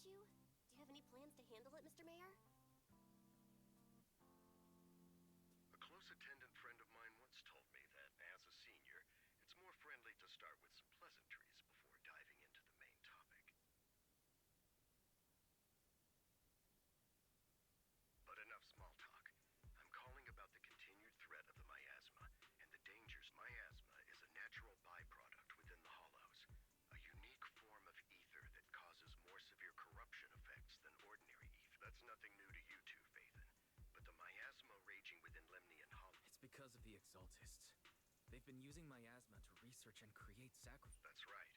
issue? Do you have any plans to handle it, Mr. Mayor? A close attendant friend of mine once told me that, as a senior, it's more friendly to start with some pleasantries before diving into the main topic. But enough small talk. I'm calling about the continued threat of the miasma, and the dangers. Miasma is a natural byproduct within the Hollows. A unique form of ether that causes more severe corruption effects than ordinary ether. That's nothing new to you two, Phaethon. But the miasma raging within Lemnian Hollow... It's because of the Exaltists. They've been using miasma to research and create sacrifice. That's right.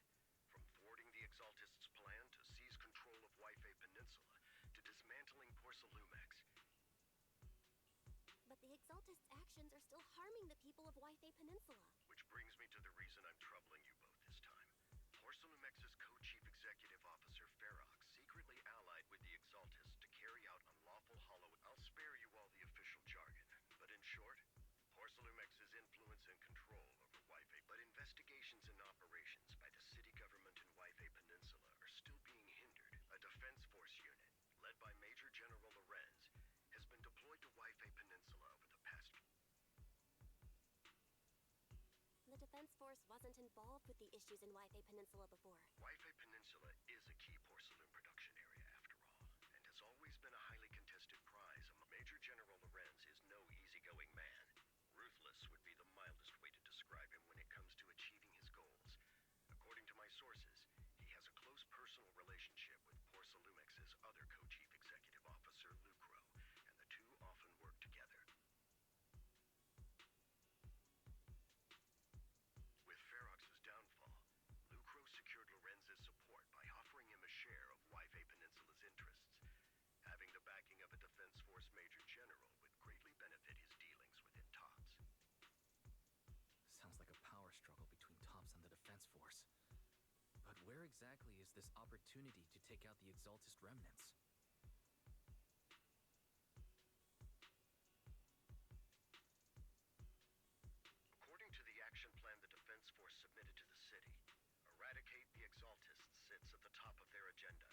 From thwarting the Exaltists' plan to seize control of Wi-Fi Peninsula, to dismantling Porcelumex. But the Exaltists' actions are still harming the people of Wi-Fi Peninsula. Which brings me to the reason I'm troubling you both this time. Porcelumex's co-chief executive officer, Ferox, secretly allied with the Exaltists to carry out unlawful hollow... I'll spare you all the official jargon, but in short, Porcelumex's influence and control over Wi-Fi... But investigations and operations by the city government in Wi-Fi Peninsula are still being hindered. A defense force unit, led by Major General Lorenz, has been deployed to Wi-Fi Peninsula over the past... The Defense Force wasn't involved with the issues in Wi-Fi Peninsula before. Wi-Fi Peninsula is a key porcelain production area, after all, and has always been a highly contested prize. Major General Lorenz is no easygoing man. Ruthless would be the mildest way to describe him when it comes to achieving his goals. According to my sources, he has a close personal relationship with Porcelumex's other co-chief executive officer, Lucro, and the two often work together. With Ferox's downfall, Lucro secured Lorenz's support by offering him a share of Wi-Fi Peninsula's interests. Having the backing of a Defense Force Major General would greatly benefit his dealings within TOPS. Sounds like a power struggle between TOPS and the Defense Force. But where exactly is this opportunity to take out the Exaltist remnants? According to the action plan the Defense Force submitted to the city, eradicate the Exaltists sits at the top of their agenda.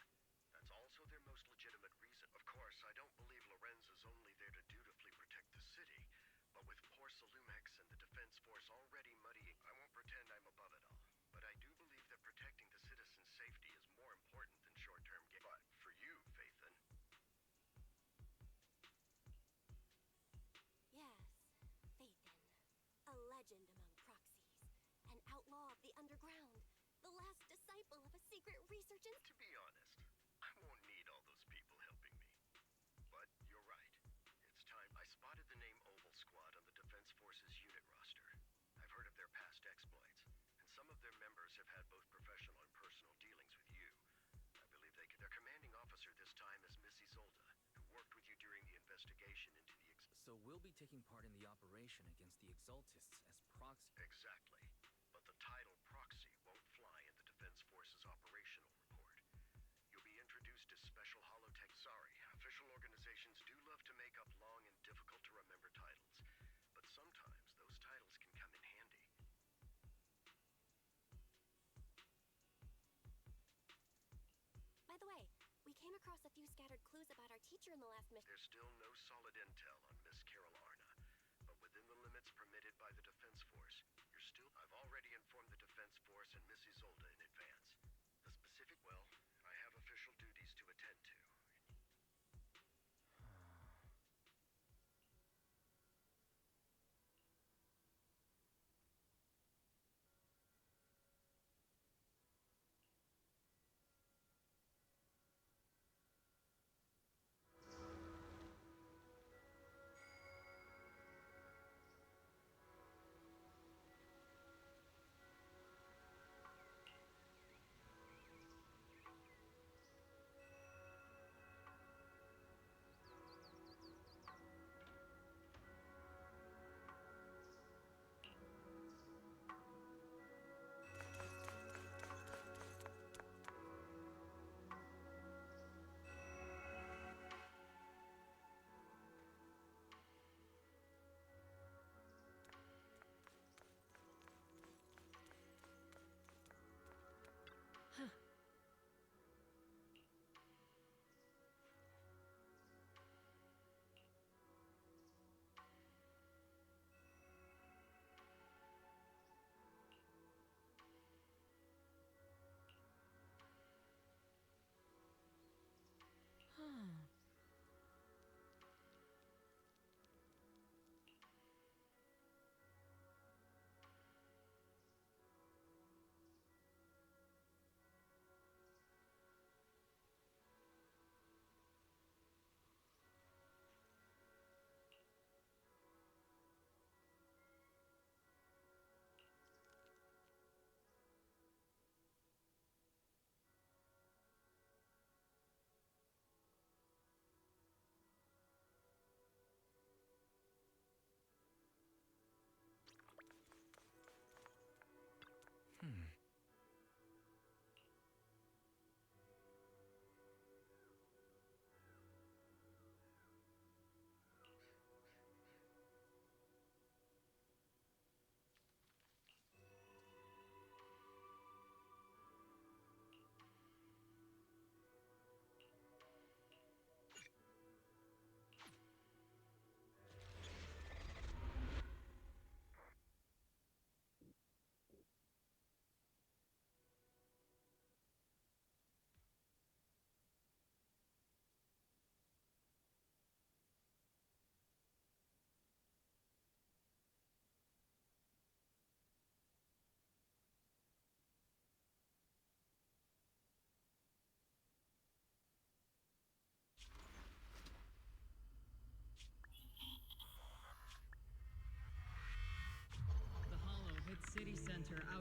That's also their most legitimate reason. Of course, I don't believe Lorenz is only there to dutifully protect the city, but with Porcelumex and the Defense Force already muddying, I won't pretend I'm above it all. But I do believe that protecting the citizens' safety is more important than short-term gain. But for you, Phaethon... Yes, Phaethon. A legend among proxies. An outlaw of the underground. The last disciple of a secret research To be honest, I won't need all those people helping me. But you're right. It's time. I spotted the name Oval Squad on the Defense Force's unit roster. I've heard of their past exploits, and some of their members have had both professional and personal dealings with you. I believe their commanding officer this time is Miss Isolde, who worked with you during the investigation into the So we'll be taking part in the operation against the Exaltists as proxy. Exactly. But the title proxy won't fly in the Defense Force's operational report. You'll be introduced as Special Holotech. Sorry, official organizations do love to make up long and difficult-to-remember titles, but sometimes those titles can come in handy. By the way, we came across a few scattered clues about our teacher in the last mission. There's still no solid intel on Miss Carol Arna, but within the limits permitted by the Defense Force, I've already informed the Defense Force and Miss Isolde in advance. The specific... Well, I have official duties to attend to.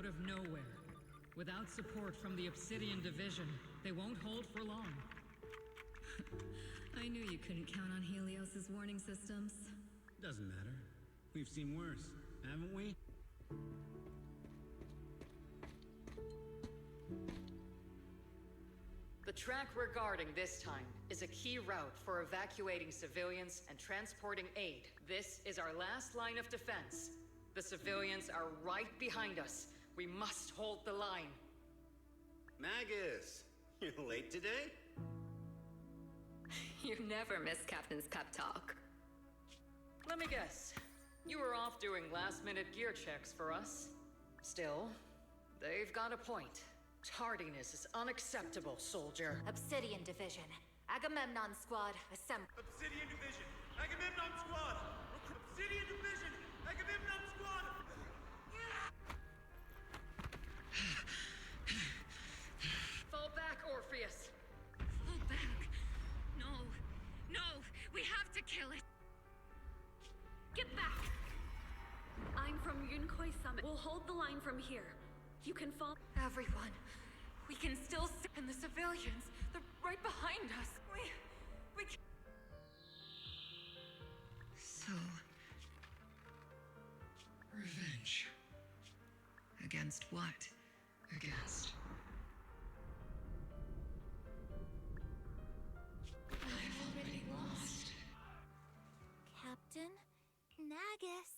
out of nowhere. Without support from the Obsidian Division, they won't hold for long. I knew you couldn't count on Helios's warning systems. Doesn't matter. We've seen worse, haven't we? The track we're guarding this time is a key route for evacuating civilians and transporting aid. This is our last line of defense. The civilians are right behind us. We must hold the line. Magus, you're late today? You never miss Captain's pep talk. Let me guess. You were off doing last-minute gear checks for us. Still, they've got a point. Tardiness is unacceptable, soldier. Obsidian Division. Agamemnon Squad, assemble. Obsidian Division, Agamemnon Squad! Obsidian Division, Agamemnon Squad! Fall back, Orpheus! Fall back. No. No. We have to kill it. Get back! I'm from Yunkoi Summit. We'll hold the line from here. You can fall. Everyone. We can still see. And the civilians. They're right behind us. We can... So... Revenge. Against what? Against... I've already lost. Captain? Nagus?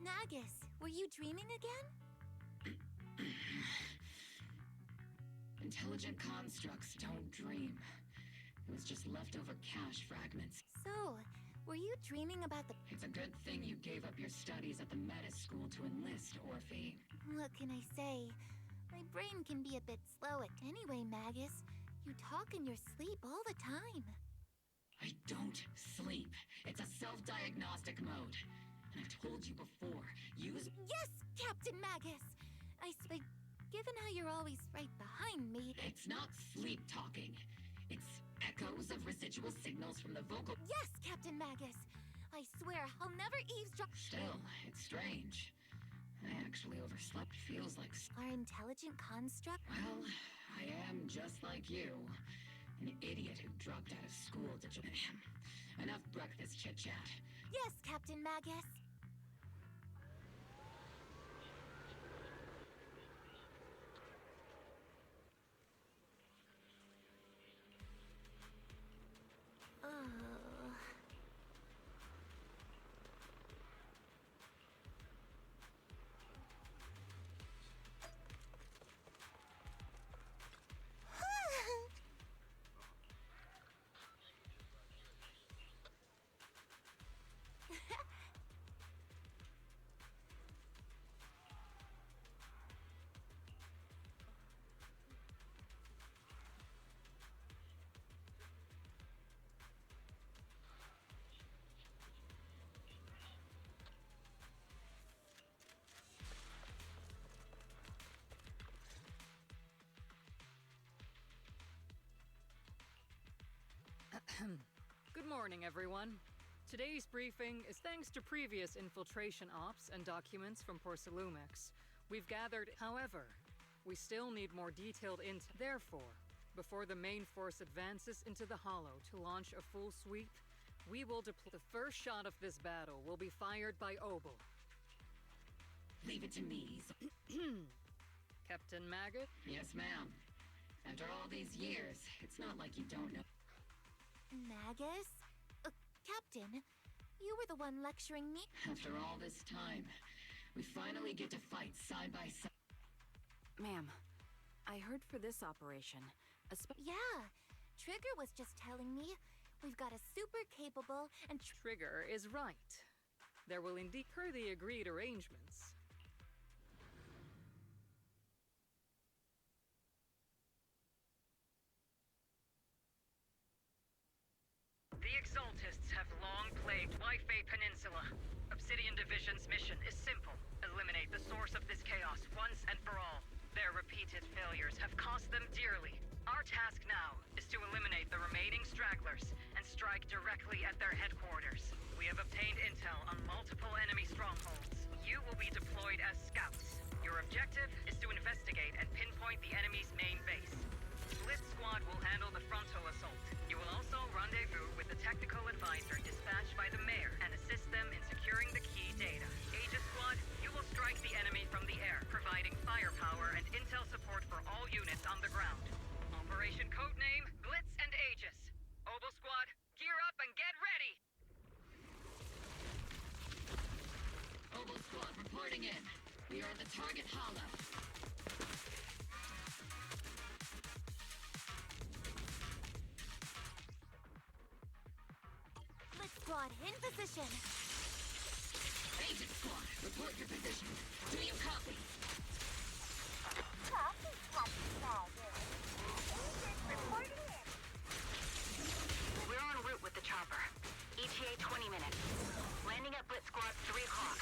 Nagus, were you dreaming again? Intelligent constructs don't dream. It was just leftover cache fragments. So, were you dreaming about the... It's a good thing you gave up your studies at the Meta School to enlist, Orphe. What can I say? My brain can be a bit slow at... Anyway, Magus, you talk in your sleep all the time. I don't sleep. It's a self-diagnostic mode. And I've told you before, use... Yes, Captain Magus! But given how you're always right behind me... It's not sleep talking. It's echoes of residual signals from the vocal... Yes, Captain Magus! I swear I'll never eavesdrop... Still, it's strange. I actually overslept. Feels like... Our intelligent construct... Well, I am just like you. An idiot who dropped out of school to join him. Enough breakfast chit-chat. Yes, Captain Magus. Good morning, everyone. Today's briefing is thanks to previous infiltration ops and documents from Porcelumex. We've gathered, however, we still need more detailed intel. Therefore, before the main force advances into the Hollow to launch a full sweep, we will deploy. The first shot of this battle will be fired by Obel. Leave it to me. Captain Maggot? Yes, ma'am. After all these years, it's not like you don't know. Magus? Captain, you were the one lecturing me. After all this time, we finally get to fight side by side. Ma'am, I heard for this operation, Yeah, Trigger was just telling me we've got a super capable and... Trigger is right. There will indeed per the agreed arrangements. The Exaltists have long plagued Waifei Peninsula. Obsidian Division's mission is simple. Eliminate the source of this chaos once and for all. Their repeated failures have cost them dearly. Our task now is to eliminate the remaining stragglers and strike directly at their headquarters. We have obtained intel on multiple enemy strongholds. You will be deployed as We are the target hollow. Blitz squad in position. Agent squad, report your position. Do you copy? Copy, Captain Maggie. Agent reporting in. We're en route with the chopper. ETA 20 minutes. Landing at Blitz Squad 3 o'clock.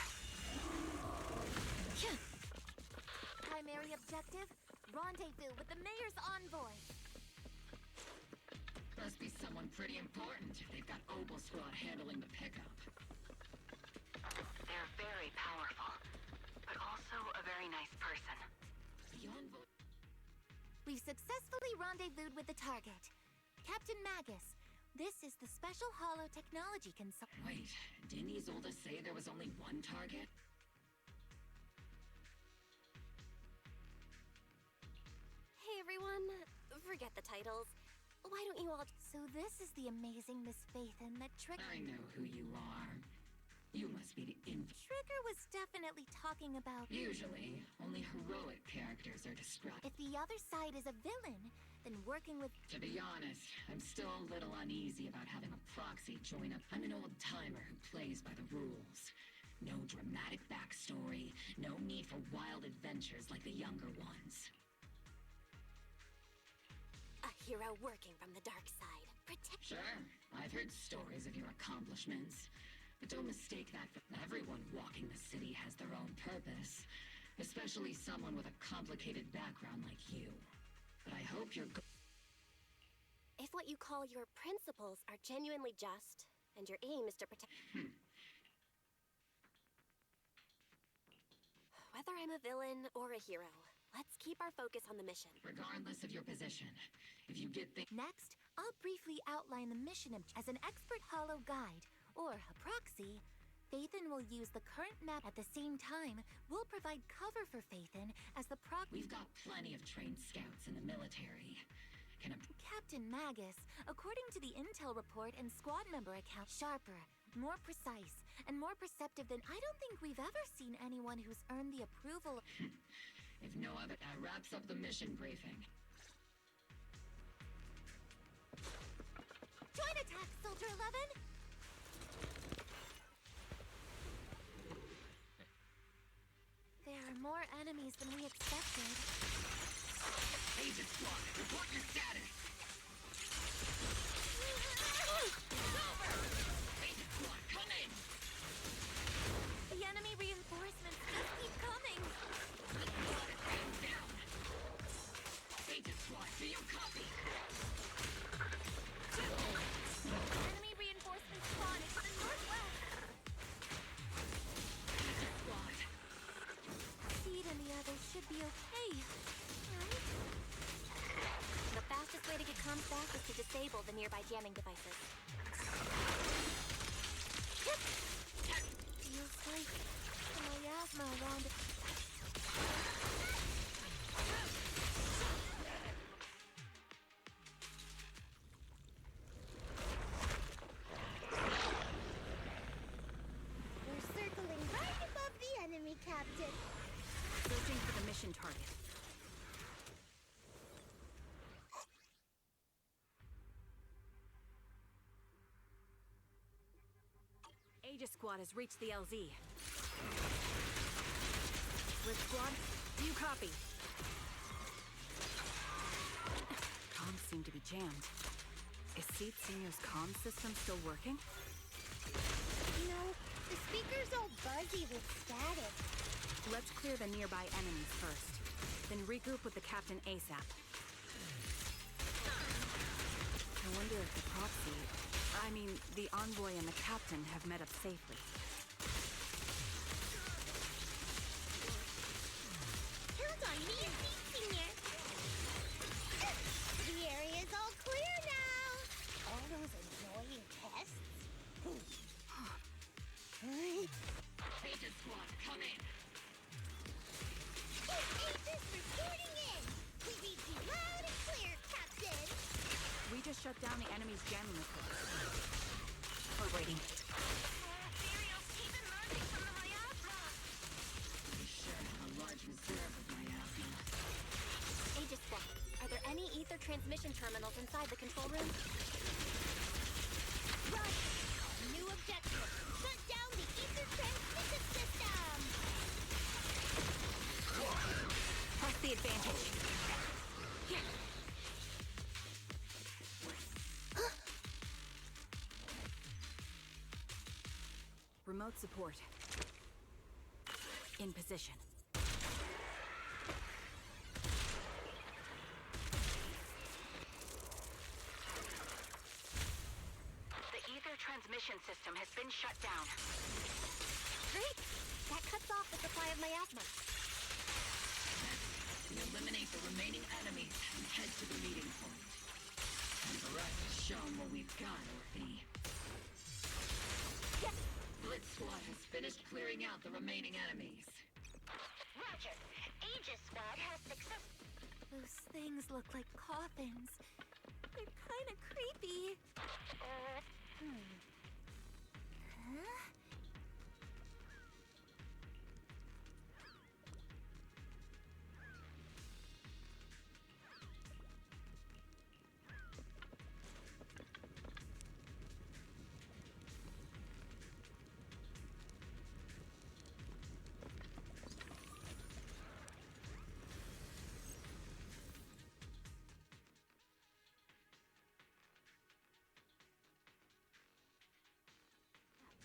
Primary objective, rendezvous with the mayor's envoy. Must be someone pretty important if they've got Obel Squad handling the pickup. They're very powerful, but also a very nice person. The envoy... We've successfully rendezvoused with the target. Captain Magus, this is the Special Hollow Technology Consultant. Wait, didn't Isolde say there was only one target? Hey everyone, forget the titles. Why don't you all... So this is the amazing Miss Phaethon that I know who you are. You must be the Trigger was definitely talking about... Usually, only heroic characters are described. If the other side is a villain, then working with... To be honest, I'm still a little uneasy about having a proxy join up. I'm an old-timer who plays by the rules. No dramatic backstory, no need for wild adventures like the younger ones. A hero working from the dark side. Sure, I've heard stories of your accomplishments. But don't mistake that for everyone walking the city has their own purpose. Especially someone with a complicated background like you. But I hope you're If what you call your principles are genuinely just, and your aim is to protect... Whether I'm a villain or a hero, let's keep our focus on the mission. Regardless of your position, if you get Next, I'll briefly outline the mission as an expert hollow guide, or a proxy. Phaethon will use the current map at the same time. We'll provide cover for Phaethon as the We've got plenty of trained scouts in the military. Captain Magus, according to the intel report and squad member account, sharper, more precise, and more perceptive than I don't think we've ever seen anyone who's earned the approval. If no other, that wraps up the mission briefing. Join attack, Soldier 11! There are more enemies than we expected. Agent Squad, report your status! Agent Squad, come in! The enemy reinforcements just keep coming! Squad is pinned down! Agent Squad, do you copy? Enemy reinforcements spawning to the northwest! Agent Squad! Seed and the others should be okay, right? The fastest way to get comms back is to disable the nearby jamming devices. Feels like the miasma around it. We're circling right above the enemy, Captain. Searching for the mission target. Aegis Squad has reached the LZ. Blitz Squad, do you copy? Comms seem to be jammed. Is Seed Senior's comm system still working? You know, the speaker's all buzzy with static. Let's clear the nearby enemies first, then regroup with the captain ASAP. I wonder if the proxy, the envoy and the captain have met up safely. Count on me and Seed Senior. The area's all clear now. All those annoying tests. Agent Squad, come in! Agents reporting in. We read you loud and clear, Captain. We just shut down the enemy's jamming report. We're waiting. Materials keep emerging from the miasma. We sure transmission terminals inside the control room. Run! New objective. Shut down the ether transmission system! Press the advantage. Remote support. In position. The ether transmission system has been shut down. Great! That cuts off the supply of miasma. We eliminate the remaining enemies and head to the meeting point. And the rest is shown what we've got, Orphe. Yes! Blitz Squad has finished clearing out the remaining enemies. Roger. Aegis Squad has success. Those things look like coffins. They're kind of creepy. Huh?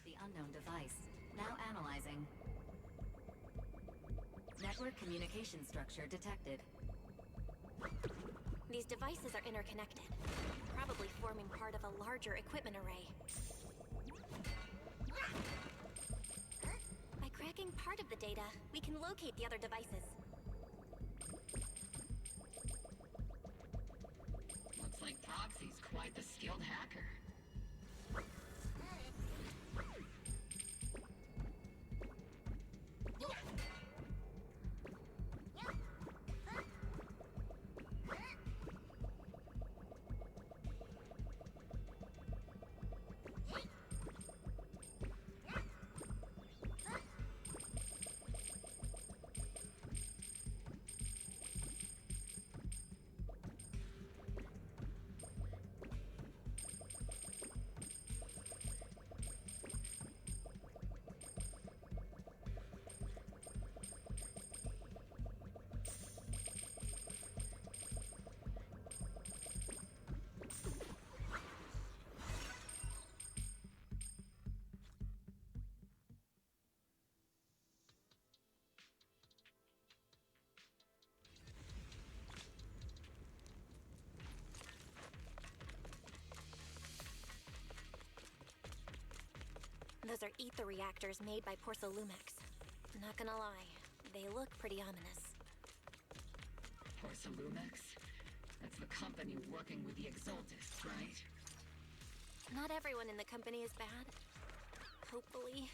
The unknown device. Now analyzing. Network communication structure detected. These devices are interconnected, probably forming part of a larger equipment array. By cracking part of the data, we can locate the other devices. Looks like Proxy's quite the skilled hacker. Those are ether reactors made by Porcelumex. Not gonna lie, they look pretty ominous. Porcelumex? That's the company working with the Exaltists, right? Not everyone in the company is bad. Hopefully.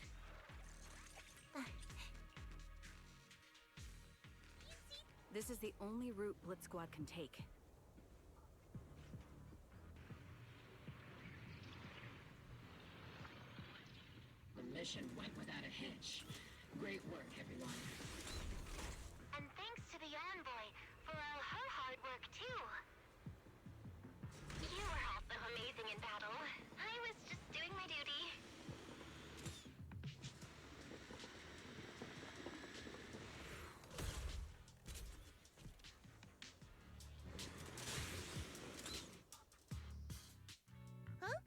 This is the only route Blitz Squad can take. The mission went without a hitch. Great work, everyone. And thanks to the envoy for all her hard work, too. You were also amazing in battle. I was just doing my duty. Huh?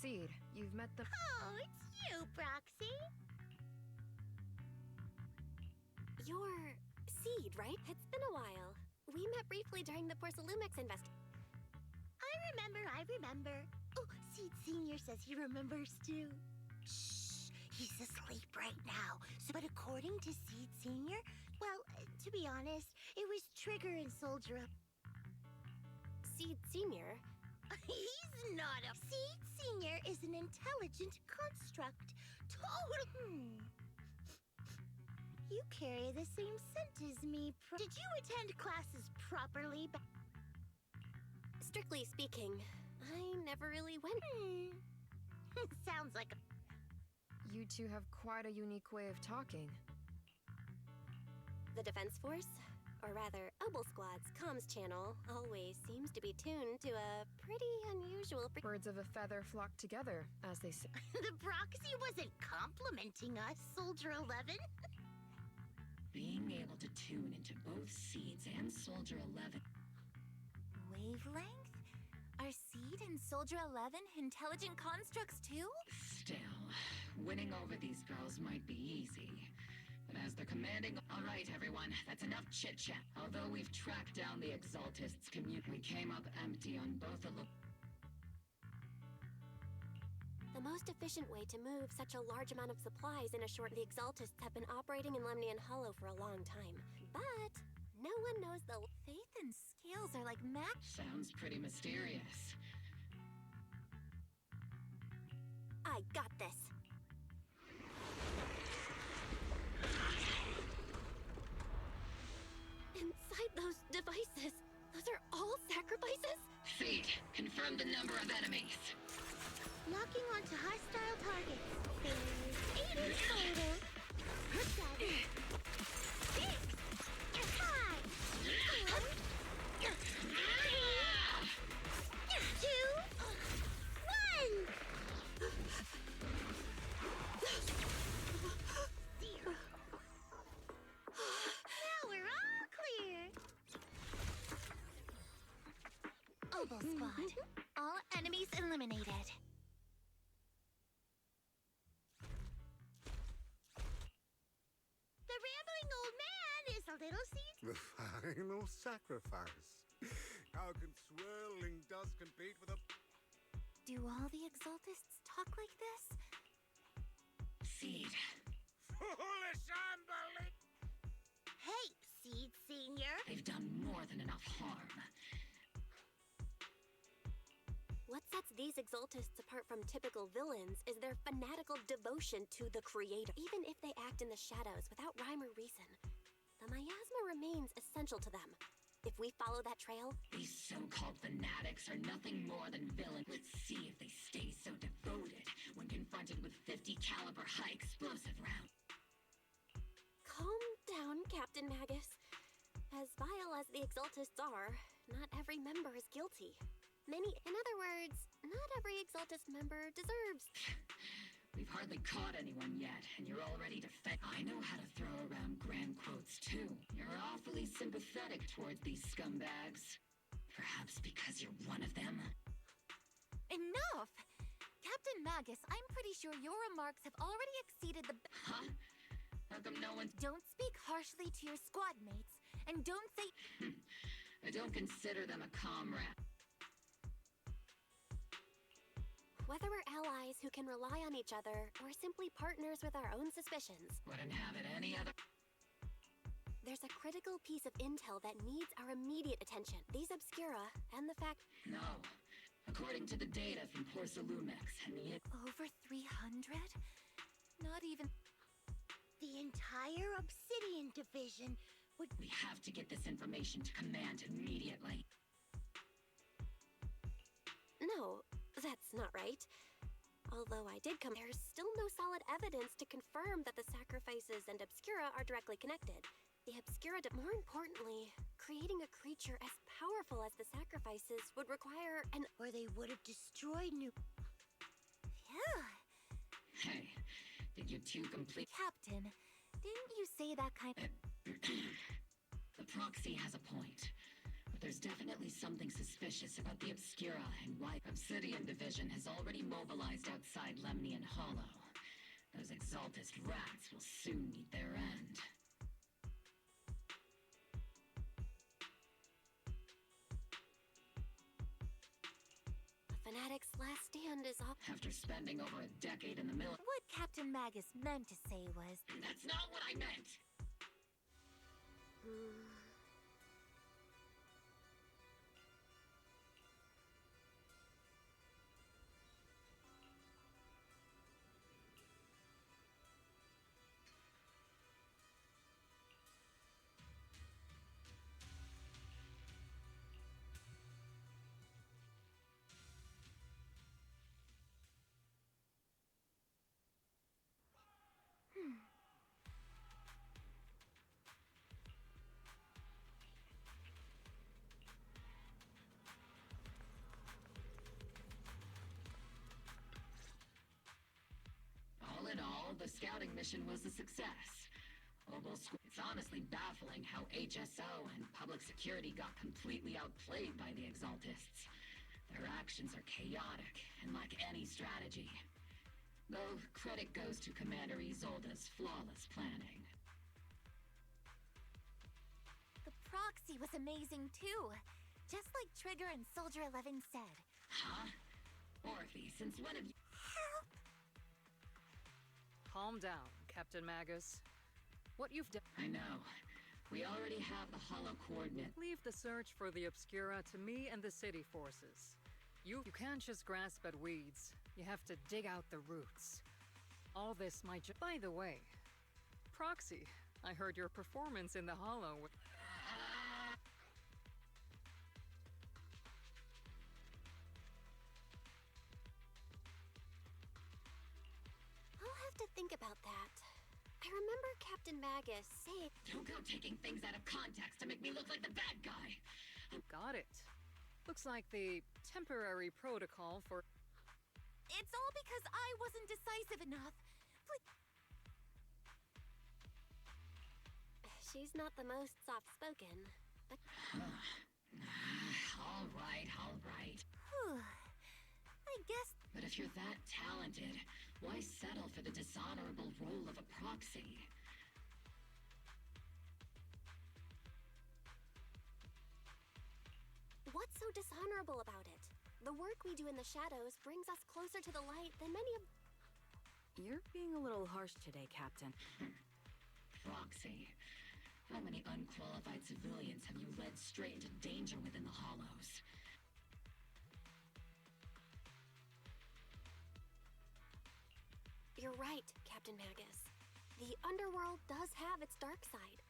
Seed, you've met the... Oh, it's you, Proxy. You're Seed, right? It's been a while. We met briefly during the Porcelumex I remember. Oh, Seed Senior says he remembers too. Shh, he's asleep right now. But according to Seed Senior, well, to be honest, it was Trigger and Soldier Up. Seed Senior? He's not a... Seed Senior is an intelligent construct. Total... You carry the same scent as me. Did you attend classes properly? Strictly speaking, I never really went. Sounds like a... You two have quite a unique way of talking. The Defense Force? or rather, Obel Squad's comms channel always seems to be tuned to a pretty unusual Birds of a feather flock together, as they say. The proxy wasn't complimenting us, Soldier 11. Being able to tune into both Seeds and Soldier 11. Wavelength? Are Seed and Soldier 11 intelligent constructs too? Still, winning over these girls might be easy. But as they're commanding... Alright, everyone, that's enough chit-chat. Although we've tracked down the Exaltists' community, we came up empty on both the The most efficient way to move such a large amount of supplies in a short... The Exaltists have been operating in Lemnian Hollow for a long time. But no one knows the... Faith and scales are like math. Sounds pretty mysterious. I got this. Inside those devices, those are all sacrifices? Seed, confirm the number of enemies. Locking onto hostile targets. There's 8 in total. 7, 6, 5, 4, 2, 1. 0. Now we're all clear. Obel Squad. All enemies eliminated. The rambling old man is a little seed. The final sacrifice. How can swirling dust compete with a... Do all the Exaltists talk like this? Seed. Foolish unbelief! Hey, Seed Senior. They've done more than enough harm. What sets these Exaltists apart from typical villains is their fanatical devotion to the Creator. Even if they act in the shadows without rhyme or reason, the miasma remains essential to them. If we follow that trail... These so-called fanatics are nothing more than villains. Let's see if they stay so devoted when confronted with 50 caliber high explosive rounds. Calm down, Captain Magus. As vile as the Exaltists are, not every member is guilty. In other words, not every Exaltist member deserves... We've hardly caught anyone yet, and you're already defend... I know how to throw around grand quotes, too. You're awfully sympathetic towards these scumbags. Perhaps because you're one of them? Enough! Captain Magus, I'm pretty sure your remarks have already exceeded the... Huh? How come no one... Don't speak harshly to your squad mates, and don't say... I don't consider them a comrade. Whether we're allies who can rely on each other, or simply partners with our own suspicions... Wouldn't have it any other... There's a critical piece of intel that needs our immediate attention. These Obscura, and the fact... No. According to the data from Porcelumex and the... Over 300? Not even... The entire Obsidian Division would... We have to get this information to Command immediately. No, that's not right. Although I did come... There's still no solid evidence to confirm that the sacrifices and Obscura are directly connected. The Obscura... More importantly, creating a creature as powerful as the sacrifices would require an... Or they would have destroyed New... Yeah. Hey, did you two complete... Captain, didn't you say that kind... The proxy has a point. But there's definitely something suspicious about the Obscura and why Obsidian Division has already mobilized outside Lemnian Hollow. Those Exaltist rats will soon meet their end. The Fanatic's last stand is off... After spending over a decade in the military... What Captain Magus meant to say was... That's not what I meant! the scouting mission was a success. It's honestly baffling how HSO and public security got completely outplayed by the Exaltists. Their actions are chaotic and lack any strategy. Though credit goes to Commander Isolde's flawless planning. The proxy was amazing too. Just like Trigger and Soldier 11 said. Huh? Orphe, since when have you... Help! Calm down, Captain Magus. What you've done... I know. We already have the hollow coordinate. Leave the search for the Obscura to me and the city forces. You can't just grasp at weeds. You have to dig out the roots. All this might By the way, Proxy, I heard your performance in the Hollow. I'll have to think about that. I remember Captain Magus saying... Don't go taking things out of context to make me look like the bad guy. Got it. Looks like the temporary protocol for... It's all because I wasn't decisive enough. Please. She's not the most soft-spoken, but... All right. I guess... But if you're that talented, why settle for the dishonorable role of a proxy? What's so dishonorable about it? The work we do in the shadows brings us closer to the light than many of... You're being a little harsh today, Captain. Proxy. How many unqualified civilians have you led straight into danger within the Hollows? You're right, Captain Magus. The underworld does have its dark side.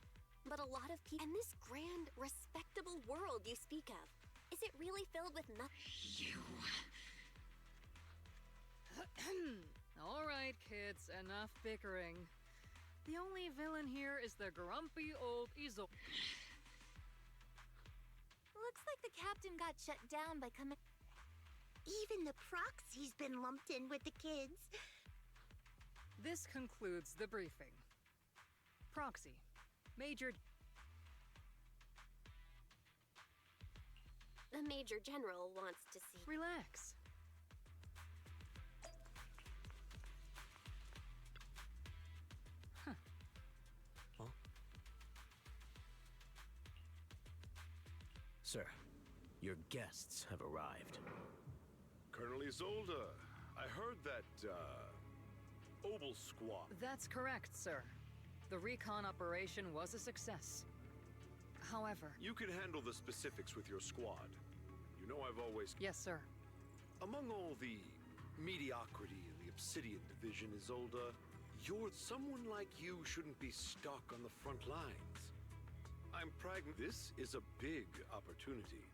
But a lot of people... And this grand, respectable world you speak of, is it really filled with nothing? You... All right, kids, enough bickering. The only villain here is the grumpy old Isolde. Looks like the captain got shut down by coming... Even the proxy's been lumped in with the kids. This concludes the briefing. Proxy, Major... The Major General wants to see... Relax. Sir, your guests have arrived. Colonel Isolde, I heard that, Obel Squad. That's correct, sir. The recon operation was a success. However... You can handle the specifics with your squad. You know I've always... Yes, sir. Among all the mediocrity in the Obsidian Division, Isolde, someone like you shouldn't be stuck on the front lines. I'm pragmatic. This is a big opportunity,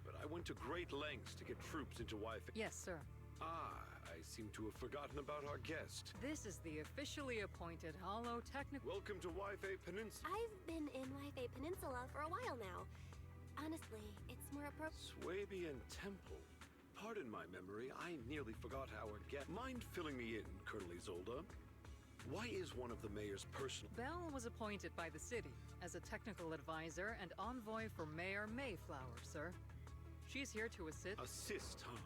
but I went to great lengths to get troops into Wi-Fi. Yes, sir. I seem to have forgotten about our guest. This is the officially appointed Hollow Technical... Welcome to Wi-Fi Peninsula. I've been in Wi-Fi Peninsula for a while now. Honestly, it's more appropriate... Swabian Temple. Pardon my memory, I nearly forgot our guest. Mind filling me in, Colonel Isolde? Why is one of the mayor's personal... Belle was appointed by the city as a technical advisor and envoy for Mayor Mayflower, sir. She's here to assist... Assist, huh?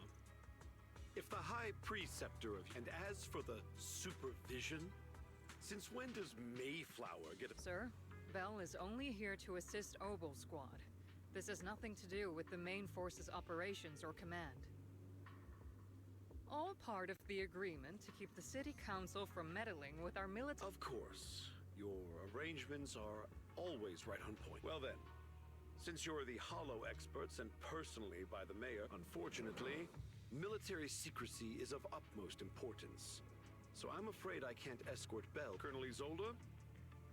If the High Preceptor of... And as for the supervision? Since when does Mayflower get a... Sir, Belle is only here to assist Obel Squad. This has nothing to do with the main force's operations or command. All part of the agreement to keep the city council from meddling with our military... Of course. Your arrangements are always right on point. Well then, since you're the Hollow experts and personally by the mayor, unfortunately, military secrecy is of utmost importance. So I'm afraid I can't escort Belle. Colonel Isolde,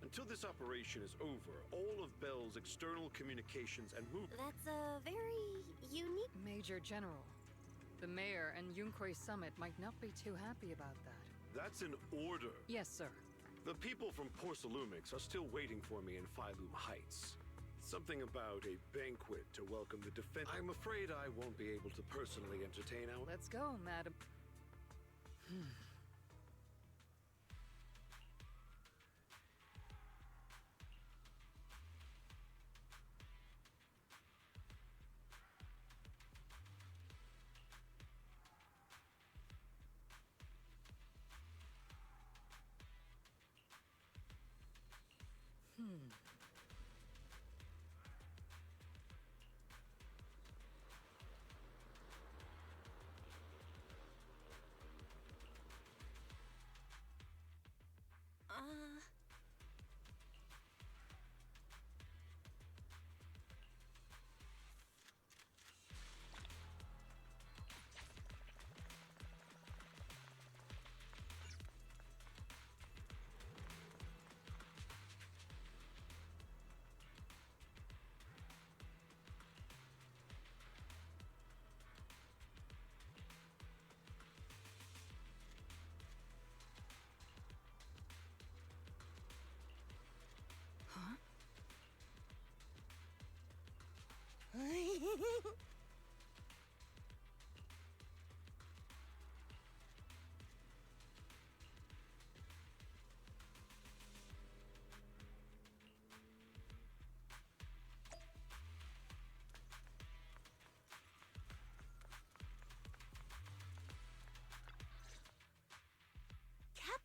until this operation is over, all of Belle's external communications and That's a very unique... Major General. The mayor and Yunquay Summit might not be too happy about that. That's an order. Yes, sir. The people from Porcelumix are still waiting for me in Phylum Heights. Something about a banquet to welcome the defense. I'm afraid I won't be able to personally entertain our... Let's go, madam.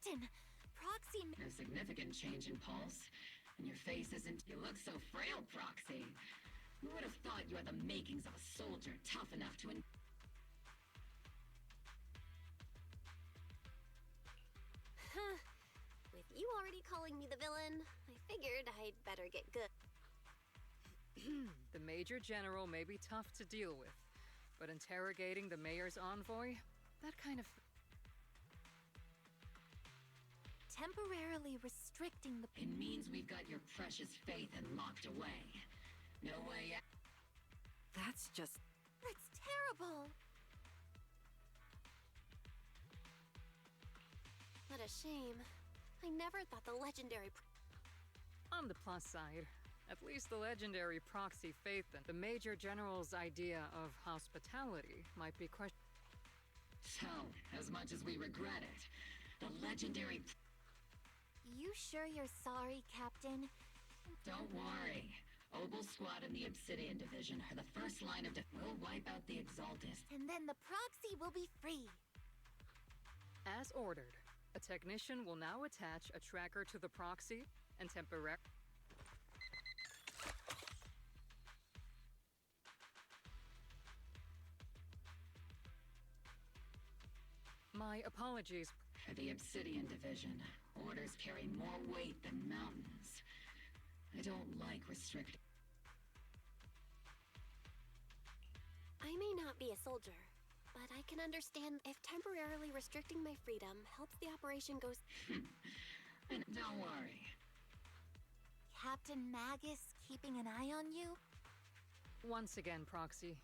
Captain! Proxy... A significant change in pulse. And your face isn't... You look so frail, Proxy. Who would have thought you had the makings of a soldier tough enough to... Huh. With you already calling me the villain, I figured I'd better get good. The Major General may be tough to deal with, but interrogating the Mayor's envoy? That kind of... Temporarily restricting the... It means we've got your precious faith and locked away. No way out. That's just... That's terrible! What a shame. I never thought the legendary... On the plus side, at least the legendary proxy faith and the Major General's idea of hospitality might be questioned. So, as much as we regret it, the legendary... You sure you're sorry, Captain? Don't worry. Obel Squad and the Obsidian Division are the first line of We'll wipe out the Exaltist. And then the proxy will be free. As ordered, a technician will now attach a tracker to the proxy and temporarily... My apologies. For the Obsidian Division, orders carry more weight than mountains. I don't like restricting. I may not be a soldier, but I can understand if temporarily restricting my freedom helps the operation go... And don't worry. Captain Magus keeping an eye on you? Once again, Proxy.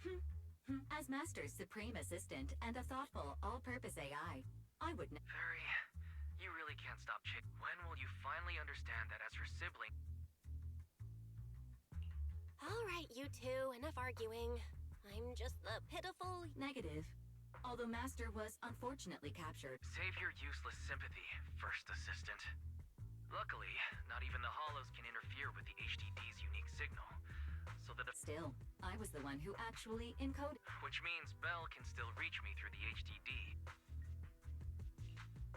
Huh? As Master's supreme assistant and a thoughtful, all-purpose AI, I would Very. You really can't stop When will you finally understand that as her sibling... All right, you two, enough arguing. I'm just the pitiful... Negative. Although Master was unfortunately captured. Save your useless sympathy, First Assistant. Luckily, not even the Hollows can interfere with the HDD's unique signal. So that Still, I was the one who actually encoded. Which means Bell can still reach me through the HDD.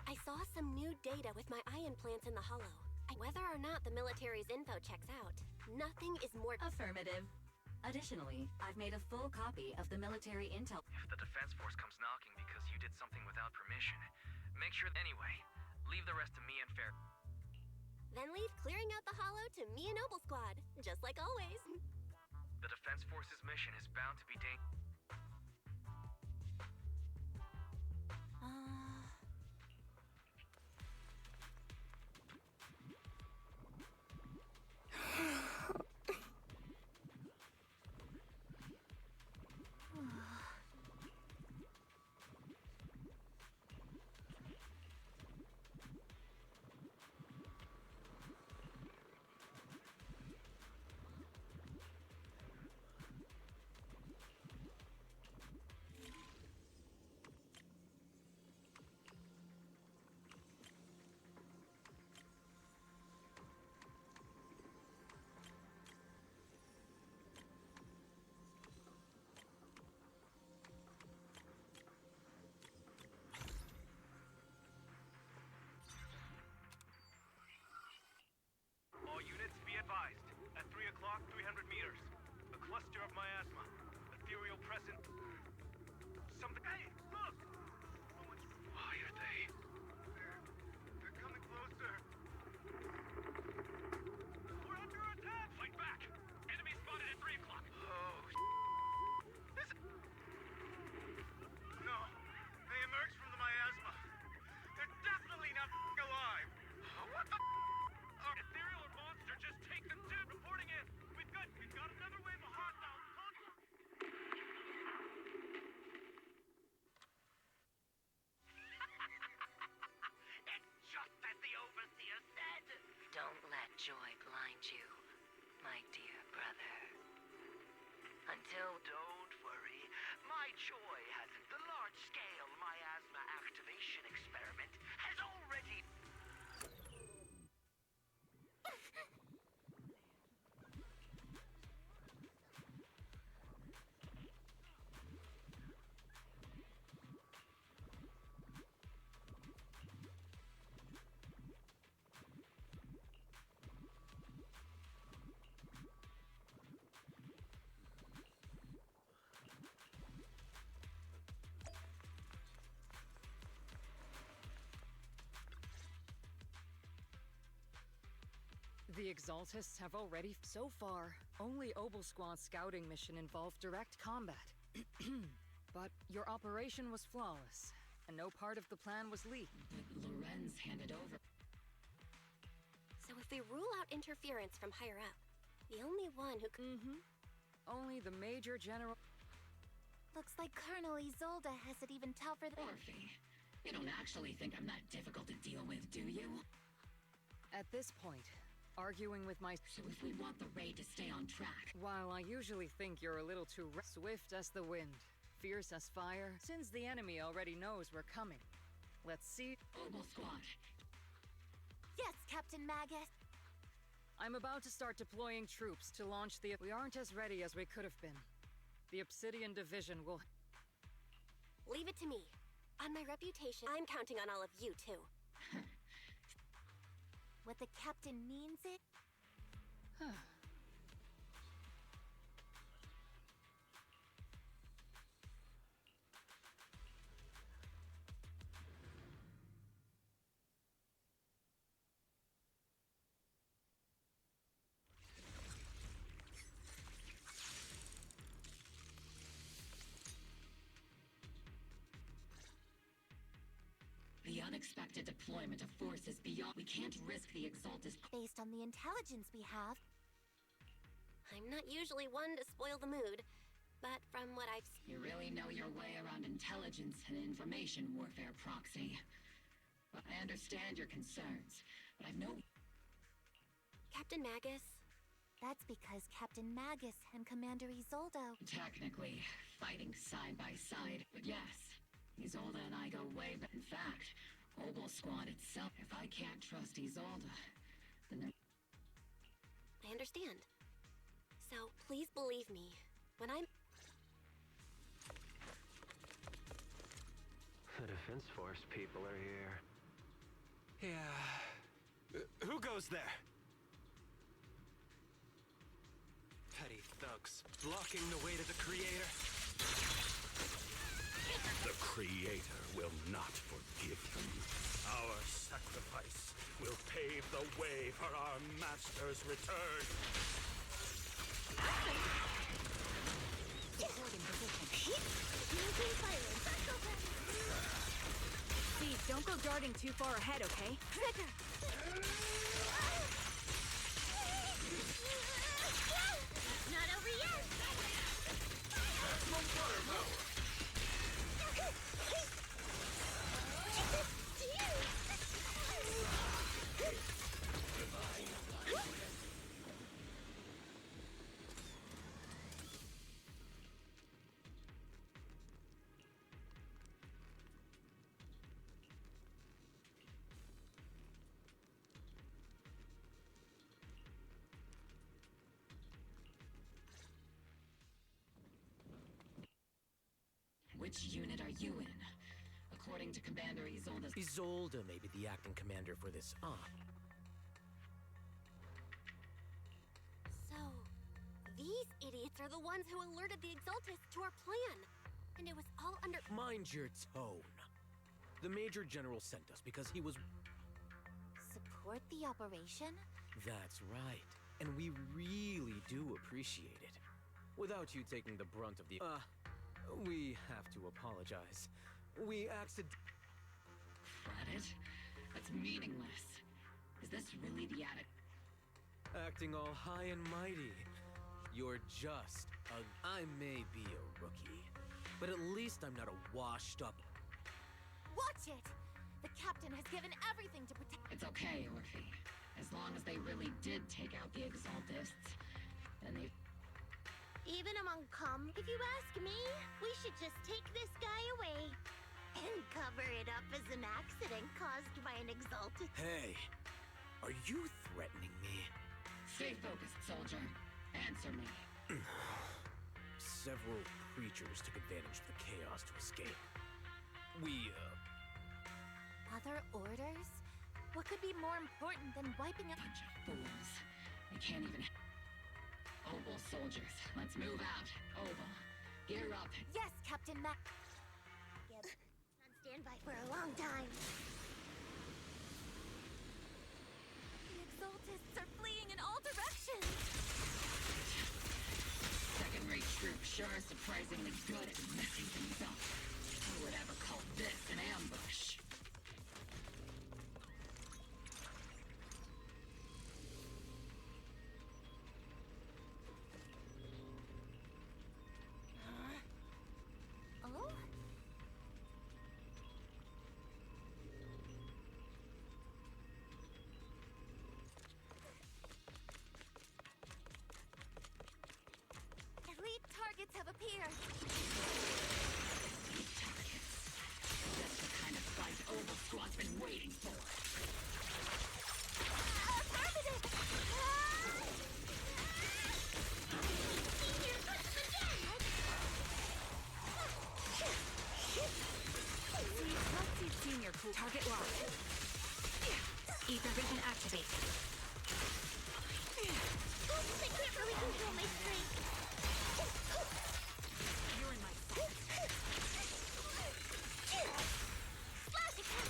I saw some new data with my ion plants in the Hollow. Whether or not the military's info checks out, nothing is more... Affirmative. Additionally, I've made a full copy of the military intel. If the Defense Force comes knocking because you did something without permission, make sure... Anyway, leave the rest to me and Fair... Then leave clearing out the Hollow to me and Obel Squad, just like always. The Defense Force's mission is bound to be The Exaltists have already... So far, only Obel Squad's scouting mission involved direct combat. But your operation was flawless, and no part of the plan was leaked. Lorenz handed over. So if we rule out interference from higher up, the only one who can... Only the Major General... Looks like Colonel Isolde has it even tougher than... Orphe, you don't actually think I'm that difficult to deal with, do you? At this point, arguing with my... So if we want the raid to stay on track... While I usually think you're a little too swift as the wind, fierce as fire, since the enemy already knows we're coming. Let's see... Obel Squad. Yes, Captain Magus. I'm about to start deploying troops to launch the... We aren't as ready as we could have been. The Obsidian Division will... Leave it to me. On my reputation, I'm counting on all of you, too. What the captain means it? The unexpected deployment of forces beyond... We can't risk the Exaltist... Based on the intelligence we have. I'm not usually one to spoil the mood, but from what I've seen... You really know your way around intelligence and information warfare, Proxy. Well, I understand your concerns, but I've no... Captain Magus? That's because Captain Magus and Commander Isolde... Technically, fighting side by side, but yes. Isolde and I go way back. In fact, Obel Squad itself, if I can't trust Isolde, then there... I understand. So, please believe me. When I'm... The Defense Force people are here. Yeah. Who goes there? Petty thugs, blocking the way to the Creator. The Creator will not forgive them. Our sacrifice will pave the way for our Master's return. Steve, don't go darting too far ahead, okay? Not over yet! Which unit are you in? According to Commander Isolde... Isolde may be the acting commander for this op. So, these idiots are the ones who alerted the Exaltists to our plan. And it was all under... Mind your tone. The Major General sent us because he was... Support the operation? That's right. And we really do appreciate it. Without you taking the brunt of the... we have to apologize. We Credit? That's meaningless. Is this really the attic? Acting all high and mighty. You're just a... I may be a rookie, but at least I'm not a washed-up... Watch it! The captain has given everything to protect... It's okay, Orphe. As long as they really did take out the Exaltists, then they... Even among if you ask me, we should just take this guy away and cover it up as an accident caused by an Exalted. Hey, are you threatening me? Stay focused, soldier. Answer me. Several creatures took advantage of the chaos to escape. Other orders? What could be more important than wiping out... Bunch of fools. They can't even... Obel soldiers, let's move out. Obel, gear up. Yes, Captain Mac... Yep. On standby for a long time. The Exaltists are fleeing in group sure is surprisingly good at messing things up. Who would ever call this an ambush? Oh? Elite targets have appeared. That's the kind of fight Oval Squad's been waiting for. Affirmative! Senior puts the Let's see Senior cool target locked. Ether vision activated. I can't really control my strength. You're in my sight. Flash attack!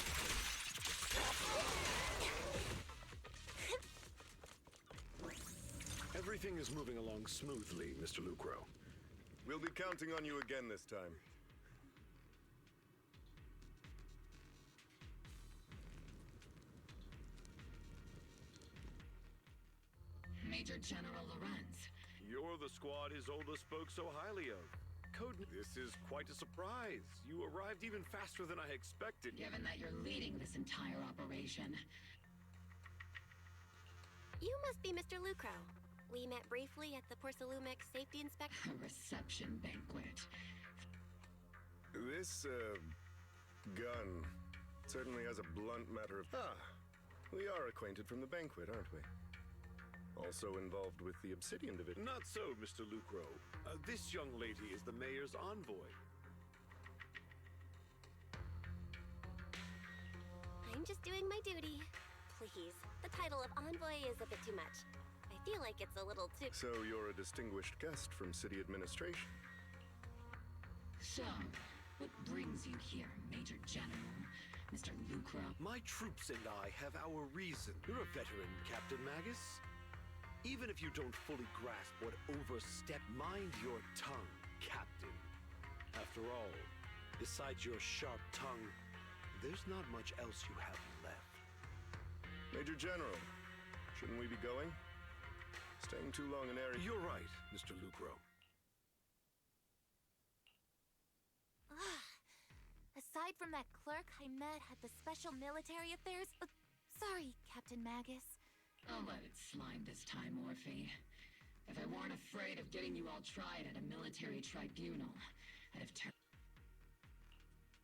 Everything is moving along smoothly, Mr. Lucro. We'll be counting on you again this time. Major General Lorenz. You're the squad his oldest spoke so highly of. This is quite a surprise. You arrived even faster than I expected. Given that you're leading this entire operation. You must be Mr. Lucro. We met briefly at the Porcelumix safety inspection. A reception banquet. This, gun certainly has a blunt matter of... we are acquainted from the banquet, aren't we? Also involved with the Obsidian Division. Not so, Mr. Lucro. This young lady is the mayor's envoy. I'm just doing my duty. Please, the title of envoy is a bit too much. I feel like it's a little too... So you're a distinguished guest from city administration. So, what brings you here, Major General? Mr. Lucro? My troops and I have our reason. You're a veteran, Captain Magus. Even if you don't fully grasp what overstep, mind your tongue, Captain. After all, besides your sharp tongue, there's not much else you have left. Major General, shouldn't we be going? Staying too long in area... You're right, Mr. Lucro. Aside from that clerk I met at the Special Military Affairs... sorry, Captain Magus. I'll let it slide this time, Orphe. If I weren't afraid of getting you all tried at a military tribunal, I'd have turned...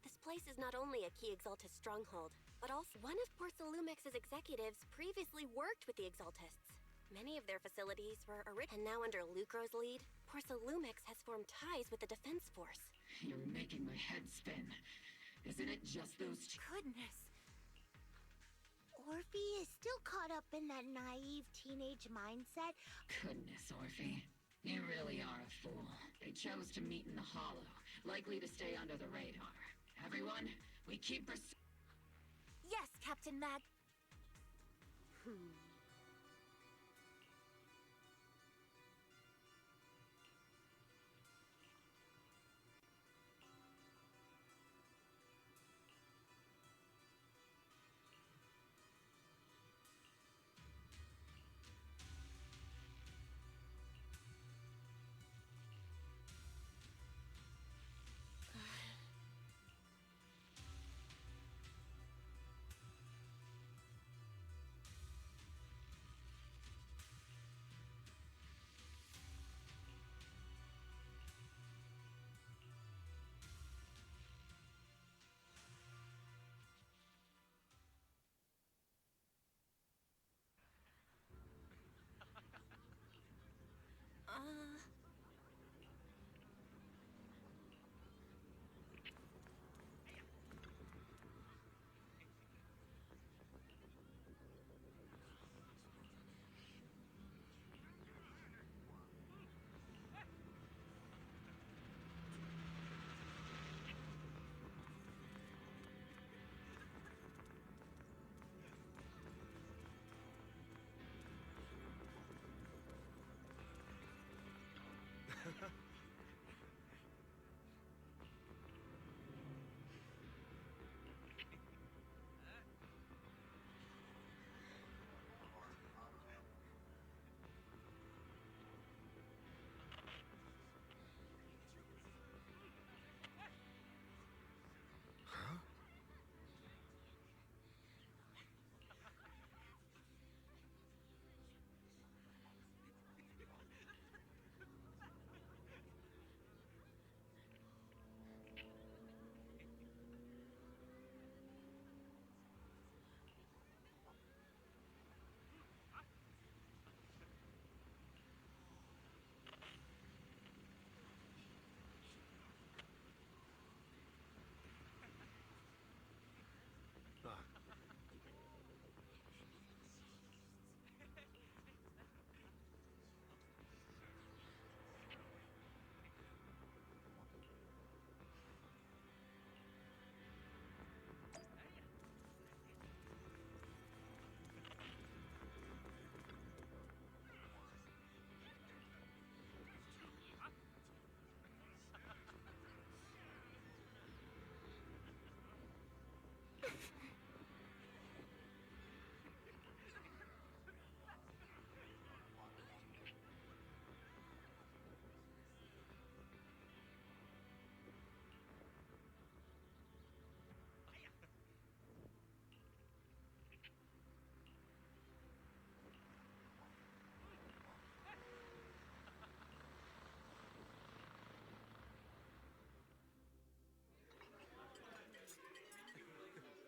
This place is not only a key Exaltist stronghold, but also one of Porcelumix's executives previously worked with the Exaltists. Many of their facilities were and now under Lucro's lead, Porcelumix has formed ties with the defense force. You're making my head spin. Isn't it just those two? Goodness. Orphe is still caught up in that naive teenage mindset. Goodness, Orphe. You really are a fool. They chose to meet in the Hollow, likely to stay under the radar. Everyone, we keep Yes, Captain Mag.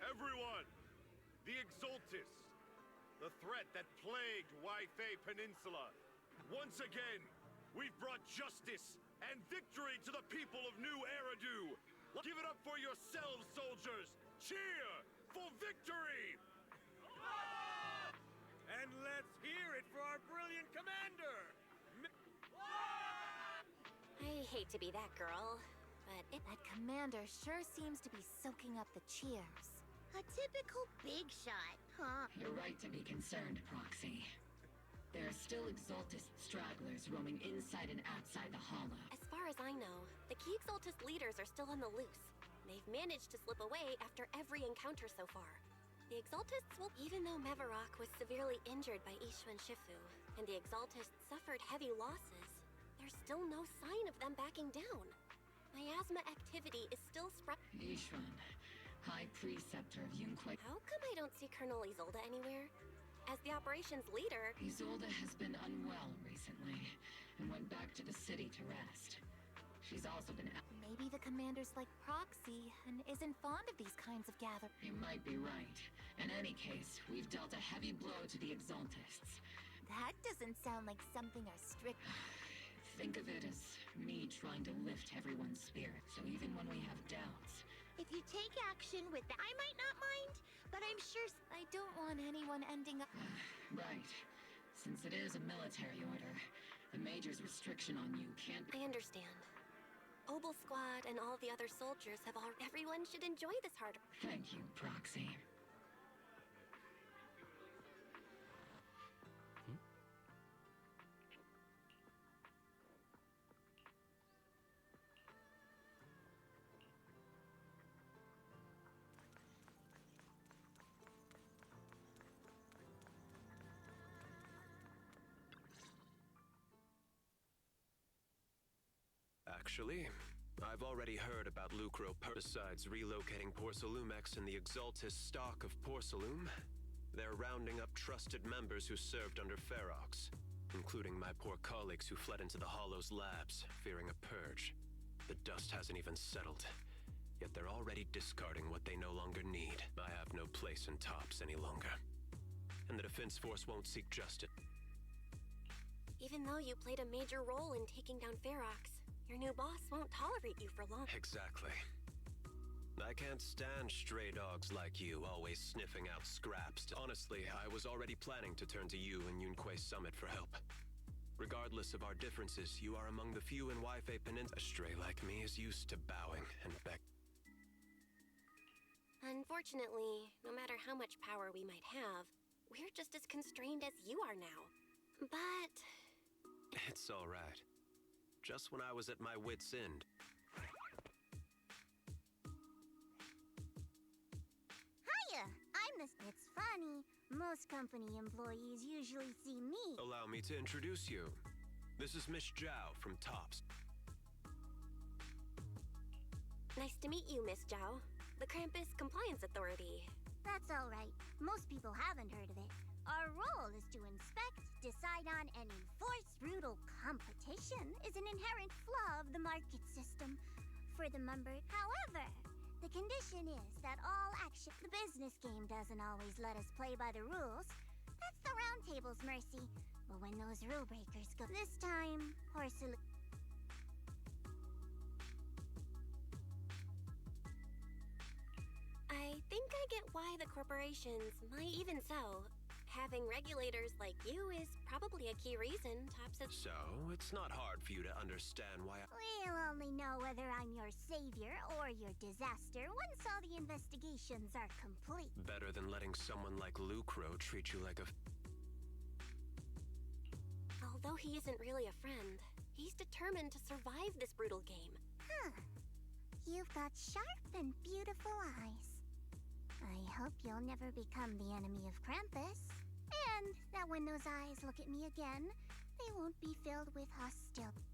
Everyone! The Exaltis! The threat that plagued Waifei Peninsula. Once again, we've brought justice and victory to the people of New Eridu! Give it up for yourselves, soldiers! Cheer for victory! And let's hear it for our brilliant commander! I hate to be that girl, but that commander sure seems to be soaking up the cheers. A typical big shot, huh? You're right to be concerned, Proxy. There are still Exaltist stragglers roaming inside and outside the Hollow. As far as I know, the key Exaltist leaders are still on the loose. They've managed to slip away after every encounter so far. The Exaltists will— Even though Mevarok was severely injured by Ishu and Shifu, and the Exaltists suffered heavy losses, there's still no sign of them backing down. Miasma activity is still spread— Yishuan, High Preceptor of Yunquai. How come I don't see Colonel Isolde anywhere? As the operations leader— Isolde has been unwell recently, and went back to the city to rest. She's also been— Maybe the commander's like Proxy, and isn't fond of these kinds of gatherings. You might be right. In any case, we've dealt a heavy blow to the Exaltists. That doesn't sound like something our strict— Think of it as me trying to lift everyone's spirit, so even when we have doubts... If you take action with that, I might not mind, but I'm sure— I don't want anyone ending up— Right. Since it is a military order, the Major's restriction on you can't— I understand. Obel Squad and all the other soldiers have all— Everyone should enjoy this hard— Thank you, Proxy. Actually, I've already heard about Lucro. Besides relocating Porcelumex and the Exaltis stock of Porcelume, they're rounding up trusted members who served under Ferox, including my poor colleagues who fled into the Hollow's labs, fearing a purge. The dust hasn't even settled, yet they're already discarding what they no longer need. I have no place in Tops any longer, and the Defense Force won't seek justice. Even though you played a major role in taking down Ferox, your new boss won't tolerate you for long. Exactly. I can't stand stray dogs like you, always sniffing out scraps. Honestly, I was already planning to turn to you and Yunquai Summit for help. Regardless of our differences, you are among the few in Waifei Peninsula. A stray like me is used to bowing and begging. Unfortunately, no matter how much power we might have, we're just as constrained as you are now. But... It's all right. Just when I was at my wit's end. Hiya! I'm the— It's funny. Most company employees usually see me— Allow me to introduce you. This is Miss Zhao from Tops. Nice to meet you, Miss Zhao. The Krampus Compliance Authority. That's all right. Most people haven't heard of it. Our role is to inspect, decide on, and enforce. Brutal competition is an inherent flaw of the market system for the member. However, the condition is that all action— The business game doesn't always let us play by the rules. That's the Round Table's mercy. But when those rule breakers go— This time, Porcelain— I think I get why the corporations might— Even so, having regulators like you is probably a key reason Tops has— So, it's not hard for you to understand why We'll only know whether I'm your savior or your disaster once all the investigations are complete. Better than letting someone like Lucro treat you like a... Although he isn't really a friend, he's determined to survive this brutal game. Huh. You've got sharp and beautiful eyes. I hope you'll never become the enemy of Krampus. And that when those eyes look at me again, they won't be filled with hostility.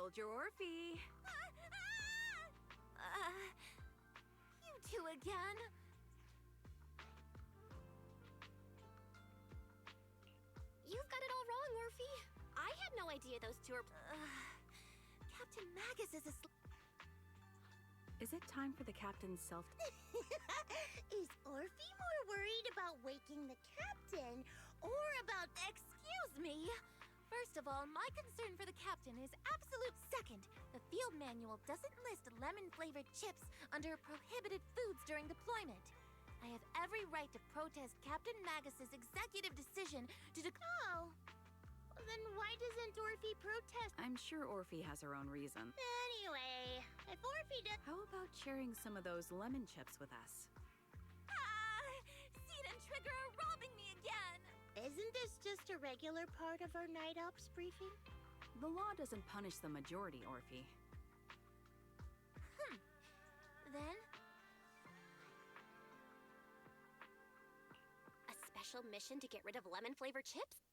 Soldier Orphe. You two again? You've got it all wrong, Orphe. I had no idea those two are... Captain Magus is asleep. Is it time for the captain's self... Is Orphe more worried about waking the captain or about... Excuse me! First of all, my concern for the captain is absolute second. The field manual doesn't list lemon-flavored chips under prohibited foods during deployment. I have every right to protest Captain Magus's executive decision to Oh. Well, then why doesn't Orphe protest? I'm sure Orphe has her own reason. Anyway, if Orphe does... How about sharing some of those lemon chips with us? Seed and Trigger are robbing me again! Isn't this just a regular part of our night ops briefing? The law doesn't punish the majority, Orphe. Then? A special mission to get rid of lemon-flavored chips?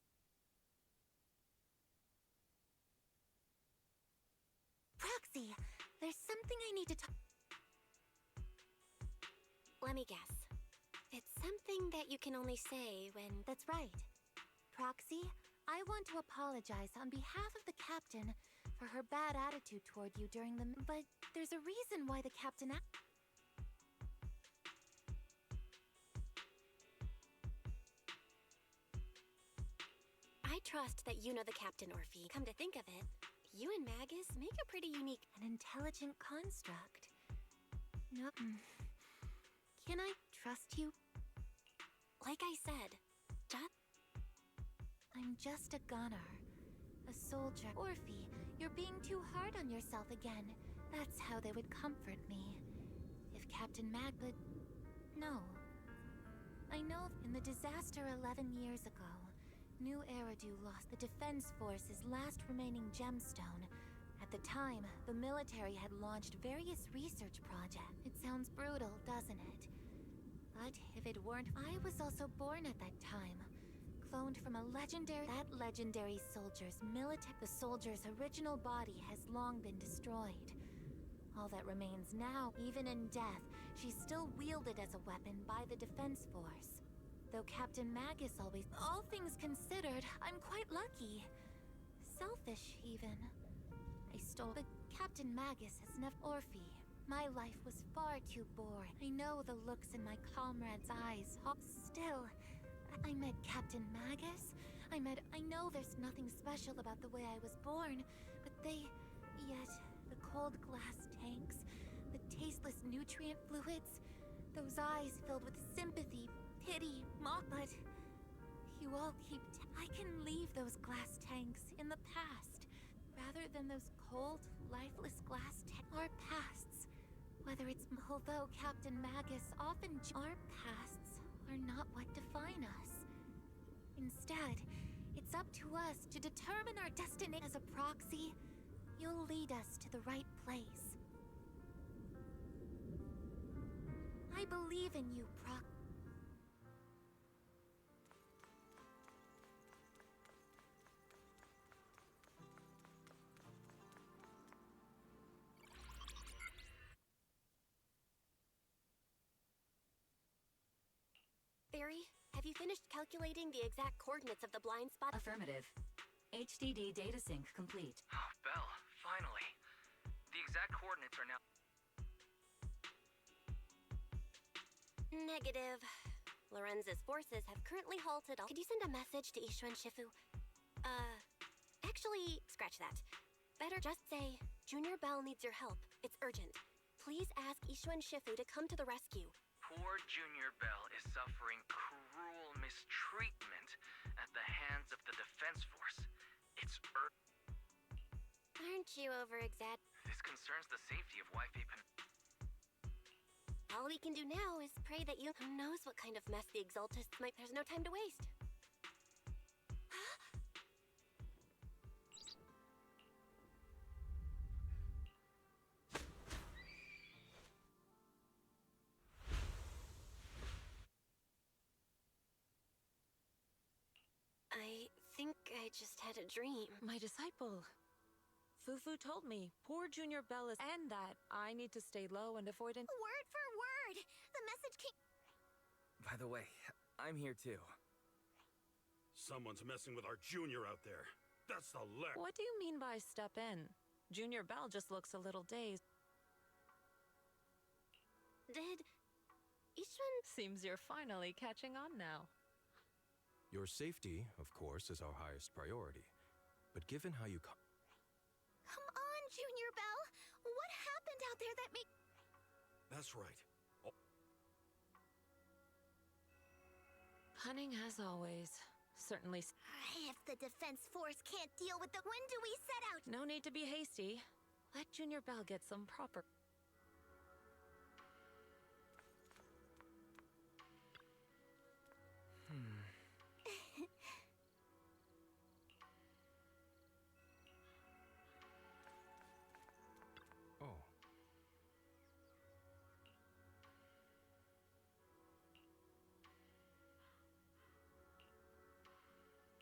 Proxy, there's something I need to talk... Let me guess. It's something that you can only say when... That's right. Proxy, I want to apologize on behalf of the captain for her bad attitude toward you during the... But there's a reason why the captain... I trust that you know the captain, Orphe. Come to think of it, you and Magus make a pretty unique... An intelligent construct. No... Can I trust you? Like I said, I'm just a gunner. A soldier. Orphe, you're being too hard on yourself again. That's how they would comfort me. If Captain But no. I know in the disaster 11 years ago, New Eridu lost the Defense Force's last remaining gemstone. At the time, the military had launched various research projects. It sounds brutal, doesn't it? But if it weren't, I was also born at that time. Cloned from a that legendary soldier's the soldier's original body has long been destroyed. All that remains now, even in death, she's still wielded as a weapon by the Defense Force. Though Captain Magus always... All things considered, I'm quite lucky. Selfish, even. I stole... But Captain Magus has never... Orphe, my life was far too boring. I know the looks in my comrades' eyes. Still, I met Captain Magus. I know there's nothing special about the way I was born, but yet, the cold glass tanks, the tasteless nutrient fluids, those eyes filled with sympathy, pity, but you all keep... I can leave those glass tanks in the past, rather than those cold, lifeless glass tanks. Our pasts, whether it's... Although Captain Magus often... Our pasts are not what define us. Instead, it's up to us to determine our destiny. As a proxy, you'll lead us to the right place. I believe in you, Barry, have you finished calculating the exact coordinates of the blind spot? Affirmative. HDD data sync complete. Oh, Belle, finally. The exact coordinates are now... Negative. Lorenza's forces have currently halted all... Could you send a message to Ishu and Shifu? Actually, scratch that. Better just say, Junior Belle needs your help. It's urgent. Please ask Ishu and Shifu to come to the rescue. Poor Junior Belle is suffering cruel mistreatment at the hands of the Defense Force. It's Aren't you over-exaggerating? This concerns the safety of Wi-Fi All we can do now is pray that you... Who knows what kind of mess the Exaltists might... There's no time to waste. I think I just had a dream. My disciple, Fufu told me poor Junior Bell is and that I need to stay low and avoid an Word for word! The message came. By the way, I'm here too. Someone's messing with our junior out there. That's the left. What do you mean by step in? Junior Bell just looks a little dazed. Did Ishun... Seems you're finally catching on now. Your safety, of course, is our highest priority. But given how you Come on, Junior Bell! What happened out there that made... That's right. Cunning as always. Certainly. If the defense force can't deal with the... When do we set out? No need to be hasty. Let Junior Bell get some proper... Oh.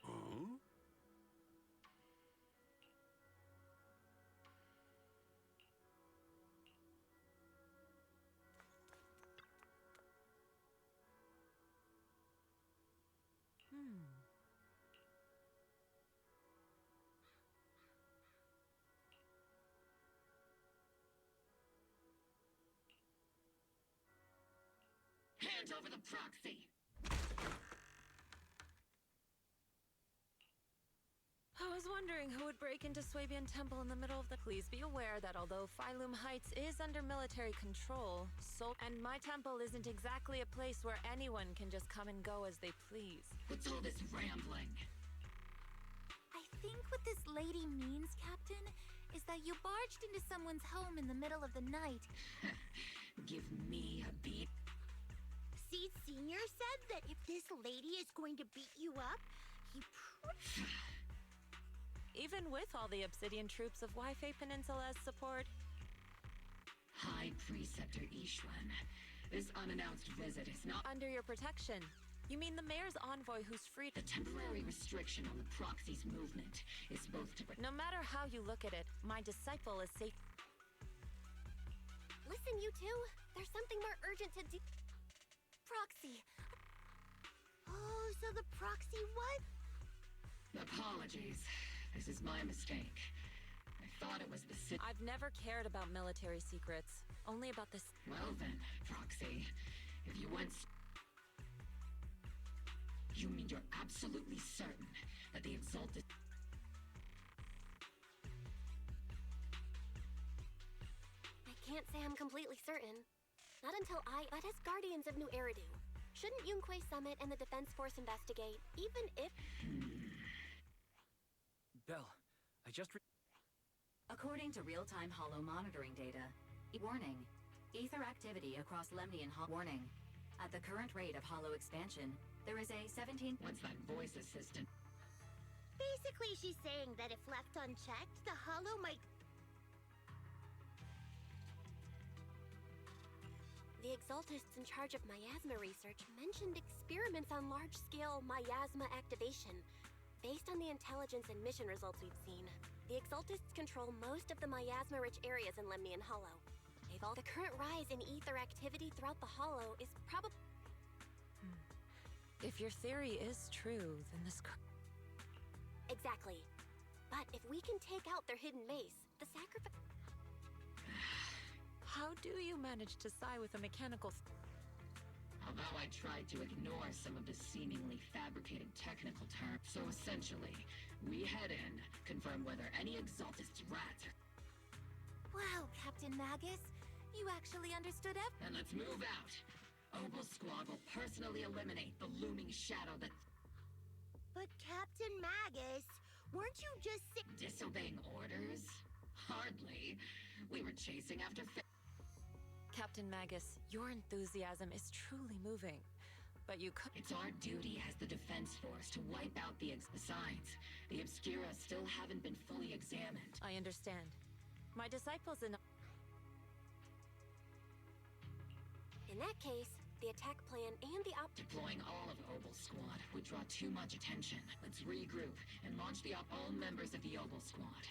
Huh? Hand over the proxy! I was wondering who would break into Swabian Temple in the middle of the... Please be aware that although Phylum Heights is under military control, and my temple isn't exactly a place where anyone can just come and go as they please. What's all this rambling? I think what this lady means, Captain, is that you barged into someone's home in the middle of the night. Give me a beat. Seed Senior said that if this lady is going to beat you up, he... Even with all the Obsidian troops of Wi-Fi Peninsula's support. High Preceptor Ishwan, this unannounced visit is not under your protection. You mean the mayor's envoy who's free to... The temporary restriction on the proxy's movement is both to... No matter how you look at it, my disciple is safe. Listen, you two. There's something more urgent to do. Proxy. Oh, so the proxy what? Apologies. This is my mistake. I thought it was the city. I've never cared about military secrets. Only about this... Well then, Proxy. If you went... You mean you're absolutely certain that the Exalted... I can't say I'm completely certain. Not until but as Guardians of New Eridu, shouldn't Yunquay Summit and the Defense Force investigate, even if... Bell, I just According to real-time Hollow monitoring data, warning, ether activity across Lemnian warning. At the current rate of Hollow expansion, there is a 17... What's that voice assistant? Basically, she's saying that if left unchecked, the Hollow might... The Exaltists in charge of miasma research mentioned experiments on large-scale miasma activation. Based on the intelligence and mission results we've seen, the Exaltists control most of the miasma-rich areas in Lemnian Hollow. The current rise in ether activity throughout the Hollow is probably... If your theory is true, then this... Exactly. But if we can take out their hidden base, the sacrifice... How do you manage to sigh with a mechanical... Although I tried to ignore some of the seemingly fabricated technical terms. So essentially, we head in, confirm whether any Exaltist rats are... Wow, Captain Magus. You actually understood And let's move out. Obel Squad will personally eliminate the looming shadow that... But Captain Magus, weren't you just disobeying orders? Hardly. We were chasing after... Captain Magus, your enthusiasm is truly moving. But you could... It's our duty as the Defense Force to wipe out the Besides, the Obscura still haven't been fully examined. I understand. My disciples in... In that case, the attack plan and the Deploying all of Obel Squad would draw too much attention. Let's regroup and launch all members of the Obel Squad.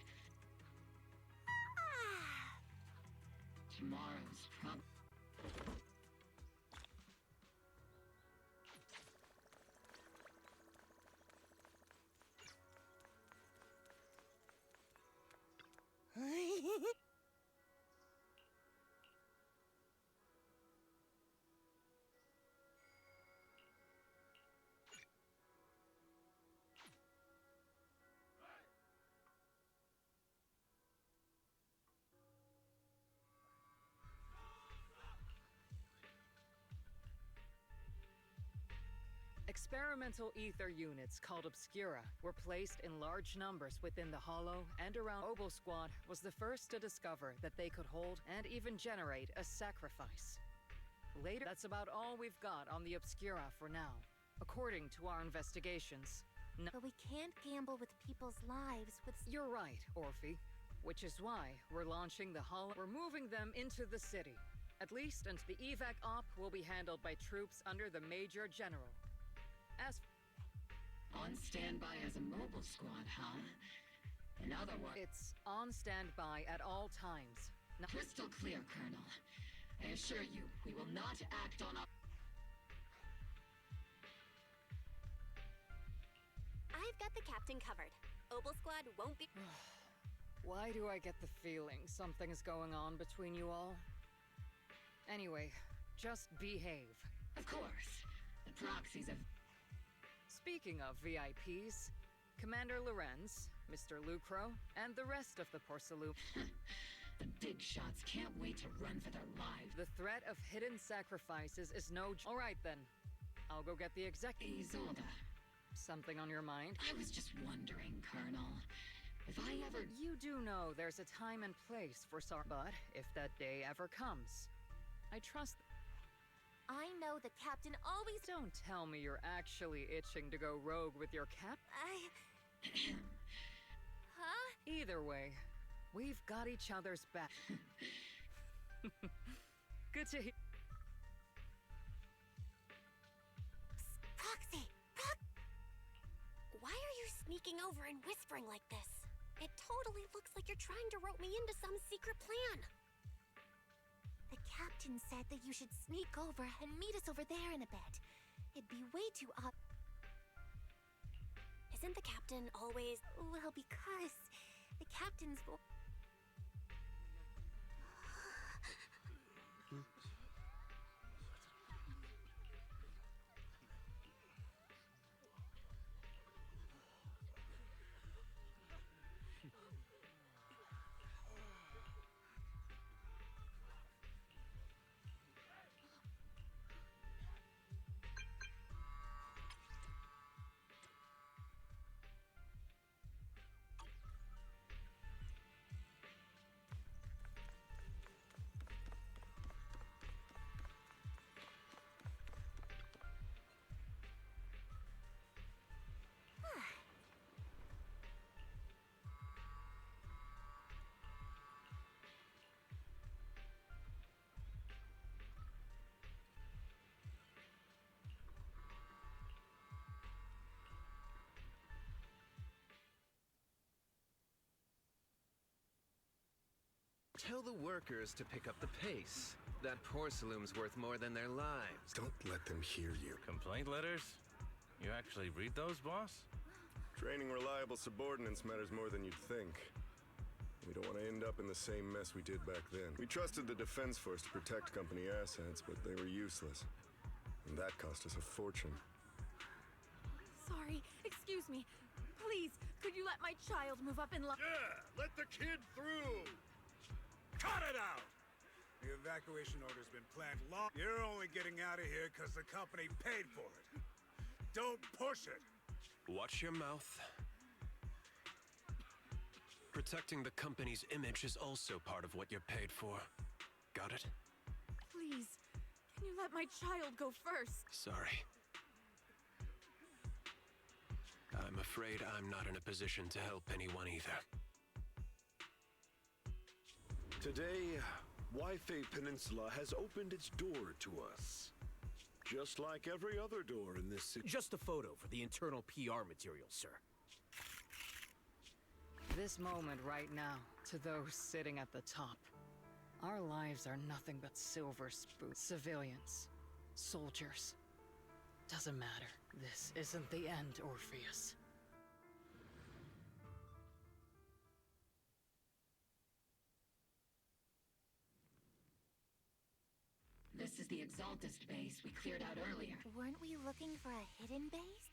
Tomorrow's prob. Experimental ether units called Obscura were placed in large numbers within the Hollow and around. Obel Squad was the first to discover that they could hold and even generate a sacrifice. Later, that's about all we've got on the Obscura for now, according to our investigations. No. But we can't gamble with people's lives with... You're right, Orphe. Which is why we're launching the Hollow. We're moving them into the city. At least until the evac op will be handled by troops under the Major General. As on standby as a mobile squad, huh? In other words, it's on standby at all times. Crystal clear, Colonel. I assure you, we will not act on our... I've got the captain covered. Obel Squad won't be... Why do I get the feeling something's going on between you all? Anyway, just behave. Of course. The proxies of... Speaking of VIPs, Commander Lorenz, Mr. Lucro, and the rest of the Porcelain. The big shots can't wait to run for their lives. The threat of hidden sacrifices is no... All right, then. I'll go get the Isolde. Something on your mind? I was just wondering, Colonel. If I ever... You do know there's a time and place for but if that day ever comes, I trust... I know the captain always... Don't tell me you're actually itching to go rogue with your cap... Huh? Either way, we've got each other's back. Good to hear... Proxy! Why are you sneaking over and whispering like this? It totally looks like you're trying to rope me into some secret plan. The captain said that you should sneak over and meet us over there in a bit. It'd be way too Isn't the captain always... Well, because the captain's... Tell the workers to pick up the pace. That porcelain's worth more than their lives. Don't let them hear you. Complaint letters? You actually read those, boss? Training reliable subordinates matters more than you'd think. We don't want to end up in the same mess we did back then. We trusted the Defense Force to protect company assets, but they were useless. And that cost us a fortune. Sorry, excuse me. Please, could you let my child move up in line? Yeah, let the kid through! Cut it out! The evacuation order's been planned long. You're only getting out of here because the company paid for it. Don't push it! Watch your mouth. Protecting the company's image is also part of what you're paid for. Got it? Please, can you let my child go first? Sorry. I'm afraid I'm not in a position to help anyone either. Today, Wi-Fi Peninsula has opened its door to us. Just like every other door in this city. Just a photo for the internal PR material, sir. This moment right now, to those sitting at the top. Our lives are nothing but silver spoon. Civilians. Soldiers. Doesn't matter. This isn't the end, Orpheus. This is the Exaltist base we cleared out earlier. Weren't we looking for a hidden base?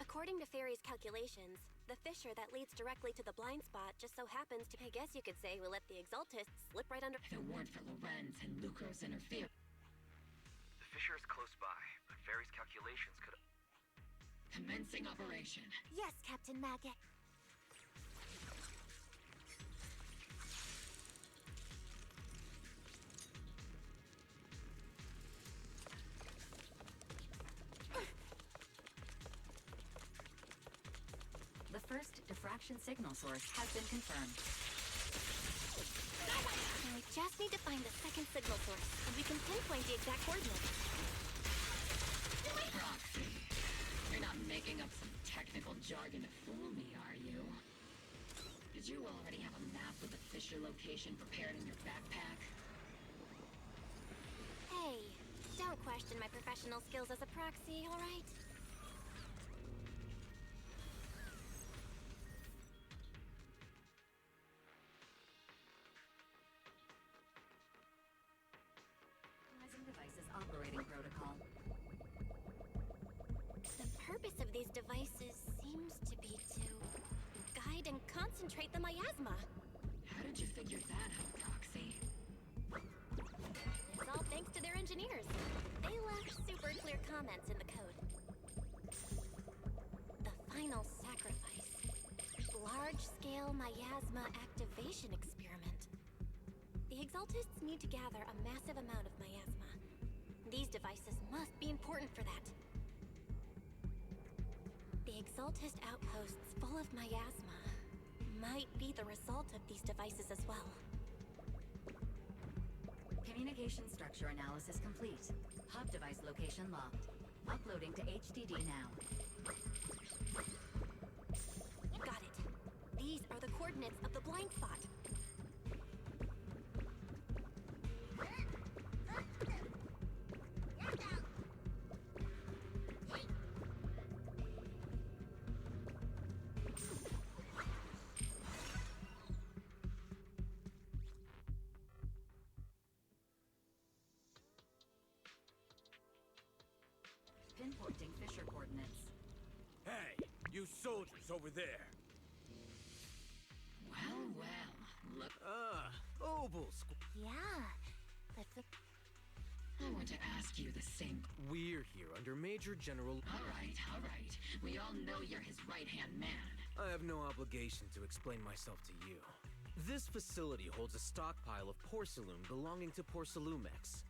According to Fairy's calculations, the fissure that leads directly to the blind spot just so happens to, I guess you could say, we let the Exaltists slip right under. If it weren't for Lorenz and Lucro's interference. The fissure is close by, but Fairy's calculations could... Commencing operation. Yes, Captain Maggot. The first diffraction signal source has been confirmed. We just need to find the second signal source, and we can pinpoint the exact coordinates. Proxy, you're not making up some technical jargon to fool me, are you? Did you already have a map with the fissure location prepared in your backpack? Hey, don't question my professional skills as a proxy, all right? Devices operating protocol. The purpose of these devices seems to be to guide and concentrate the miasma. How did you figure that out, Proxy? It's all thanks to their engineers. They left super clear comments in the code. The final sacrifice. Large-scale miasma activation experiment. The Exaltists need to gather a massive amount of miasma. These devices must be important for that. The Exaltist outposts full of miasma might be the result of these devices as well. Communication structure analysis complete. Hub device location locked. Uploading to HDD now. Got it. These are the coordinates of the blind spot. Pinpointing fissure coordinates. Hey, you soldiers over there. Well, look. Obels. Yeah, but the... I want to ask you the same. We're here under Major General... All right. We all know you're his right-hand man. I have no obligation to explain myself to you. This facility holds a stockpile of porcelain belonging to Porcelumex.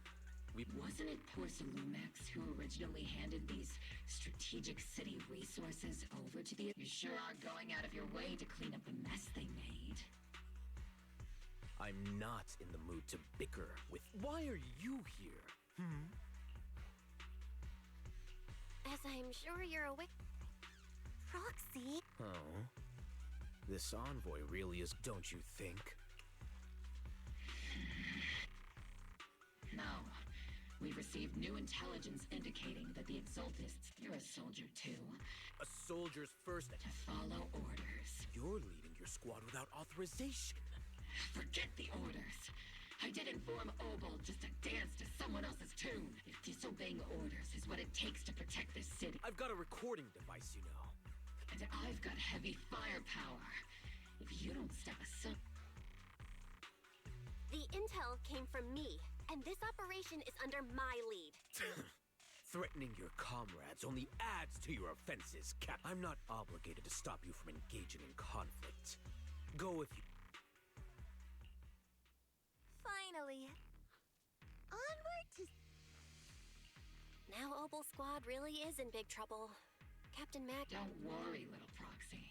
Wasn't it Porcelumex who originally handed these strategic city resources over to the... You sure are going out of your way to clean up the mess they made. I'm not in the mood to bicker with... Why are you here? As I'm sure you're aware... Proxy? Oh. This envoy really is, don't you think? No. We've received new intelligence indicating that the Exaltists... You're a soldier, too. A soldier's first... To follow orders. You're leading your squad without authorization. Forget the orders. I did inform Obel just to dance to someone else's tune. If disobeying orders is what it takes to protect this city... I've got a recording device, you know. And I've got heavy firepower. If you don't step aside... The intel came from me, and this operation is under my lead. Threatening your comrades only adds to your offenses, Cap. I'm not obligated to stop you from engaging in conflict. Go if you... Finally. Onward to... Now Obel Squad really is in big trouble. Captain Mag... Don't worry, little Proxy.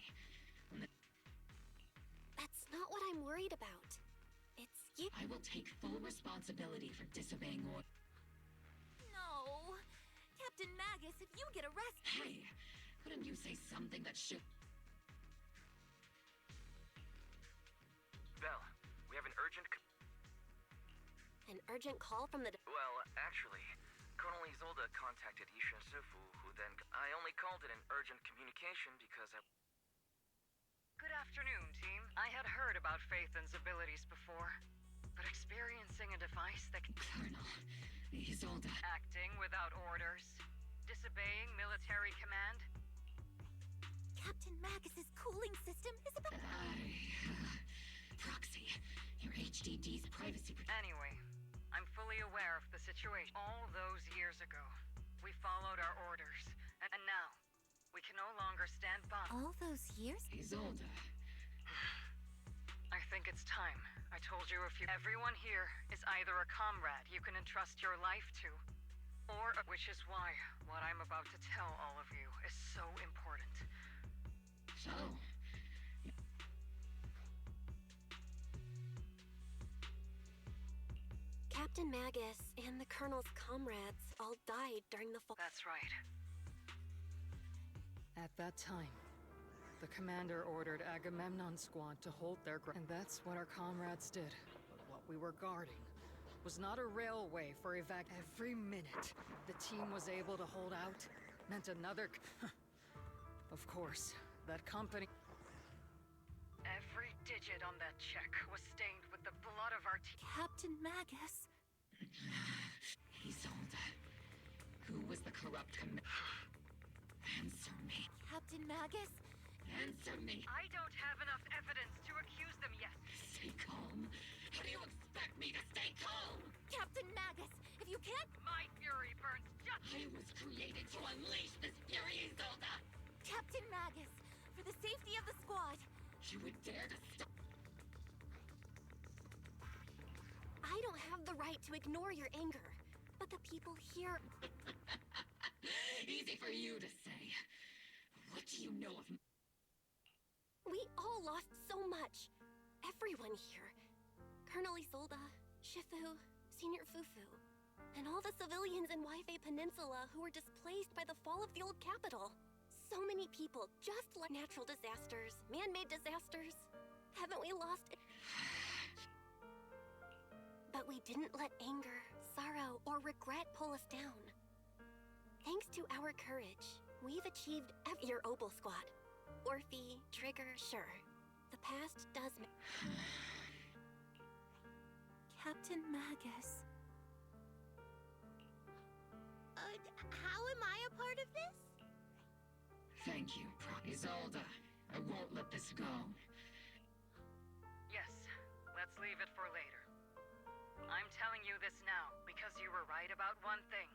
That's not what I'm worried about. It's you... I will take full responsibility for disobeying orders. No. Captain Magus, if you get arrested... Hey, couldn't you say something that should... An urgent call from the... Well, actually, Colonel Isolde contacted Yishan Sifu, who then... I only called it an urgent communication because I... Good afternoon, team. I had heard about Phaethon's abilities before, but experiencing a device that can... Colonel Isolde. Acting without orders, disobeying military command. Captain Magus's cooling system is about... Proxy, your HDD's privacy... Anyway, I'm fully aware of the situation. All those years ago, we followed our orders, and now, we can no longer stand by. All those years? Isolde. I think it's time. I told you everyone here is either a comrade you can entrust your life to, or which is why what I'm about to tell all of you is so important. So... Captain Magus and the Colonel's comrades all died during the fall. That's right. At that time, the commander ordered Agamemnon's squad to hold their ground, and that's what our comrades did. But what we were guarding was not a railway for evac. Every minute the team was able to hold out meant another... Of course, that company... Every digit on that check was stained with the blood of our team. Captain Magus. Isolde. Who was the corrupt Answer me. Captain Magus? Answer me. I don't have enough evidence to accuse them yet. Stay calm. How do you expect me to stay calm? Captain Magus, if you can't... My fury burns just... I was created to unleash this fury, Isolde. Captain Magus, for the safety of the squad. You would dare to stop... I don't have the right to ignore your anger, but the people here... Easy for you to say. What do you know of... We all lost so much. Everyone here. Colonel Isolde, Shifu, Senior Fufu, and all the civilians in Waifei Peninsula who were displaced by the fall of the old capital. So many people, just like natural disasters, man-made disasters. Haven't we lost it? But we didn't let anger, sorrow, or regret pull us down. Thanks to our courage, we've achieved your Opal Squad. Orphe, Trigger, sure. The past does... Captain Magus. How am I a part of this? Thank you, Isolde. I won't let this go. Yes, let's leave it for later. I'm telling you this now because you were right about one thing.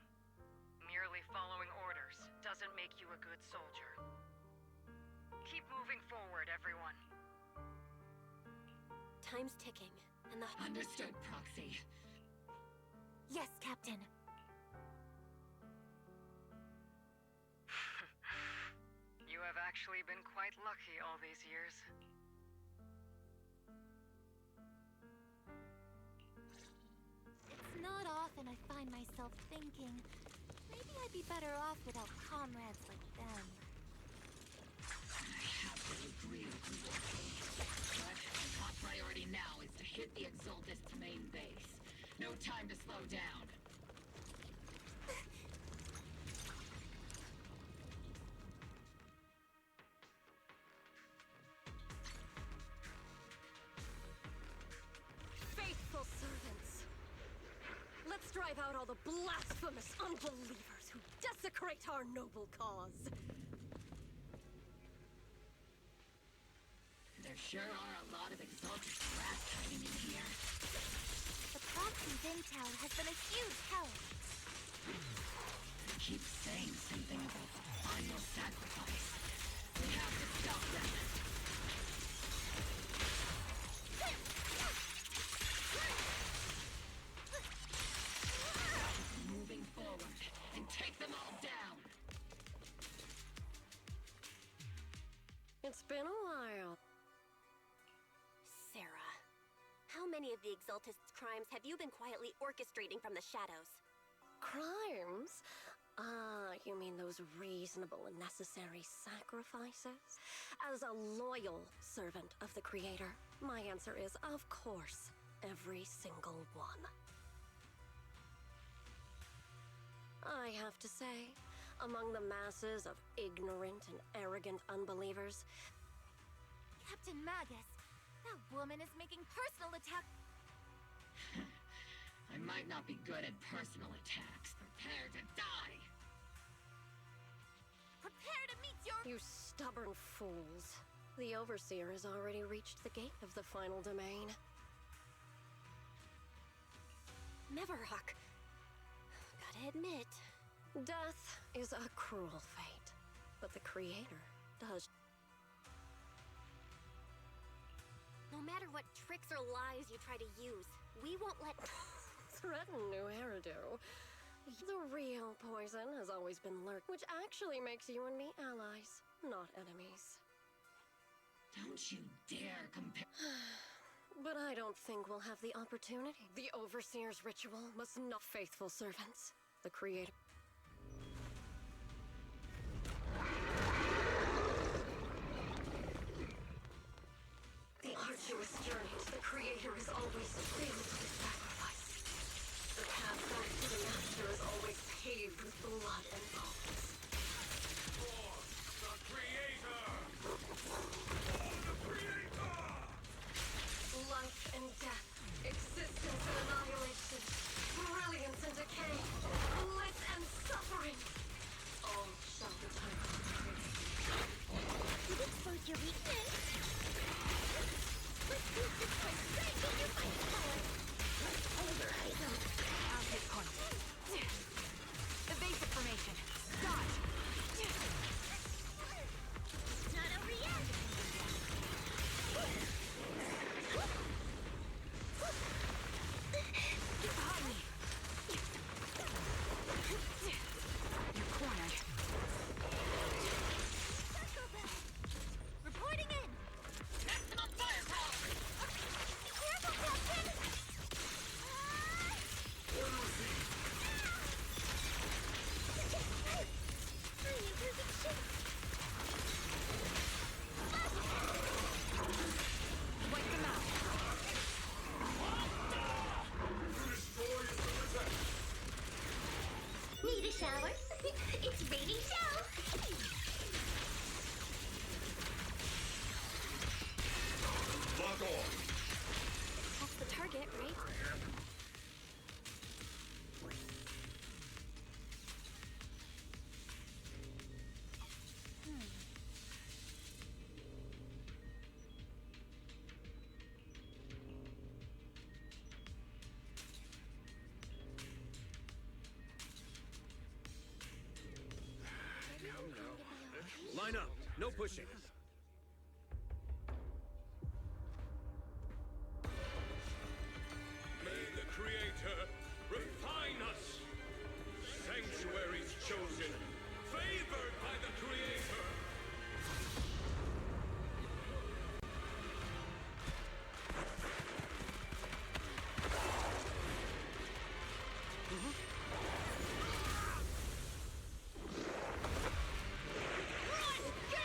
Merely following orders doesn't make you a good soldier. Keep moving forward, everyone. Time's ticking, and the... Understood, Proxy. Yes, Captain. You have actually been quite lucky all these years. It's not often I find myself thinking, maybe I'd be better off without comrades like them. I have to agree with you, but my top priority now is to hit the Exaltist main base. No time to slow down. Faithful servants. Let's drive out all the blasphemous unbelievers who desecrate our noble cause. There sure are a lot of Exalted crap hiding in here. The proxy's intel has been a huge help. They keep saying something about the final sacrifice. We have to stop them. Moving forward and take them all down. It's been a while. Sarah, how many of the Exaltist's crimes have you been quietly orchestrating from the shadows? Crimes? You mean those reasonable and necessary sacrifices? As a loyal servant of the Creator, my answer is, of course. every single one. I have to say, among the masses of ignorant and arrogant unbelievers, Captain Magus, that woman is making personal attack. I might not be good at personal attacks. Prepare to die! Prepare to meet your— You stubborn fools. The Overseer has already reached the gate of the final domain. Neverhawk. Gotta admit, death is a cruel fate. But the Creator does. No matter what tricks or lies you try to use, we won't let... Threaten new hairdo. The real poison has always been lurked, which actually makes you and me allies, not enemies. Don't you dare compare... But I don't think we'll have the opportunity. The Overseer's ritual must not faithful servants. The Creator... The arduous journey to the Creator is always filled with sacrifice. The path back to the Master is always paved with blood and bones. For the Creator! For the Creator! Life and death, existence and annihilation, brilliance and decay, bliss and suffering. All shall return to the Creator. You expose your weakness. Let's use this one straight in your fight power. Override them. I'll hit point. Evasive formation. Dodge. It's not over yet. Get behind me. You're cornered. Circle back. Reporting in. Maximum firepower! Be careful, Captain. I'm in perfect shape. Wipe them out. Need a shower? It's raining show. Lock on! That's the target, right? Line up. No pushing. May the Creator refine us! Sanctuaries chosen, favored by the Creator!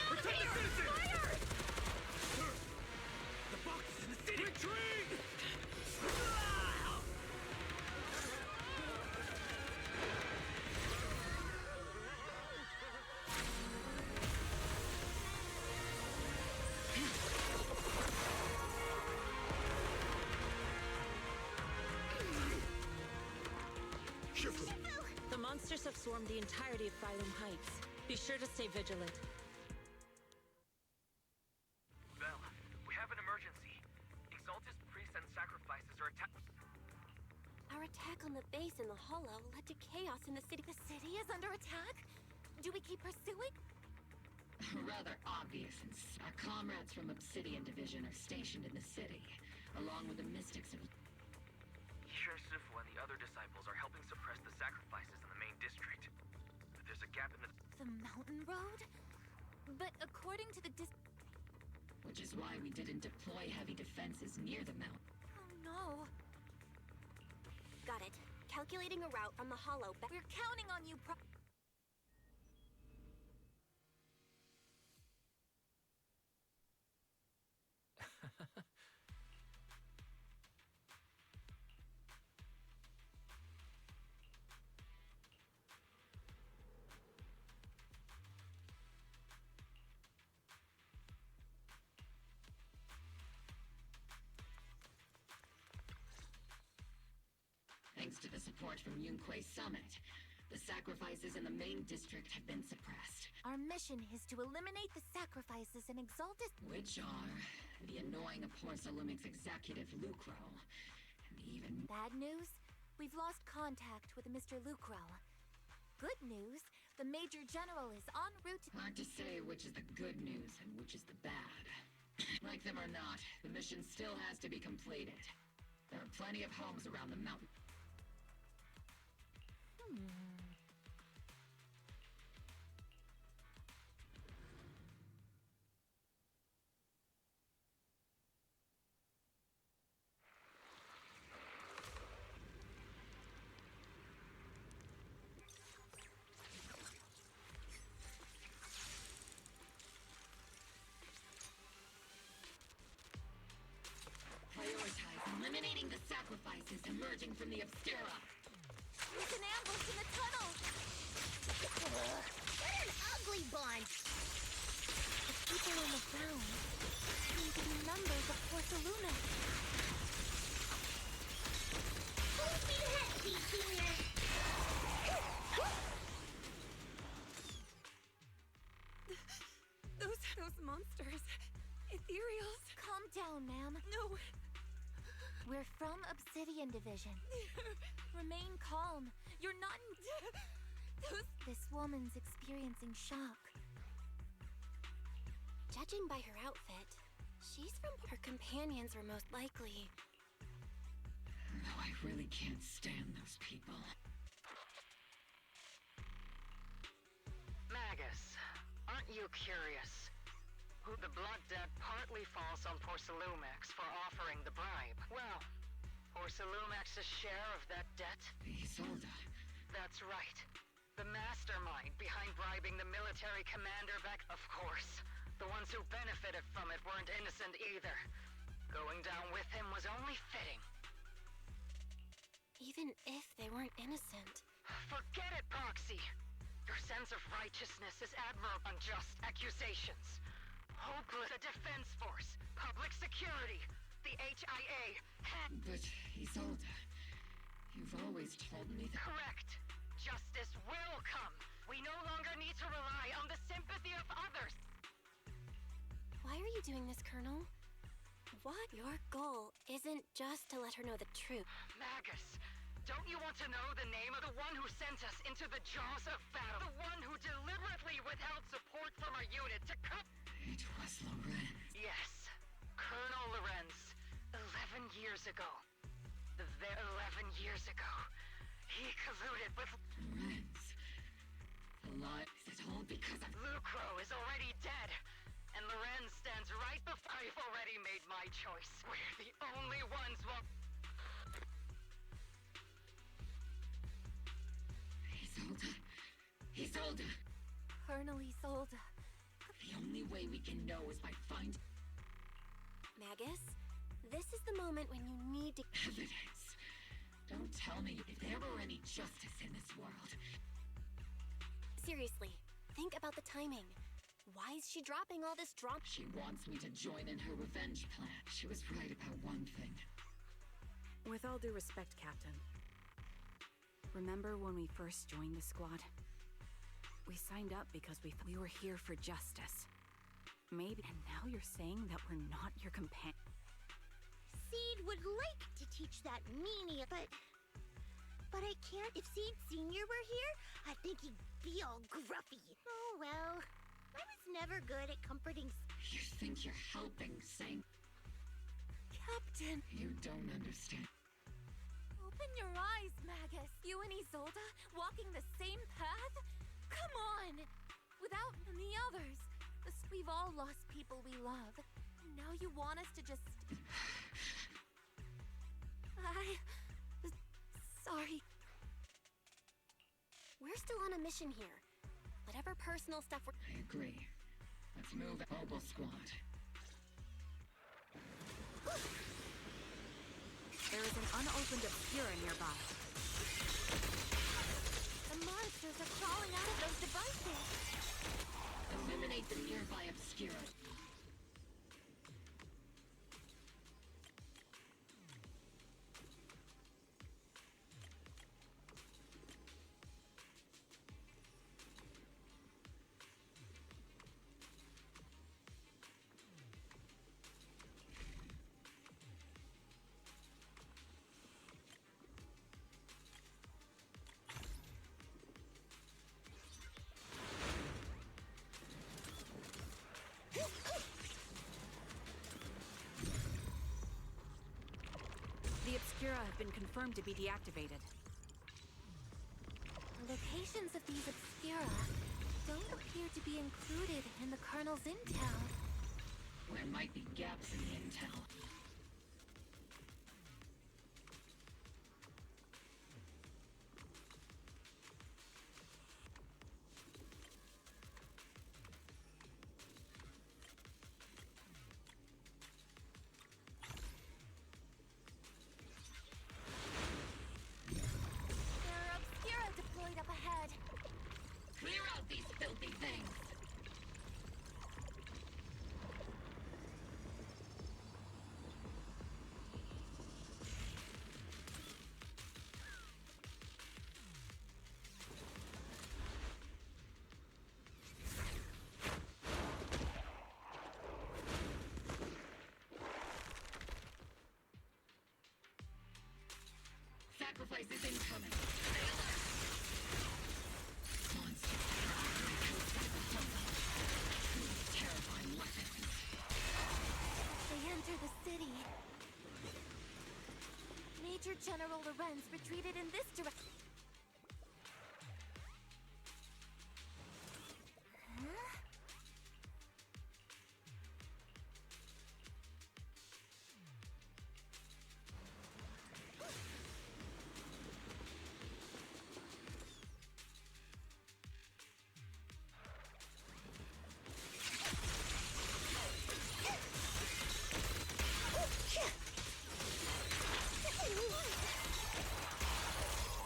Protect the citizens! The box is in the city! Retreat! The monsters have swarmed the entirety of Phylum Heights. Be sure to stay vigilant. Bell, we have an emergency. Exaltus priests and sacrifices are attacked. Our attack on the base in the Hollow led to chaos in the city. The city is under attack? Do we keep pursuing? Rather obvious. Our comrades from Obsidian Division are stationed in the city, along with the mystics of... Sheriff Sifu and the other disciples are helping suppress the sacrifices in the main district. There's a gap in the... The mountain road? But according to the Which is why we didn't deploy heavy defenses near the mountain. Oh no. Got it. Calculating a route from the Hollow back. We're counting on you, report from Yunquay Summit. The sacrifices in the main district have been suppressed. Our mission is to eliminate the sacrifices and Exaltus... Which are the annoying Porcelumix executive Lucro, and even... Bad news? We've lost contact with Mr. Lucro. Good news, the Major General is en route to... Hard to say which is the good news and which is the bad. Like them or not, the mission still has to be completed. There are plenty of homes around the mountain. Prioritize eliminating the sacrifices emerging from the Obscura. There's an ambush in the tunnel! What an ugly bunch! The people on the ground seem to be members of Porcelumix. Full speed ahead, Seed Senior! Those monsters. Ethereals. Calm down, ma'am. No. We're from Obsidian Division. Remain calm. You're not... This woman's experiencing shock. Judging by her outfit, she's from... Her companions were most likely... No, I really can't stand those people. Magus, aren't you curious? Who the Blood Debt partly falls on Porcelumix for offering the bribe. Well, Porcelumix's share of that debt? Isolda. That's right. The mastermind behind bribing the military commander back... Of course. The ones who benefited from it weren't innocent either. Going down with him was only fitting. Even if they weren't innocent. Forget it, Proxy! Your sense of righteousness is admirable on just accusations. Hopeless, the Defense Force, Public Security, the HIA, But, Isolda, you've always told me that... Correct. Justice will come. We no longer need to rely on the sympathy of others. Why are you doing this, Colonel? What? Your goal isn't just to let her know the truth. Magus, don't you want to know the name of the one who sent us into the jaws of battle? The one who deliberately withheld support from our unit to cut... It was Lorenz. Yes, Colonel Lorenz. 11 years ago. 11 years ago. He colluded with... Lorenz. The lie... Is it all because of... Lucro is already dead. And Lorenz stands right before... I've already made my choice. We're the only ones who... Isolda. Isolda. Colonel Isolda. The only way we can know is by finding... Magus, this is the moment when you need to... Evidence. Don't tell me if there were any justice in this world. Seriously, think about the timing. Why is she dropping all this drama? She wants me to join in her revenge plan. She was right about one thing. With all due respect, Captain. Remember when we first joined the squad? We signed up because we were here for justice. Maybe, and now you're saying that we're not your companion. Seed would like to teach that meanie, but I can't. If Seed Senior were here, I think he'd be all gruffy. Oh well, I was never good at comforting. You think you're helping, saying... Captain! You don't understand. Open your eyes, Magus. You and Isolda walking the same path? Come on! Without the others. We've all lost people we love. And now you want us to just... Sorry. We're still on a mission here. Whatever personal stuff we're... I agree. Let's move Mobile Squad. There is an unopened Obscura nearby. The monsters are crawling out of those devices. Eliminate the nearby Obscura. The Obscura have been confirmed to be deactivated. Locations of these Obscura don't appear to be included in the Colonel's intel. There might be gaps in the intel. There are Obscura deployed up ahead. Clear out these filthy things! Sacrifices incoming. Stay alert! Monsters prowling coast by the jungle. Truly terrifying weapons. They enter the city. Major General Lorenz retreated in this direction. Huh?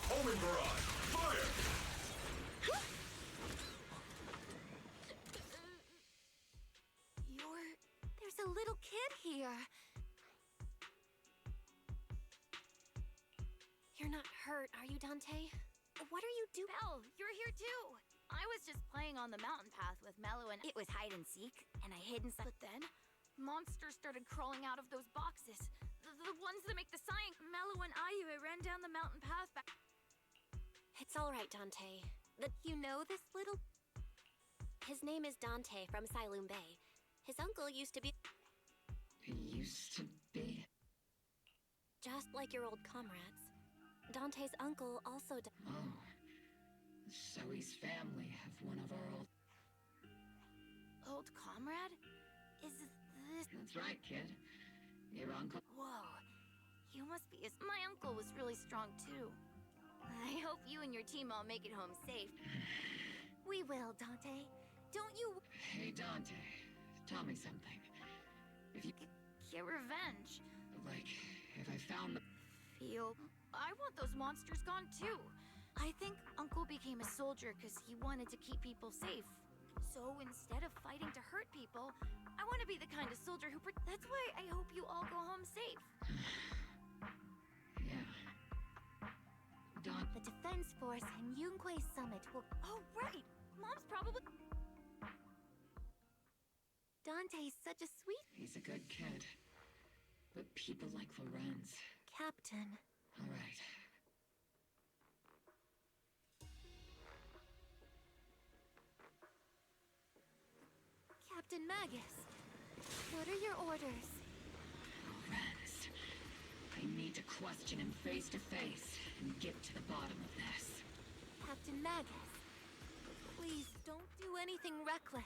Homing barrage! Fire! There's a little kid here. You're not hurt, are you, Dante? What are you doing? Belle, you're here too. I was just playing on the mountain path with Mello and it was hide and seek, and I hid inside. But then, monsters started crawling out of those boxes. The ones that make the sign. Mello and I ran down the mountain path back. It's all right, Dante. You know this little... His name is Dante from Siloon Bay. His uncle used to be... Used to be? Just like your old comrades. Dante's uncle also... Oh. So his family have one of our old... Old comrade? Is this... That's right, kid. Your uncle... Whoa. You must be as... My uncle was really strong too. I hope you and your team all make it home safe. We will, Dante. Don't you... Hey, Dante. Tell me something. If you... Get revenge. Like, if I found the... I want those monsters gone too. I think Uncle became a soldier because he wanted to keep people safe. So instead of fighting to hurt people, I want to be the kind of soldier who... That's why I hope you all go home safe. Yeah. The Defense Force and Yunquei Summit will... Oh, right! Mom's probably... Dante's such a sweet... He's a good kid. But people like Lorenz... Captain. All right. Captain Magus, what are your orders? Lorenz. I need to question him face to face and get to the bottom of this. Captain Magus, please don't do anything reckless.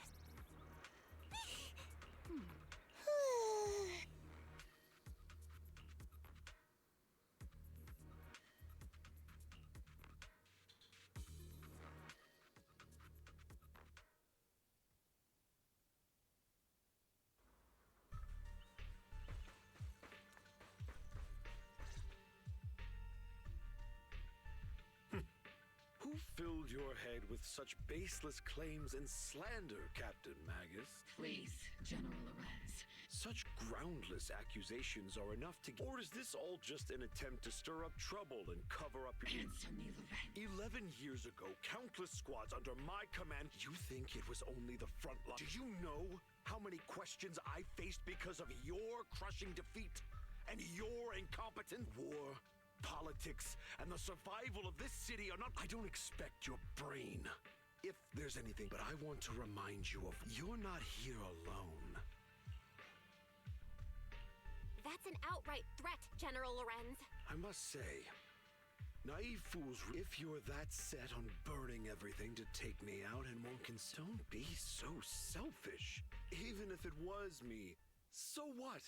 Who filled your head with such baseless claims and slander, Captain Magus? Please, General Lorenz. Such groundless accusations are enough to... Or is this all just an attempt to stir up trouble and cover up... Answer me, Lorenz. 11 years ago, countless squads under my command... You think it was only the front line? Do you know how many questions I faced because of your crushing defeat? And your incompetent war? Politics and the survival of this city are not... I don't expect your brain. If there's anything, but I want to remind you of... You're not here alone. That's an outright threat, General Lorenz. I must say, naive fools, if you're that set on burning everything to take me out and won't don't be so selfish. Even if it was me, so what?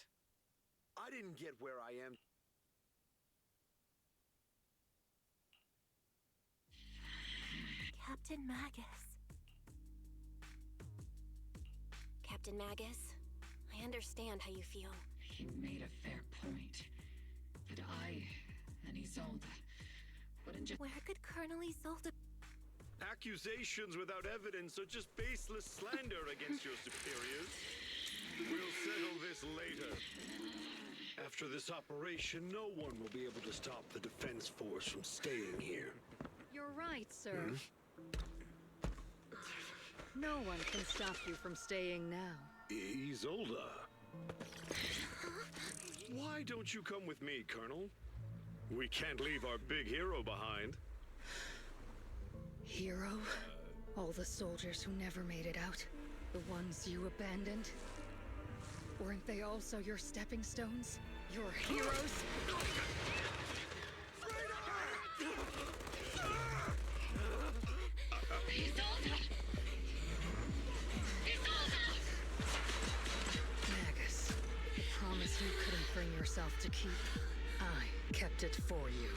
I didn't get where I am. Captain Magus. Captain Magus, I understand how you feel. He made a fair point. But I and Isolde wouldn't just... Where could Colonel Isolde... Accusations without evidence are just baseless slander against your superiors. We'll settle this later. After this operation, no one will be able to stop the Defense Force from staying here. You're right, sir. No one can stop you from staying now. Isolde. Why don't you come with me, Colonel? We can't leave our big hero behind. Hero? All the soldiers who never made it out? The ones you abandoned? Weren't they also your stepping stones? Your heroes? Magus, the promise you couldn't bring yourself to keep, I kept it for you.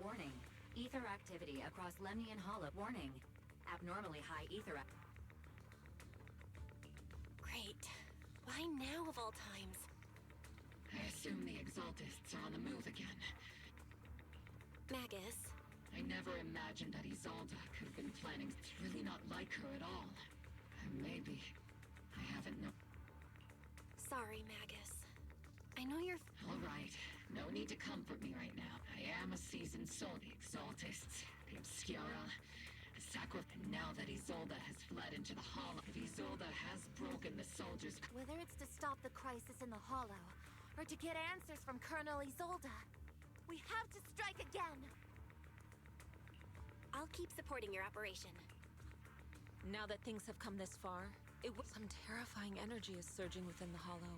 Warning. Ether activity across Lemnian Hollow. Warning. Abnormally high ether Great. Why now of all times? I assume the Exaltists are on the move again. Magus. I never imagined that Isolde could have been planning. It's really not like her at all. And maybe I haven't known. Sorry, Magus. I know you're... All right. No need to comfort me right now. I am a seasoned soldier. The Exaltists, the Obscura, the Sacrifice. And now that Isolde has fled into the Hollow, if Isolde has broken the soldiers... Whether it's to stop the crisis in the Hollow, or to get answers from Colonel Isolde, we have to strike again! I'll keep supporting your operation. Now that things have come this far, some terrifying energy is surging within the Hollow.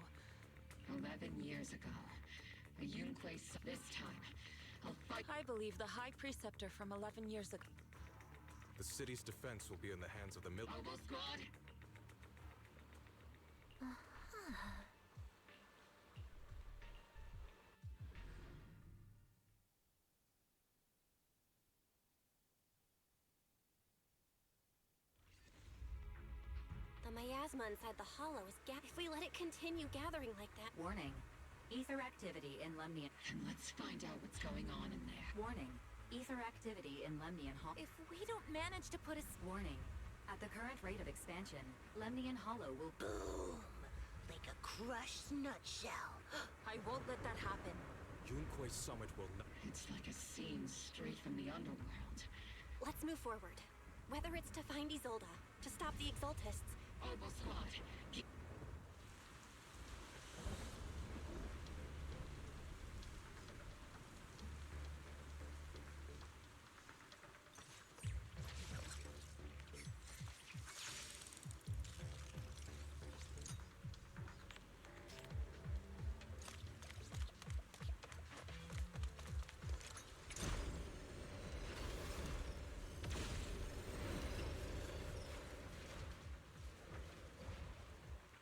11 years ago, a Yunque... This time, I'll fight... I believe the High Preceptor from 11 years ago. The city's defense will be in the hands of the Mobile Squad! The miasma inside the Hollow is if we let it continue gathering like that... Warning. Ether activity in Lemnian. And let's find out what's going on in there. Warning. Ether activity in Lemnian Hollow. If we don't manage to put a Warning. At the current rate of expansion, Lemnian Hollow will boom like a crushed nutshell. I won't let that happen. Yunquai Summit will not. It's like a scene straight from the underworld. Let's move forward. Whether it's to find Isolde, to stop the Exaltists. Obo Squad,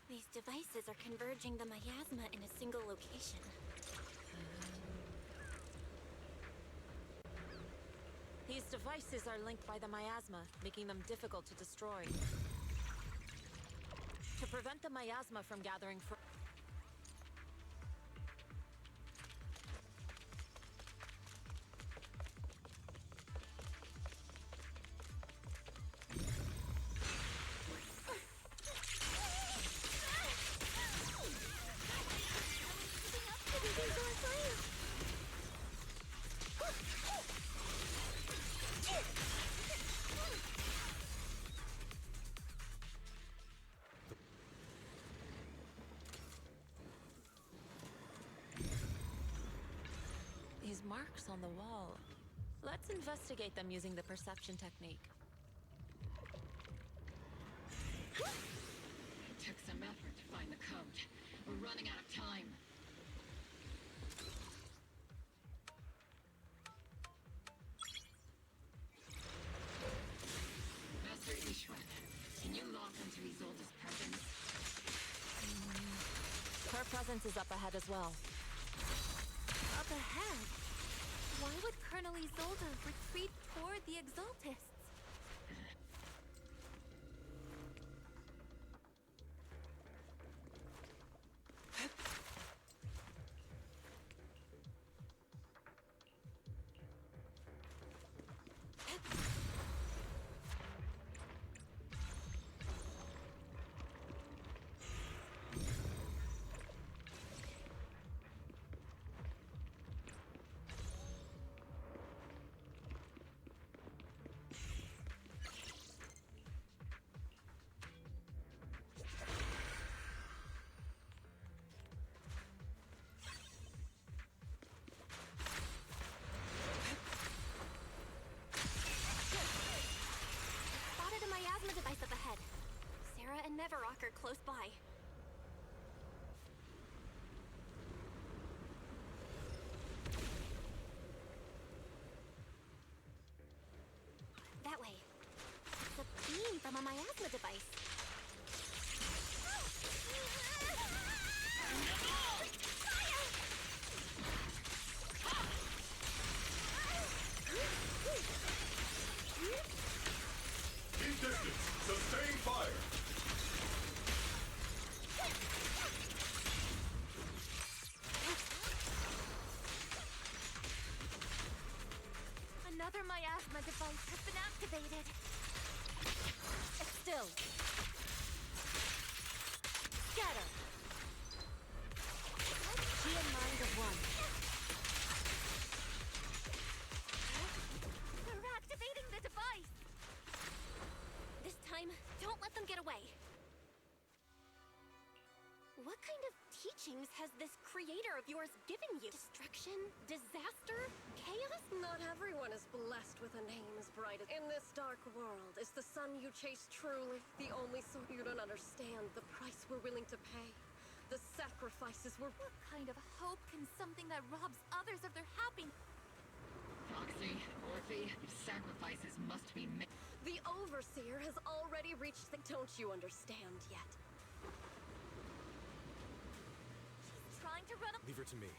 These devices are converging the miasma in a single location. These devices are linked by the miasma, making them difficult to destroy. To prevent the miasma from gathering for these marks on the wall. Let's investigate them using the perception technique. it took some effort to find the code. We're running out of time. Master Ishwan, can you lock onto Isolde's presence? Her presence is up ahead as well. up ahead. Why would Colonel Isolde retreat toward the Exaltists? Device up ahead. Sarah and Neverrock are close by. That way. It's a beam from a miasma device. Keep distance. Sustain fire. Another miasma device has been activated. Still. Scatter. She and mind of one. They're activating the device. This time, don't let them get away. What kind of teachings has this creator of yours given you? Destruction? Disaster? Chaos? Not everyone is blessed with a name as bright as... In this dark world, is the sun you chase truly the only soul? You don't understand the price we're willing to pay. The sacrifices we're... What kind of hope can something that robs others of their happiness... Foxy, Orphe, sacrifices must be made. The Overseer has already reached the... Don't you understand yet? She's trying to run a... Leave her to me.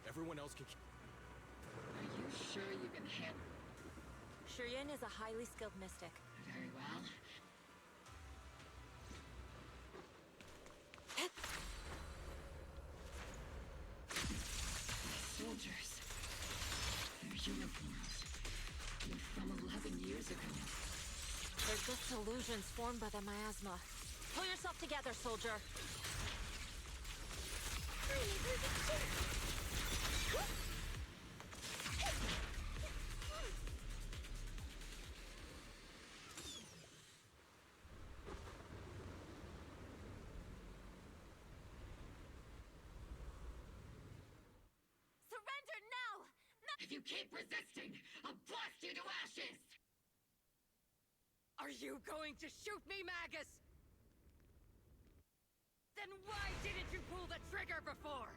Everyone else can... Are you sure you can handle... Shireen is a highly skilled mystic. Very well. Soldiers. Their uniforms. They're just illusions formed by the miasma. Pull yourself together, soldier. Surrender now! If you keep resisting, I'll blast you to ashes! Are you going to shoot me, Magus? Then why didn't you pull the trigger before?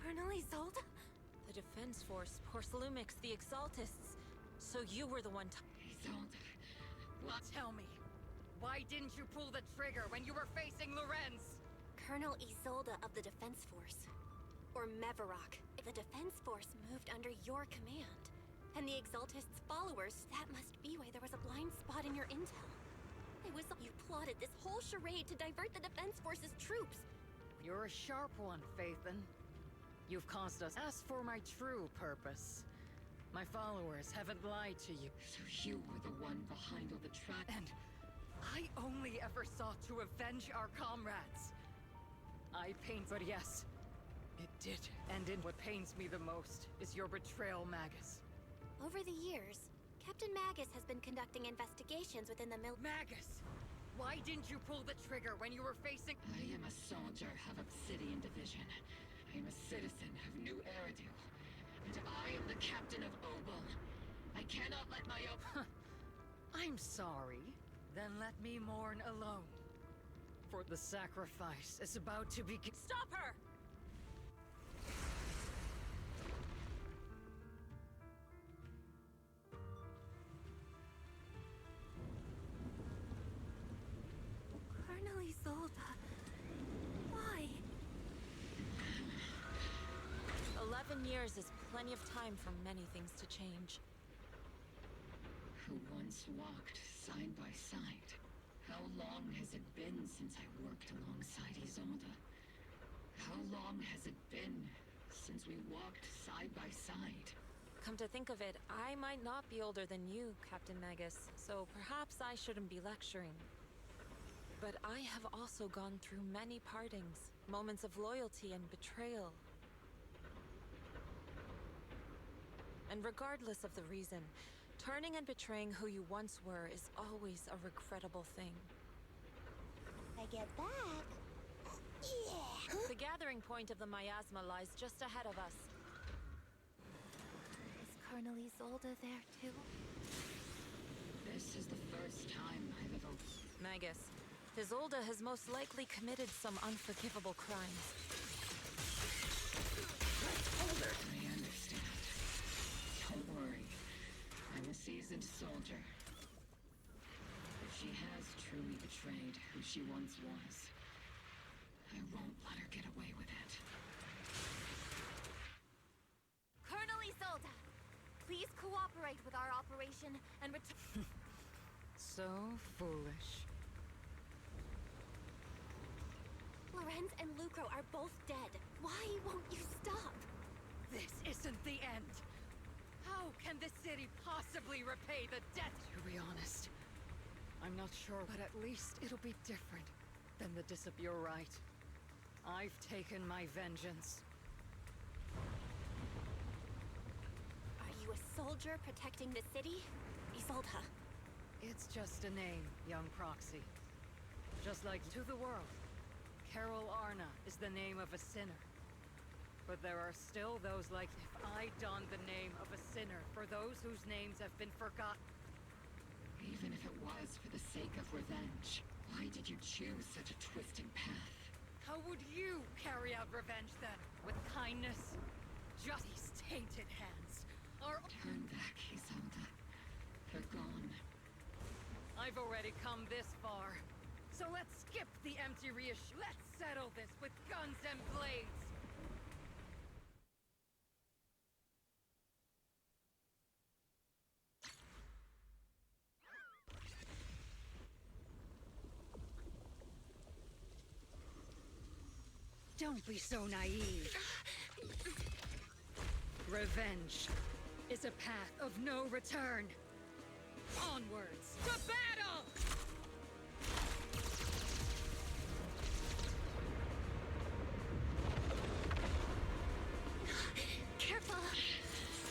Colonel Isolde? The Defense Force, Porcelumix, the Exaltists. So you were the one Isolde, what? Tell me, why didn't you pull the trigger when you were facing Lorenz? Colonel Isolde of the Defense Force. Or Mevarok. The Defense Force moved under your command. And the Exaltists' followers, that must be why there was a blind spot in your intel. It was you plotted this whole charade to divert the Defense Force's troops. You're a sharp one, Phaethon. You've caused us. As for my true purpose, my followers haven't lied to you. So you were the one behind all the trap. And I only ever sought to avenge our comrades. I paint, but yes, it did. And in what pains me the most is your betrayal, Magus. Over the years, Captain Magus has been conducting investigations within the Magus! Why didn't you pull the trigger when you were facing— I am a soldier of Obsidian Division. I am a citizen of New Eridil. And I am the captain of Obel. I cannot let my I'm sorry. Then let me mourn alone. For the sacrifice is about to begin. Stop her! Colonel Isolde. Why? 11 years is plenty of time for many things to change. Who once walked side by side. How long has it been since I worked alongside Isolde? How long has it been since we walked side by side? Come to think of it, I might not be older than you, Captain Magus, so perhaps I shouldn't be lecturing. But I have also gone through many partings, moments of loyalty and betrayal. And regardless of the reason, turning and betraying who you once were is always a regrettable thing. I get back. Yeah. The gathering point of the miasma lies just ahead of us. Is Colonel Isolde there too? This is the first time I've ever... Magus, Isolde has most likely committed some unforgivable crimes. I understand. Don't worry. I'm a seasoned soldier. If she has truly betrayed who she once was, I won't let her get away with it. Colonel Isolde, please cooperate with our operation and return. So foolish. Lorenz and Lucro are both dead. Why won't you stop? This isn't the end. How can this city possibly repay the debt? To be honest, I'm not sure, but at least it'll be different than the You're right. I've taken my vengeance. Are you a soldier protecting the city? Isolde. It's just a name, young proxy. Just like to the world, Carol Arna is the name of a sinner. But there are still those like if I don the name of a sinner for those whose names have been forgotten. Even if it was for the sake of revenge, why did you choose such a twisted path? How would you carry out revenge then? With kindness? Just these tainted hands are— Turn back, Isolde. They're gone. I've already come this far. So let's skip the empty reissue. Let's settle this with guns and blades. Don't be so naive. Revenge is a path of no return. Onwards to battle! Careful!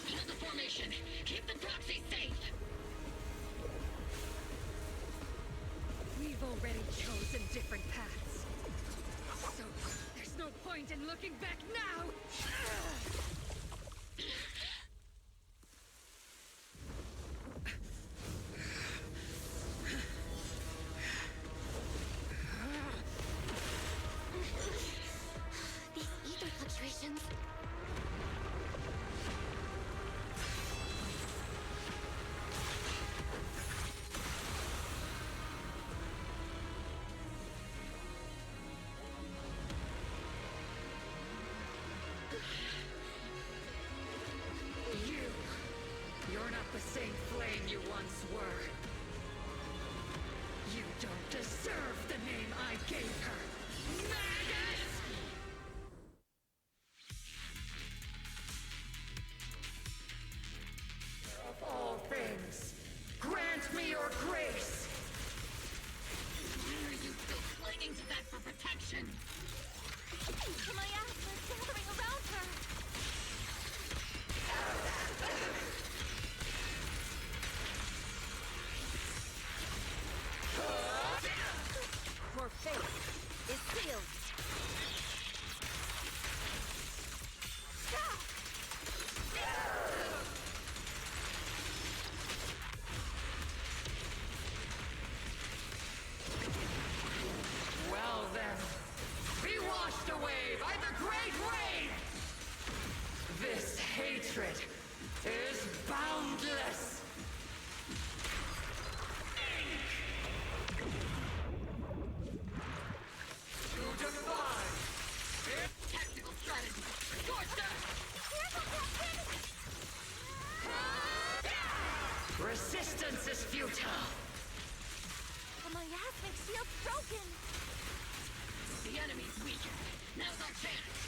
Hold the formation! Keep the proxy safe! We've already chosen different paths. So, there's no point in looking back now! These ether fluctuations. You're not the same flame you once were. You don't deserve the name I gave her. Magus! Of all things, grant me your grace! Why are you still clinging to that for protection? My ass is gathering around her. Your fate is sealed. Well then, be washed away by the great wave! This hatred is boundless! To defy! Tactical strategy! Scorcher! Resistance is futile! My ass makes shield broken. The enemy's weaker. Now's our chance!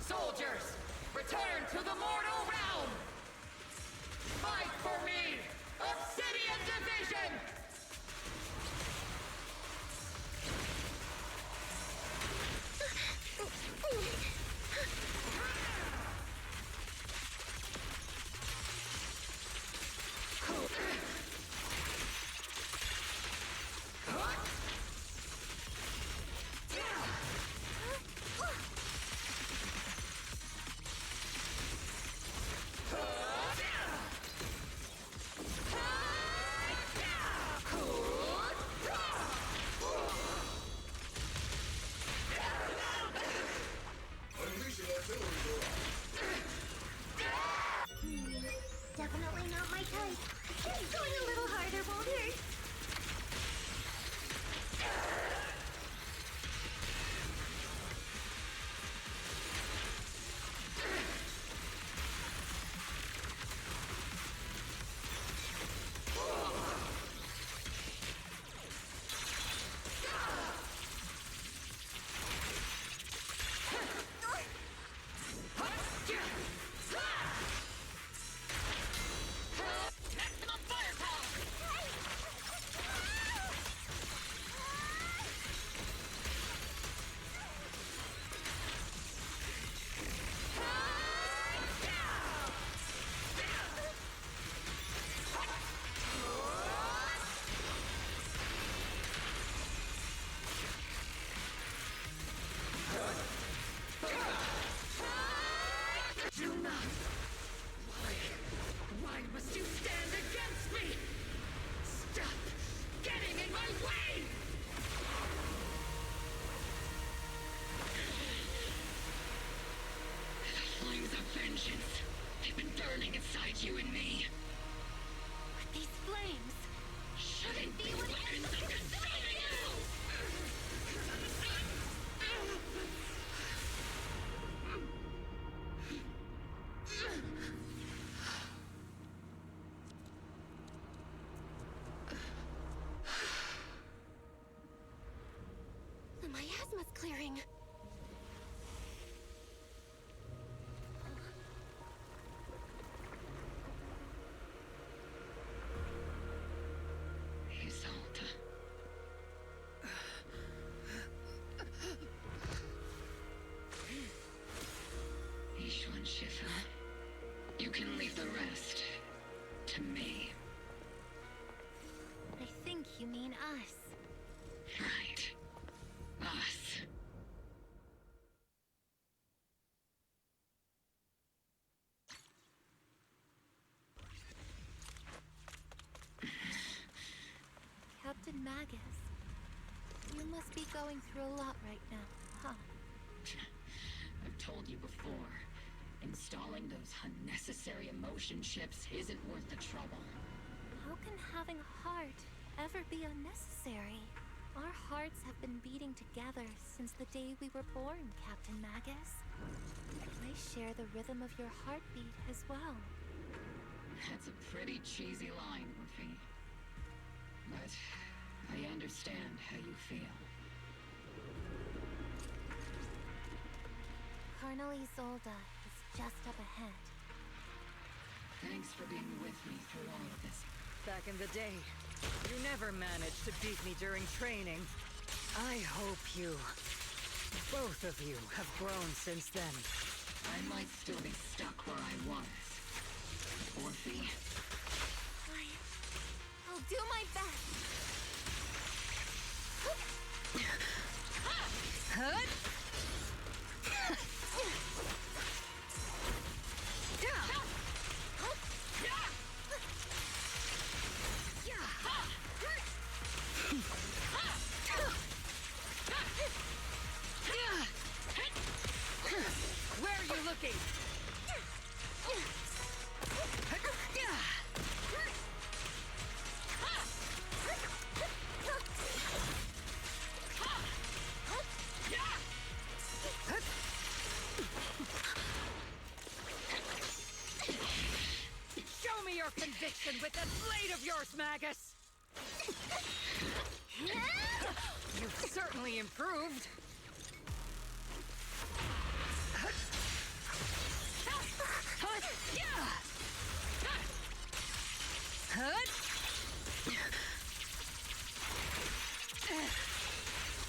Soldiers, return to the mortal realm! Fight for me, Obsidian! you mean us. Right. Us. Captain Magus, you must be going through a lot right now, huh? I've told you before, installing those unnecessary emotion chips isn't worth the trouble. How can having a heart ever be unnecessary? Our hearts have been beating together since the day we were born, Captain Magus. I share the rhythm of your heartbeat as well. That's a pretty cheesy line, Murphy. But I understand how you feel. Colonel Isolde is just up ahead. Thanks for being with me through all of this. Back in the day, you never managed to beat me during training. I hope you, both of you, have grown since then. I might still be stuck where I was. Orphe? I'll do my best. Hut! Where are you looking? Show me your conviction with that blade of yours, Magus! You've certainly improved.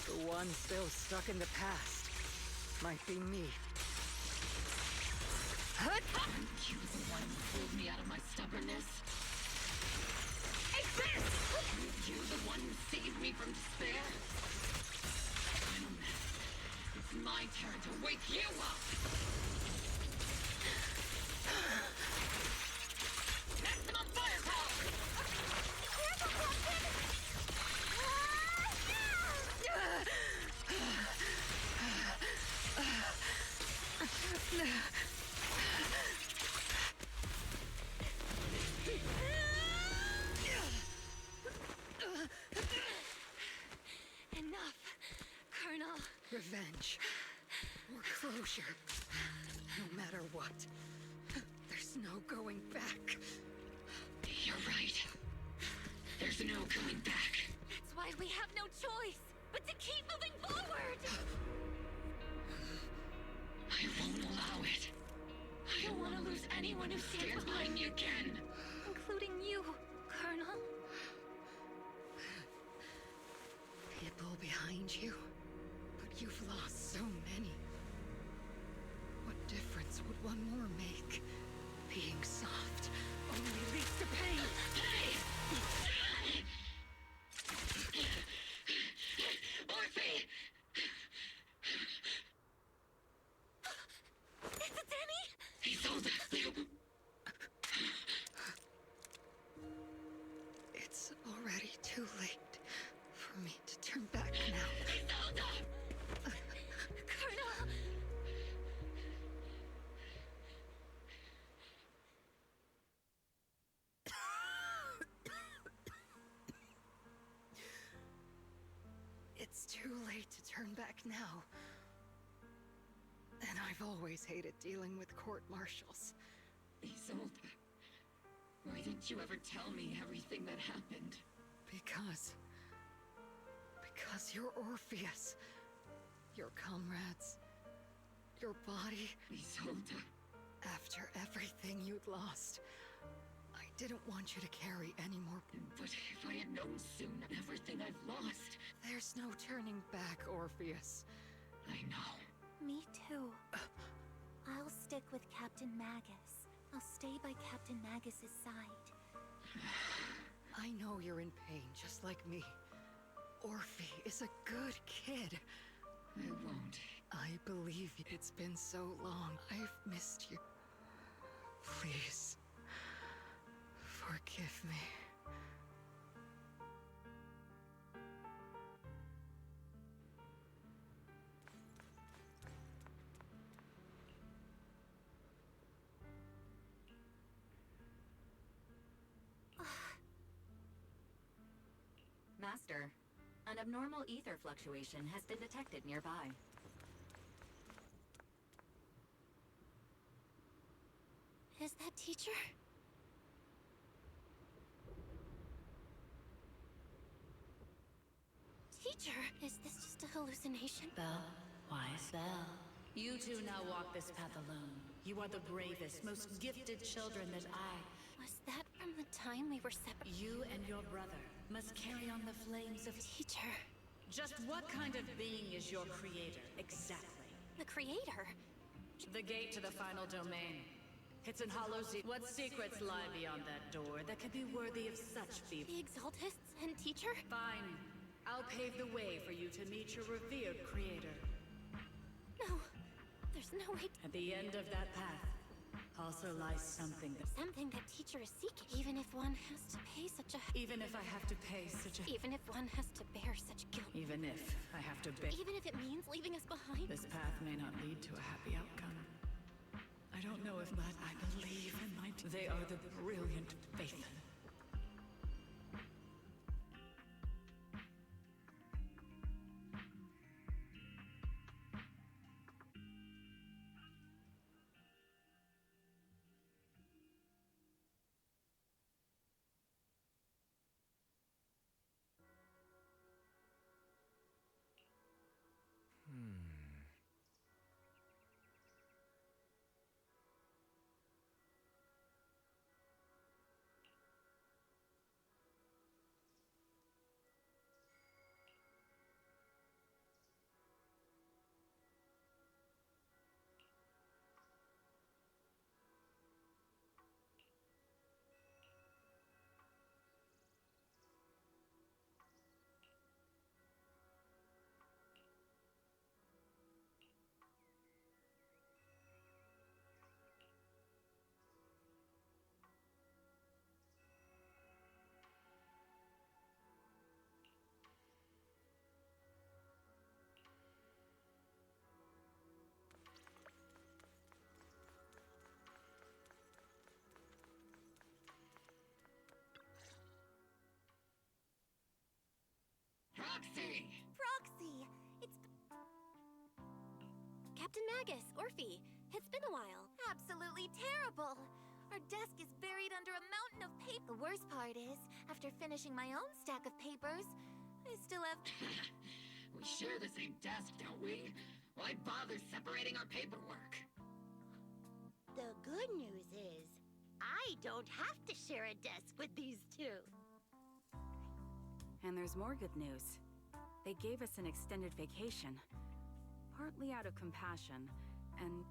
The one still stuck in the past might be me. Aren't you the one who pulled me out of my stubbornness? Exist! Aren't you the one who saved me from despair? It's my turn to wake you up! Maximum firepower! Careful, Captain! Enough, Colonel. Revenge. Or closure. No matter what. There's no going back. You're right. There's no going back. That's why we have no choice but to keep moving forward. I won't allow it. I don't want to lose anyone who stands behind me again. Including you, Colonel. People behind you, but you've lost so many. What difference would one more make? Being soft only leads to pain. Orphe! Is it Danny? Isolde! It's already too late for me to turn back now. Colonel! It's too late to turn back now. And I've always hated dealing with court-martials. Isolde, why didn't you ever tell me everything that happened? Because you're Orpheus. Your comrades. Your body. Isolde. After everything you'd lost, I didn't want you to carry any more. But if I had known soon everything I've lost... There's no turning back, Orpheus. I know. Me too. I'll stick with Captain Magus. I'll stay by Captain Magus's side. I know you're in pain, just like me. Orphe is a good kid. I won't. I believe you. It's been so long. I've missed you. Please, forgive me. Master, an abnormal ether fluctuation has been detected nearby. Is that teacher? Teacher, is this just a hallucination? Belle, wise Belle. You two now walk this path alone. You are the bravest, most gifted children that Was that from the time we were separated? You and your brother must carry on the flames of... Teacher. Just what kind of being is your creator, exactly? The creator? The gate to the final domain. It's in Hollow Z. What secrets lie beyond that door that could be worthy of such people? The Exaltists and teacher? Fine. I'll pave the way for you to meet your revered creator. No. There's no way. At the end of that path also lies something that... Something that teacher is seeking. Even if one has to pay such a... Even if I have to pay such a... Even if one has to bear such guilt. Even if I have to bear... Even if it means leaving us behind. This path may not lead to a happy outcome. I don't know if, but I believe in my... They are the brilliant faith. Proxy! It's... Captain Magus, Orphe. It's been a while. Absolutely terrible! Our desk is buried under a mountain of paper. The worst part is, after finishing my own stack of papers, I still have... We share the same desk, don't we? Why bother separating our paperwork? The good news is, I don't have to share a desk with these two. And there's more good news. They gave us an extended vacation, partly out of compassion, and...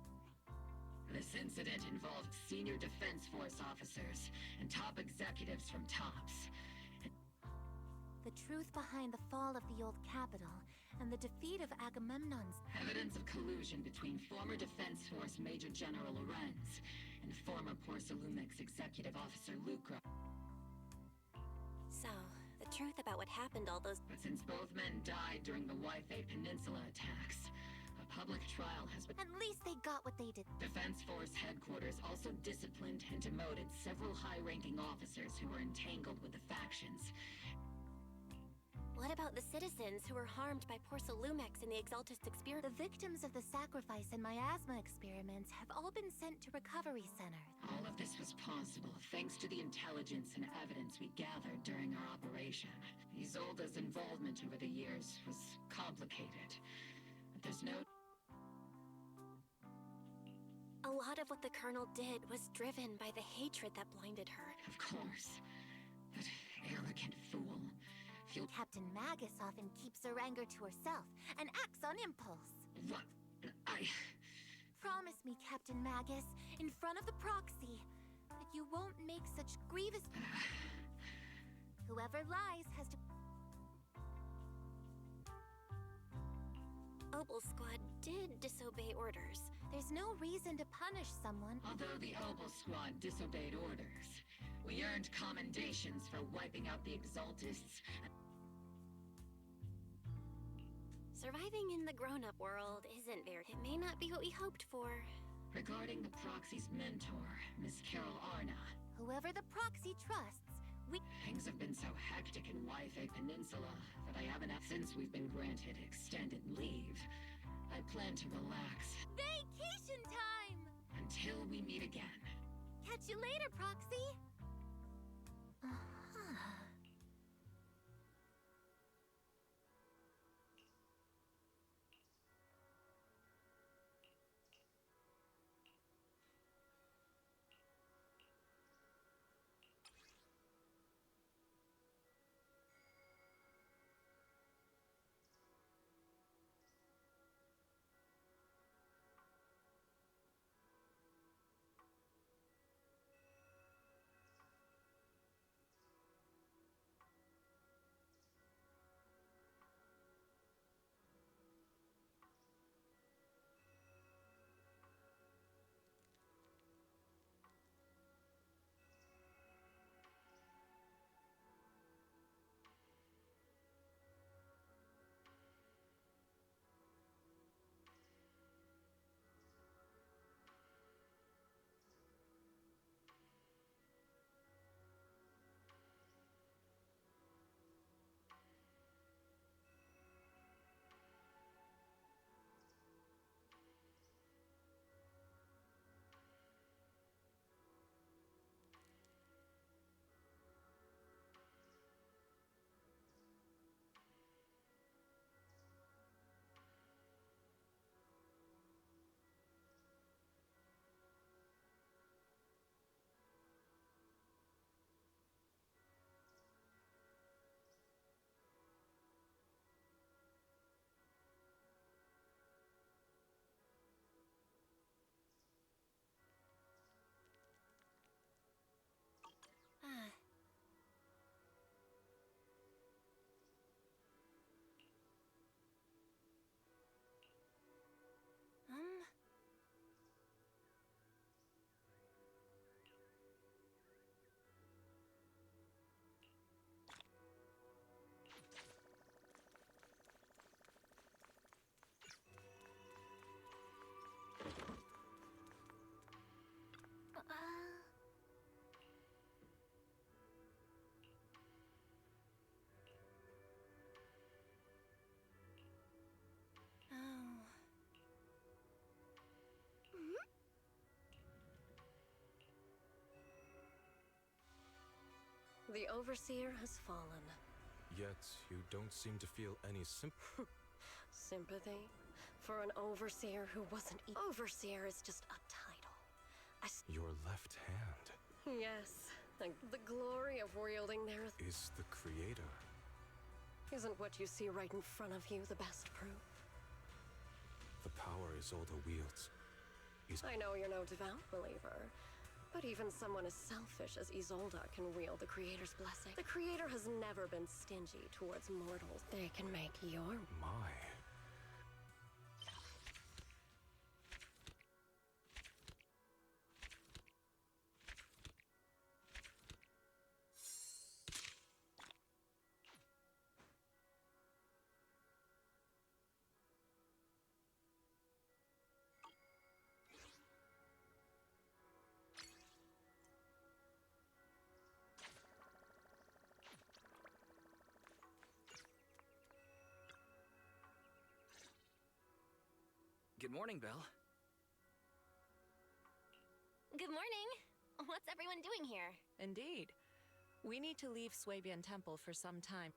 This incident involved senior Defense Force officers and top executives from TOPS. The truth behind the fall of the old capital and the defeat of Agamemnon's... Evidence of collusion between former Defense Force Major General Lorenz and former Porcelumix Executive Officer Lucro. So, the truth about what happened all those... But since both men died during the Waifei Peninsula attacks, a public trial has been... At least they got what they did. Defense Force headquarters also disciplined and demoted several high-ranking officers who were entangled with the factions. What about the citizens who were harmed by Porcelumix and the Exaltist experiment? The victims of the sacrifice and miasma experiments have all been sent to recovery centers. All of this was possible thanks to the intelligence and evidence we gathered during our operation. Isolde's involvement over the years was complicated, but there's no... A lot of what the Colonel did was driven by the hatred that blinded her. Of course. That arrogant fool. Captain Magus often keeps her anger to herself and acts on impulse. What? Promise me, Captain Magus, in front of the proxy, that you won't make such grievous... Whoever lies has to... Obel Squad did disobey orders. There's no reason to punish someone. Although the Obel Squad disobeyed orders, we earned commendations for wiping out the Exaltists. Surviving in the grown-up world isn't very... It may not be what we hoped for. Regarding the Proxy's mentor, Miss Carol Arna. Whoever the Proxy trusts, Things have been so hectic in Wi-Fi Peninsula that I haven't... Since we've been granted extended leave, I plan to relax. Vacation time! Until we meet again. Catch you later, Proxy! The Overseer has fallen. Yet, you don't seem to feel any Sympathy? For an Overseer who wasn't... Overseer is just a title. Your left hand Yes, the glory of wielding their... is the creator. Isn't what you see right in front of you the best proof? The power Isolde wields is... I know you're no devout believer, but even someone as selfish as Isolde can wield the Creator's blessing. The Creator has never been stingy towards mortals. They can make your... My... Good morning, Belle. Good morning. What's everyone doing here? Indeed. We need to leave Swabian Temple for some time.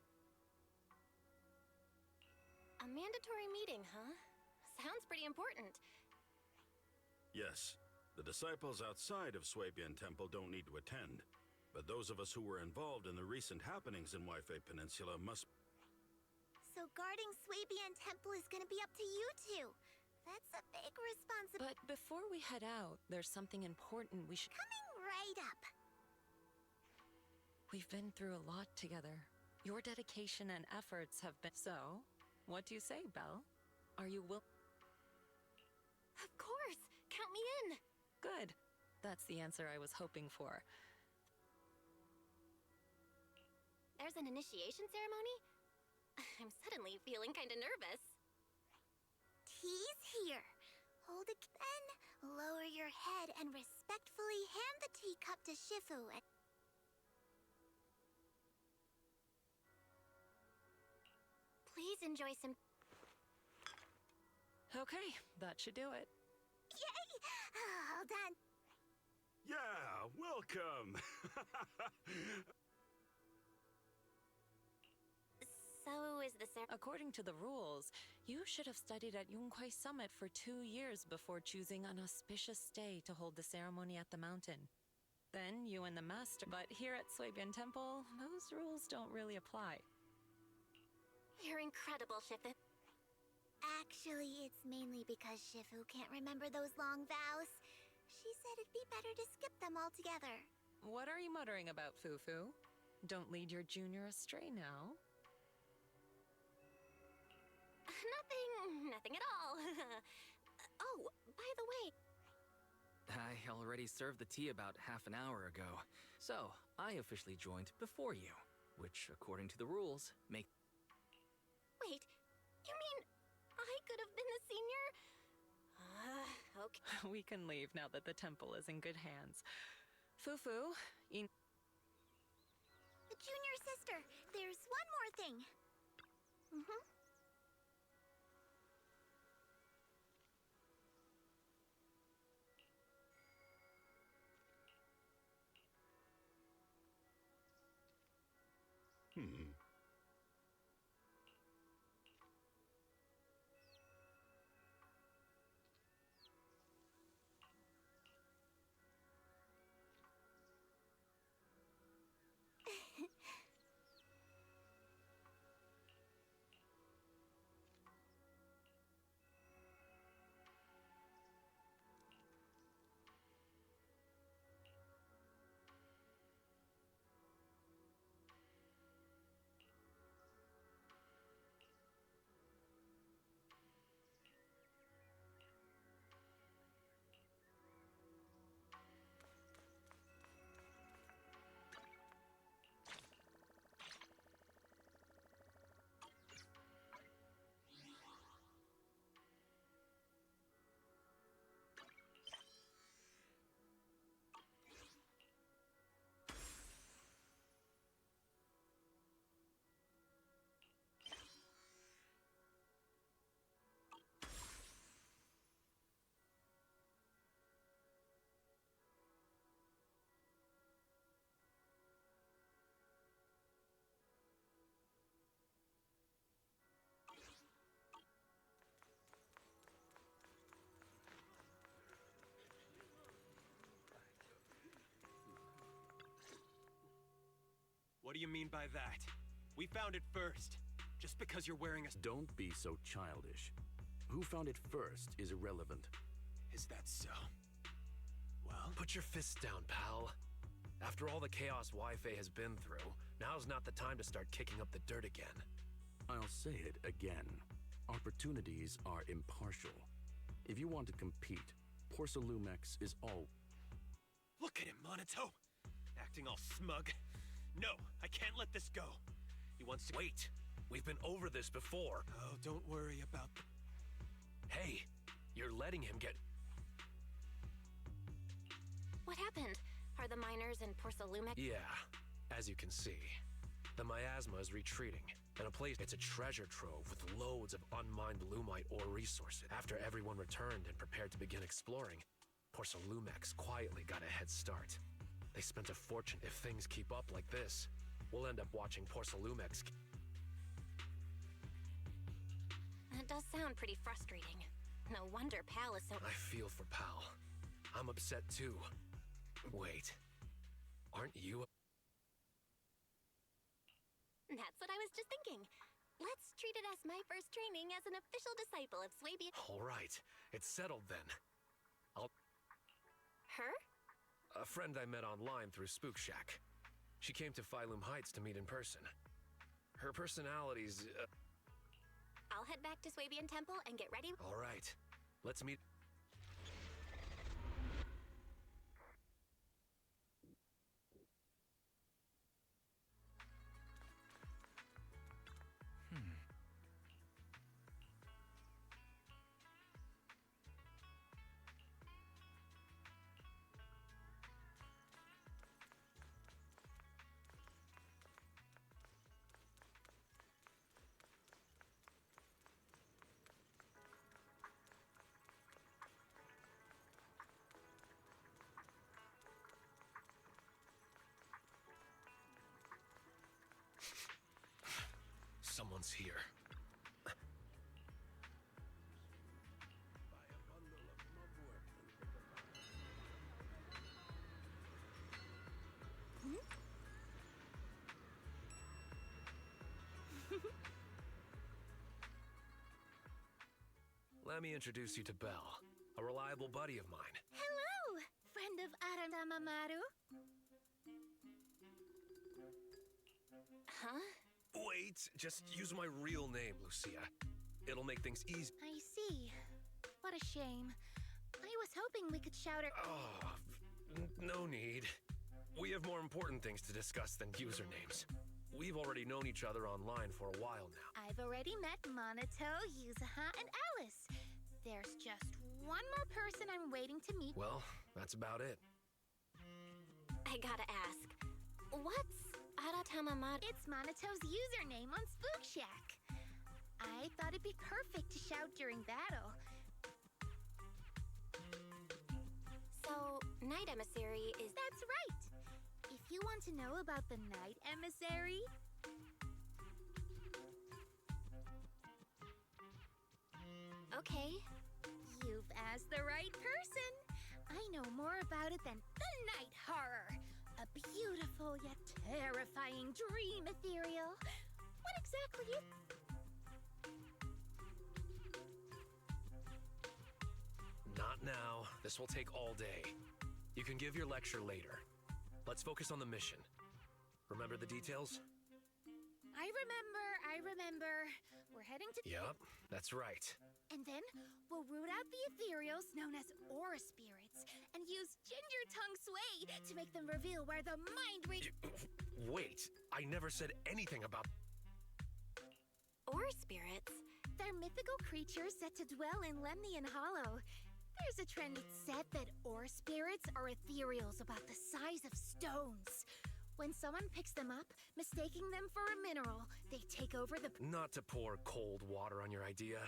A mandatory meeting, huh? Sounds pretty important. Yes, the disciples outside of Swabian Temple don't need to attend. But those of us who were involved in the recent happenings in Wi-Fi Peninsula must... So guarding Swabian Temple is gonna be up to you two. That's a big responsibility. But before we head out, there's something important we should... Coming right up. We've been through a lot together. Your dedication and efforts have been... So, what do you say, Belle? Are you will... Of course! Count me in! Good. That's the answer I was hoping for. There's an initiation ceremony? I'm suddenly feeling kinda nervous. Tea's here. Hold it, then lower your head and respectfully hand the teacup to Shifu and... Please enjoy some... Okay, that should do it. Yay! All done. Yeah, welcome! So is the According to the rules, you should have studied at Yunkwei Summit for 2 years before choosing an auspicious day to hold the ceremony at the mountain. Then you and the master... But here at Suibian Temple, those rules don't really apply. You're incredible, Shifu. Actually, it's mainly because Shifu can't remember those long vows. She said it'd be better to skip them altogether. What are you muttering about, Fufu? Don't lead your junior astray now. Nothing at all. Oh, by the way... I already served the tea about half an hour ago, so I officially joined before you, which, according to the rules, make... Wait, you mean I could have been the senior? Okay. We can leave now that the temple is in good hands. Fufu, Junior sister, there's one more thing. What do you mean by that? We found it first. Just because you're wearing a... Don't be so childish. Who found it first is irrelevant. Is that so? Well, put your fists down, pal. After all the chaos Wi-Fi has been through, now's not the time to start kicking up the dirt again. I'll say it again. Opportunities are impartial. If you want to compete, Porcelumex is all... Look at him, Monato! Acting all smug. No, I can't let this go. He wants to... Wait! We've been over this before. Oh, don't worry about... Hey, you're letting him get... What happened? Are the miners in Porcelumex... Yeah, as you can see, the miasma is retreating, and it's a treasure trove with loads of unmined Lumite ore resources. After everyone returned and prepared to begin exploring, Porcelumex quietly got a head start. They spent a fortune. If things keep up like this, we'll end up watching Porcelumex... That does sound pretty frustrating. No wonder Pal is so... I feel for Pal. I'm upset too. Wait, aren't you... That's what I was just thinking. Let's treat it as my first training as an official disciple of Suibian... All right, it's settled then. Her? A friend I met online through Spook Shack. She came to Phylum Heights to meet in person. Her personality's... I'll head back to Swabian Temple and get ready. All right. Let's meet... Someone's here. Let me introduce you to Belle, a reliable buddy of mine. Hello, friend of Aranamamaru. Huh? Wait, just use my real name, Lucia. It'll make things easy. I see. What a shame. I was hoping we could shout our... Oh, no need. We have more important things to discuss than usernames. We've already known each other online for a while now. I've already met Monato, Yuzaha, and Alice. There's just one more person I'm waiting to meet. Well, that's about it. I gotta ask, what's Aratamamadu? It's Monato's username on Spook Shack. I thought it'd be perfect to shout during battle. So, Night Emissary is... That's right! If you want to know about the Night Emissary... Okay. You've asked the right person. I know more about it than the Night Horror. A beautiful yet terrifying dream ethereal. What exactly is... Not now. This will take all day. You can give your lecture later. Let's focus on the mission. Remember the details? I remember. We're heading to... Yup, that's right. And then we'll root out the ethereals known as aura spirits and use ginger tongue sway to make them reveal where the mind read... Wait, I never said anything about... Aura spirits? They're mythical creatures set to dwell in Lemnian Hollow. There's a trend said that aura spirits are ethereals about the size of stones. When someone picks them up, mistaking them for a mineral, they take over the... Not to pour cold water on your idea,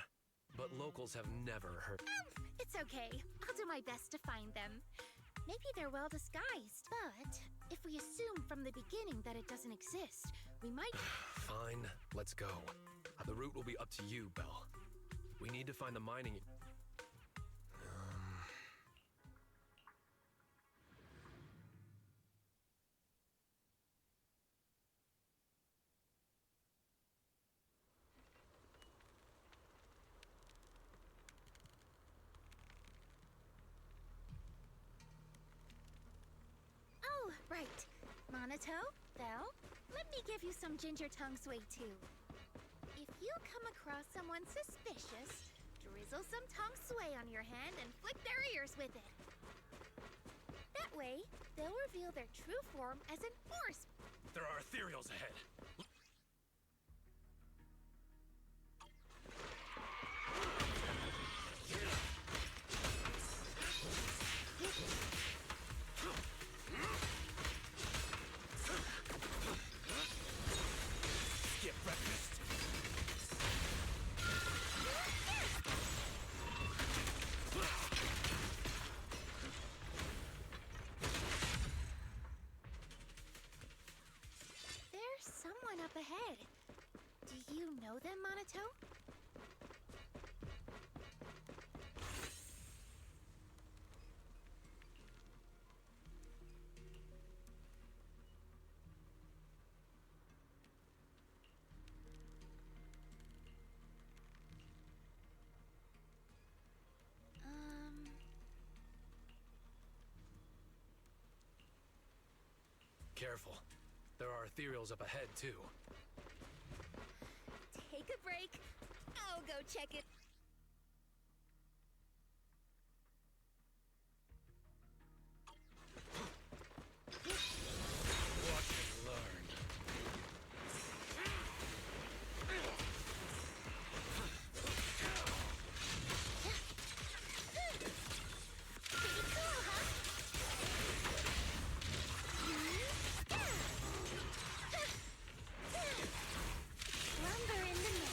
but locals have never heard... It's okay. I'll do my best to find them. Maybe they're well disguised, but if we assume from the beginning that it doesn't exist, we might... Fine, let's go. The route will be up to you, Belle. We need to find the mining... Oh, right. Monato, Belle, let me give you some ginger tongue sway too. If you come across someone suspicious, drizzle some tongue sway on your hand and flick their ears with it. That way, they'll reveal their true form as an horse. There are ethereals ahead. Skip breakfast. There's someone up ahead. Do you know them, Monato? Careful. There are ethereals up ahead, too. Take a break. I'll go check it. Watch and learn. Lumber in the mix.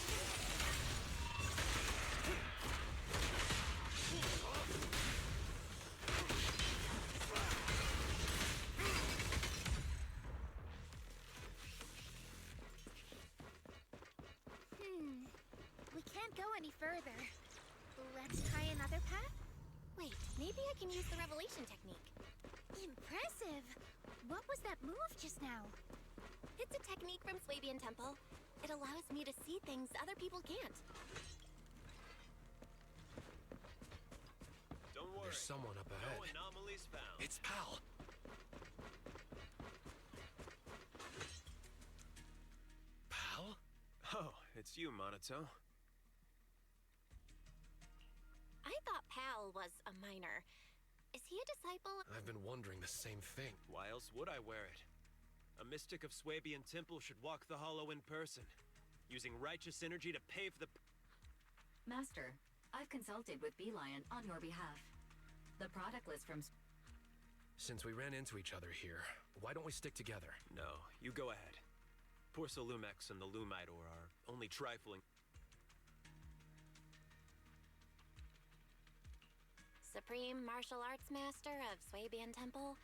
We can't go any further. Let's try another path? Wait, maybe I can use the revelation technique. Impressive! What was that move just now? It's a technique from Swabian Temple. It allows me to see things other people can't. Don't worry. There's someone up ahead. No anomalies found. It's Pal. Pal? Oh, it's you, Monato. I thought Pal was a minor. Is he a disciple? I've been wondering the same thing. Why else would I wear it? A mystic of Swabian Temple should walk the hollow in person, using righteous energy to pave the... Master, I've consulted with Beelion on your behalf. The product list from... Since we ran into each other here, why don't we stick together? No, you go ahead. Porcelumex and the Lumite ore are only trifling... Supreme Martial Arts Master of Swabian Temple?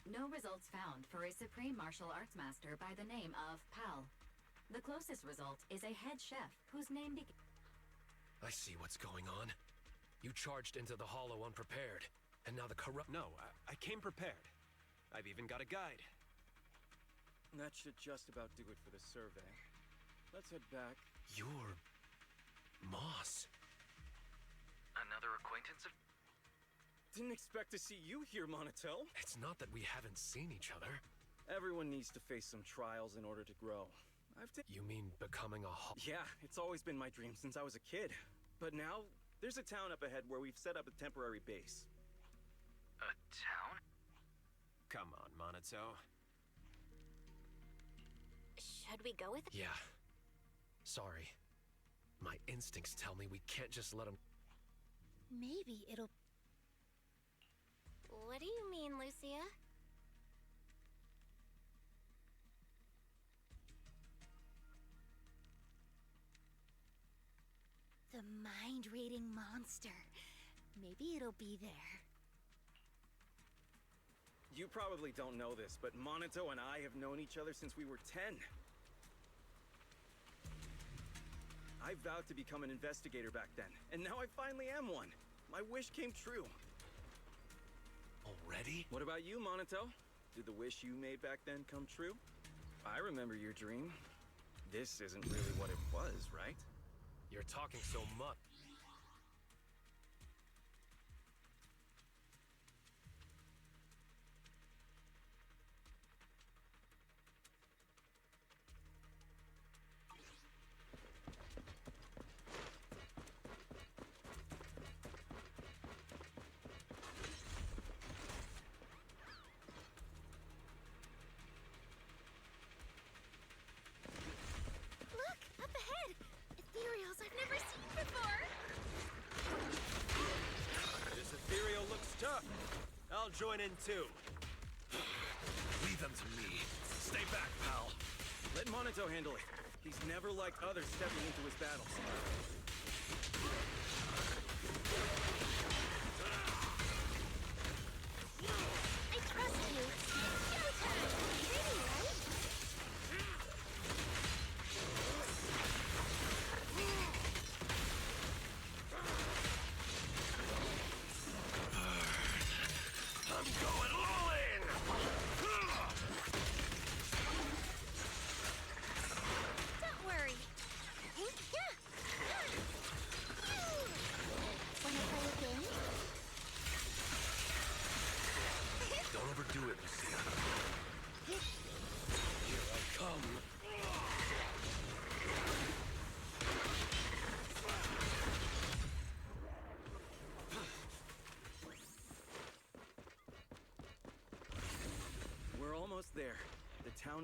No results found for a Supreme Martial Arts Master by the name of Pal. The closest result is a head chef whose name I see what's going on. You charged into the hollow unprepared, and now the corrupt... No, I came prepared. I've even got a guide. That should just about do it for the survey. Let's head back. You're... Moss. Another acquaintance of... Didn't expect to see you here, Monatel. It's not that we haven't seen each other. Everyone needs to face some trials in order to grow. You mean becoming a Yeah, it's always been my dream since I was a kid. But now, there's a town up ahead where we've set up a temporary base. A town? Come on, Monato. Should we go with it? Yeah. Sorry. My instincts tell me we can't just let him... Maybe it'll... What do you mean, Lucia? The mind-reading monster. Maybe it'll be there. You probably don't know this, but Monato and I have known each other since we were 10. I vowed to become an investigator back then, and now I finally am one. My wish came true. Already? What about you, Monato? Did the wish you made back then come true? I remember your dream. This isn't really what it was, right? You're talking so much. Look! Up ahead! Ethereals I've never seen before! This ethereal looks tough. I'll join in too. Leave them to me. Stay back, pal. Let Monato handle it. He's never liked others stepping into his battles. I trust you! Showtime! Pretty, right? I'm going all in! Don't worry. Yeah!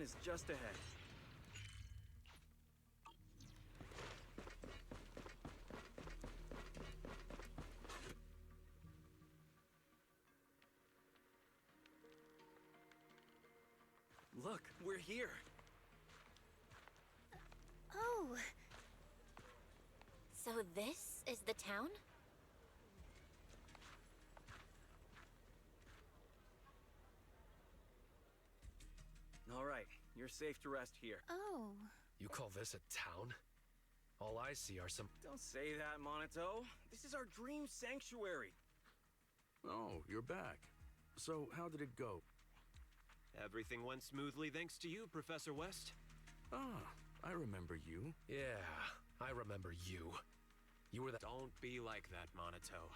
is just ahead. Look, we're here. Oh. So this is the town? All right, you're safe to rest here. Oh. You call this a town? All I see are some... Don't say that, Monito. This is our dream sanctuary. Oh, you're back. So, how did it go? Everything went smoothly thanks to you, Professor West. Ah, I remember you. Yeah, I remember you. You were the... Don't be like that, Monito.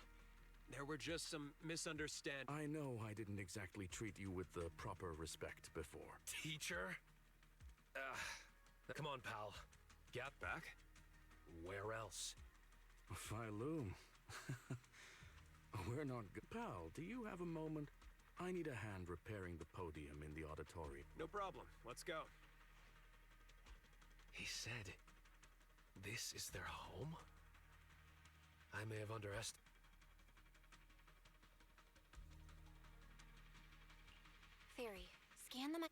There were just some misunderstandings. I know I didn't exactly treat you with the proper respect before. Teacher? Come on, pal. Get back? Where else? Phylum. We're not good. Pal, do you have a moment? I need a hand repairing the podium in the auditorium. No problem. Let's go. He said, this is their home? I may have underestimated. Fairy, scan the map.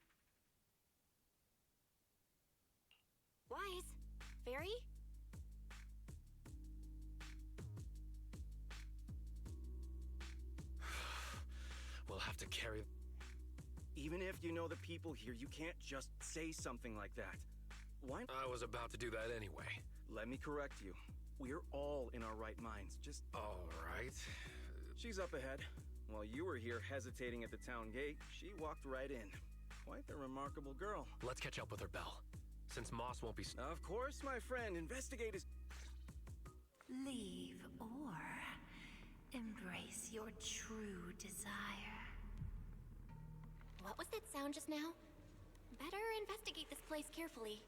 Wise? Fairy? We'll have to carry... Even if you know the people here, you can't just say something like that. Why? I was about to do that anyway. Let me correct you. We're all in our right minds, just... All right. She's up ahead. While you were here hesitating at the town gate, she walked right in. Quite the remarkable girl. Let's catch up with her, Belle. Since Moss won't be... Of course, my friend. Investigate his... Leave or embrace your true desire. What was that sound just now? Better investigate this place carefully.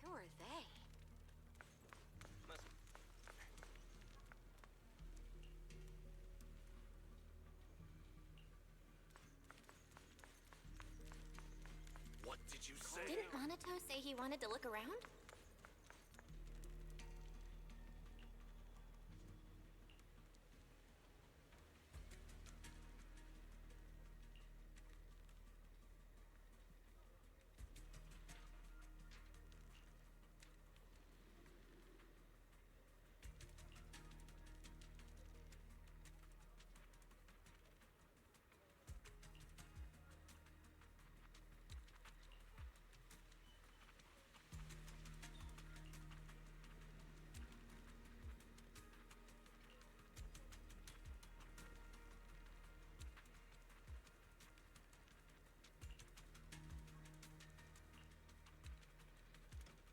Who are they? What did you say? Didn't Monito say he wanted to look around?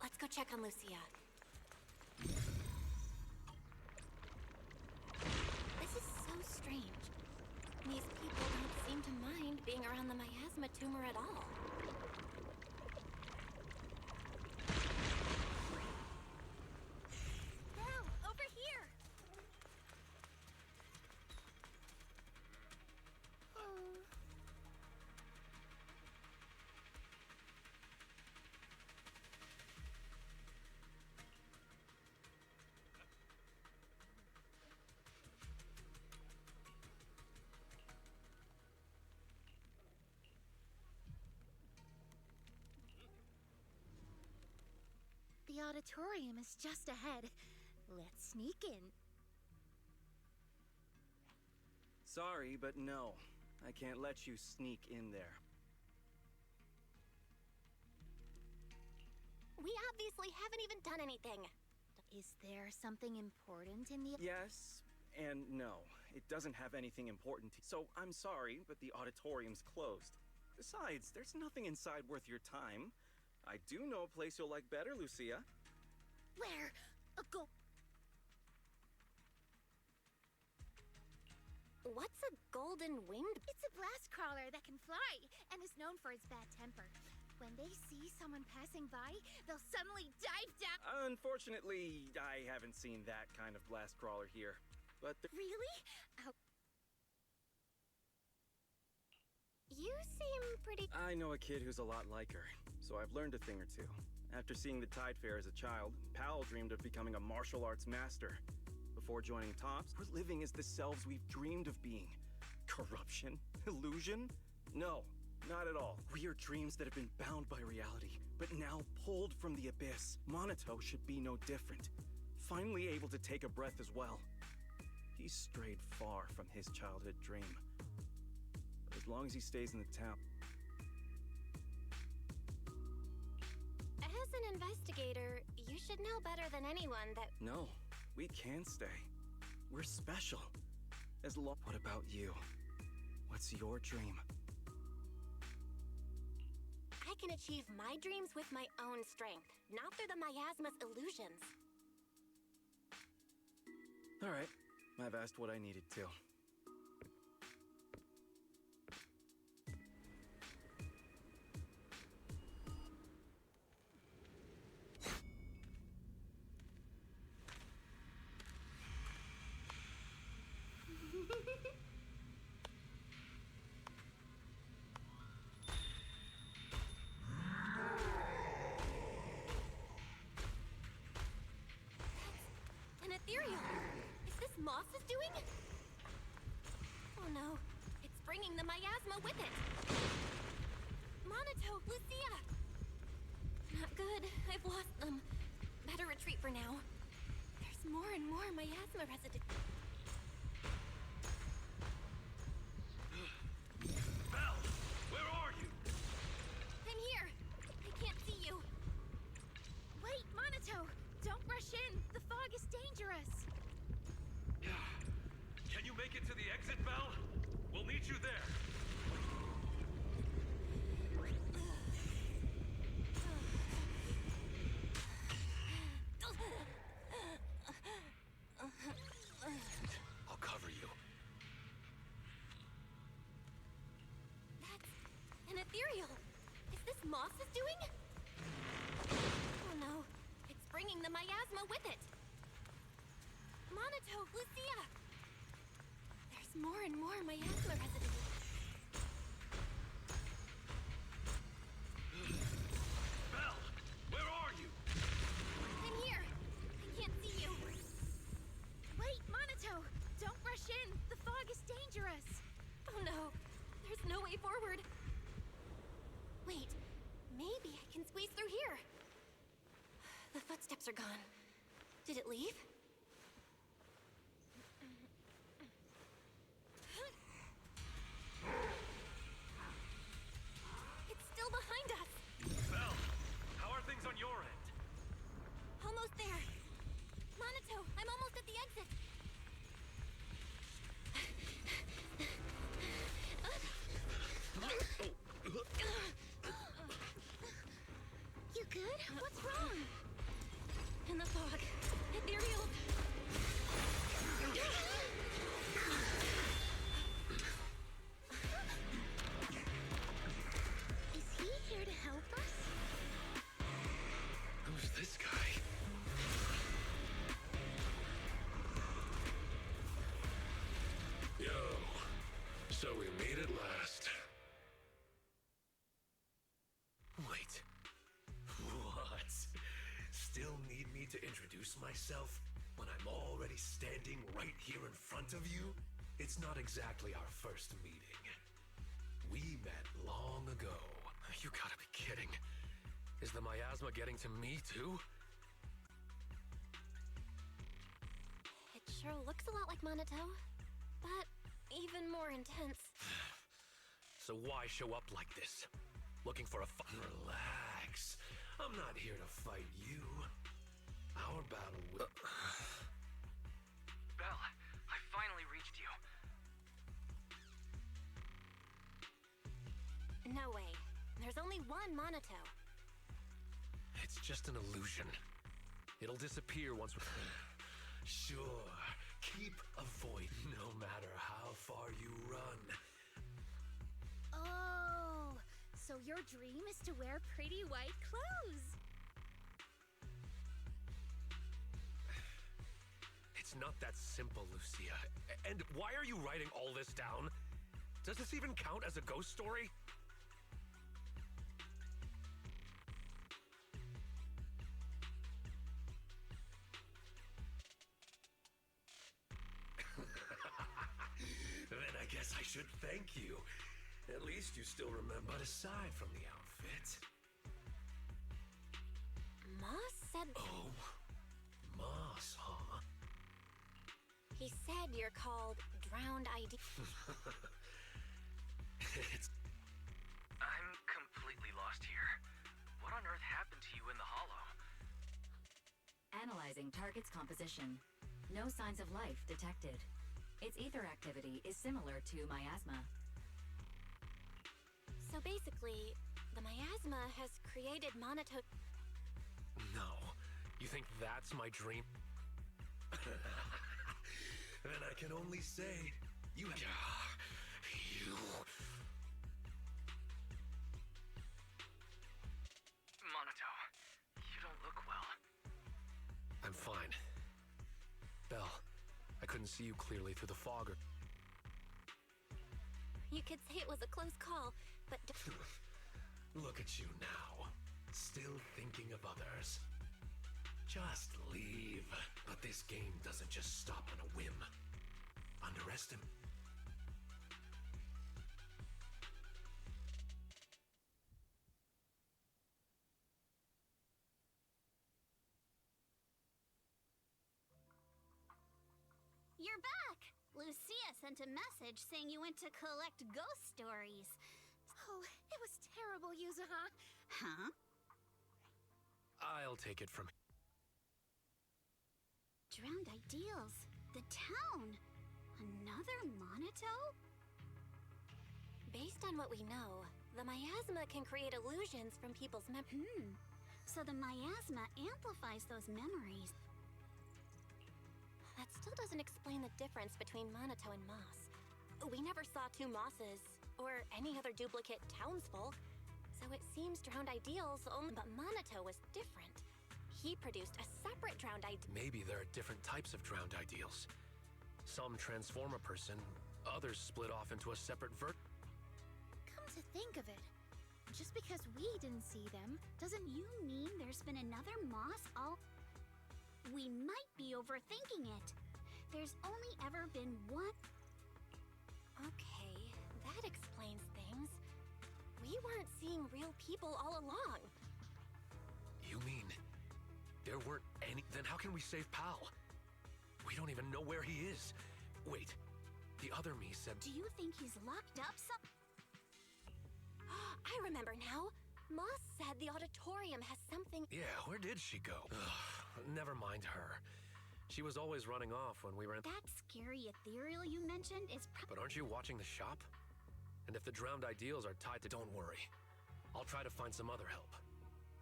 Let's go check on Lucia. This is so people don't seem to mind being around the miasma tumor at all. Belle, over here! Oh. The auditorium is just ahead. Let's sneak in. Sorry, but no. I can't let you sneak in there. We obviously haven't even done anything. Is there something important in the... Yes and no. It doesn't have anything important. So I'm sorry, but the auditorium's closed. Besides, there's nothing inside worth your time. I do know a place you'll like better, Lucia. Where? What's a golden winged? It's a blast crawler that can fly and is known for its bad temper. When they see someone passing by, they'll suddenly dive down. Unfortunately, I haven't seen that kind of blast crawler here. But Really? You seem pretty... I know a kid who's a lot like her, so I've learned a thing or two. After seeing the Tide Fair as a child, Powell dreamed of becoming a martial arts master. Before joining TOPS, we're living as the selves we've dreamed of being. Corruption? Illusion? No, not at all. We are dreams that have been bound by reality, but now pulled from the abyss. Monato should be no different. Finally able to take a breath as well. He's strayed far from his childhood dream. But as long as he stays in the town... As an investigator, you should know better than anyone that... No, we can stay. We're special. What about you? What's your dream? I can achieve my dreams with my own strength, not through the miasma's illusions. All right, I've asked what I needed to. An ethereal! Is this Moss's doing? Oh no, it's bringing the miasma with it! Monato, Lucia! Not good, I've lost them. Better retreat for now. There's more and more miasma residue. Belle, where are you? I'm here. I can't see you. Wait, Monato! Don't rush in. The fog is dangerous. Can you make it to the exit, Belle? We'll meet you there. I'll cover you. That's an ethereal. Is this Moss's doing? Oh no, it's bringing the miasma with it. Monato, Lucia! There's more and more miasma residue. Belle, where are you? I'm here. I can't see you. Wait, Monato! Don't rush in. The fog is dangerous. Oh no, there's no way forward. Wait, maybe I can squeeze through here. The footsteps are gone. Did it leave? It's still behind us. Belle, how are things on your end? Almost there. Monato, I'm almost at the exit. You good? What's wrong? In the fog, ethereal to introduce myself when I'm already standing right here in front of you? It's not exactly our first meeting. We met long ago. You gotta be kidding. Is the miasma getting to me too? It sure looks a lot like Monato, but even more intense. So why show up like this? Looking for a fun... Relax. I'm not here to fight you. Our battle will... Belle, I finally reached you. No way. There's only one Monato. It's just an illusion. It'll disappear once we... Sure. Keep avoiding no matter how far you run. Oh, so your dream is to wear pretty white clothes. It's not that simple, Lucia. And why are you writing all this down? Does this even count as a ghost story? Then I guess I should thank you. At least you still remember. But aside from the outfit... Moss said... Oh, Moss, huh? He said you're called Drowned ID. I'm completely lost here. What on earth happened to you in the hollow? Analyzing target's composition. No signs of life detected. Its ether activity is similar to miasma. So basically, the miasma has created Monato... No. You think that's my dream? Then I can only say, you have... You... Monato, you don't look well. I'm fine. Belle, I couldn't see you clearly through the fog. You could say it was a close call, but... Look at you now. Still thinking of others. Just leave. But this game doesn't just stop on a whim. Underestimate. You're back! Lucia sent a message saying you went to collect ghost stories. Oh, it was terrible, Yuzuha. Huh? I'll take it from... Drowned Ideals. The town. Another Monato? Based on what we know, the miasma can create illusions from people's So the miasma amplifies those memories. That still doesn't explain the difference between Monato and Moss. We never saw two Mosses, or any other duplicate townsfolk. So it seems Drowned Ideals only... But Monato was different. He produced a separate Drowned Ideal. Maybe there are different types of drowned ideals. Some transform a person, others split off into a separate Come to think of it, just because we didn't see them, Doesn't you mean there's been another Moss all... We might be overthinking it. There's only ever been one... Okay, that explains things. We weren't seeing real people all along. You mean there weren't any? Then how can we save Pal? We don't even know where he is. Wait, the other me said... Do you think he's locked up some... I remember now. Moss said the auditorium has something... Yeah, where did she go? Never mind her. She was always running off when we were in... That scary ethereal you mentioned is... But aren't you watching the shop? And if the drowned ideals are tied to... Don't worry. I'll try to find some other help.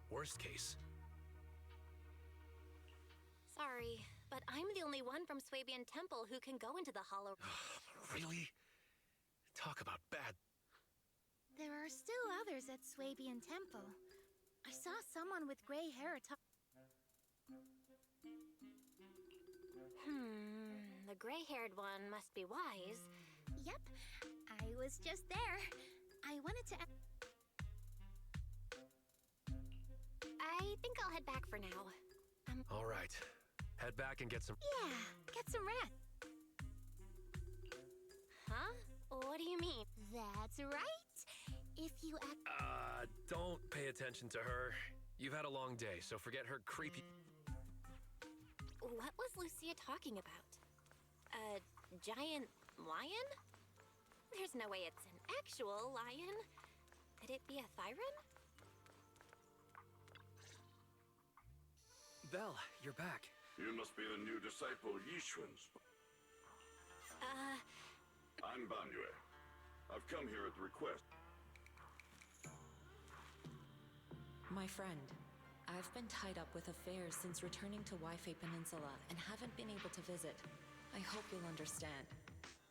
Worst case. Sorry, but I'm the only one from Swabian Temple who can go into the hollow... Really? Talk about bad... There are still others at Swabian Temple. I saw someone with gray hair The gray-haired one must be wise. Yep, I was just there. I wanted to... I think I'll head back for now. All right. Head back and get some. Yeah, get some rest. Huh? What do you mean? That's right. If you act. Don't pay attention to her. You've had a long day, so forget her creepy. What was Lucia talking about? A giant lion? There's no way it's an actual lion. Could it be a Thyron? Belle, you're back. You must be the new disciple Yishun's. I'm Banyue. I've come here at the request. My friend, I've been tied up with affairs since returning to Waifei Peninsula and haven't been able to visit. I hope you'll understand.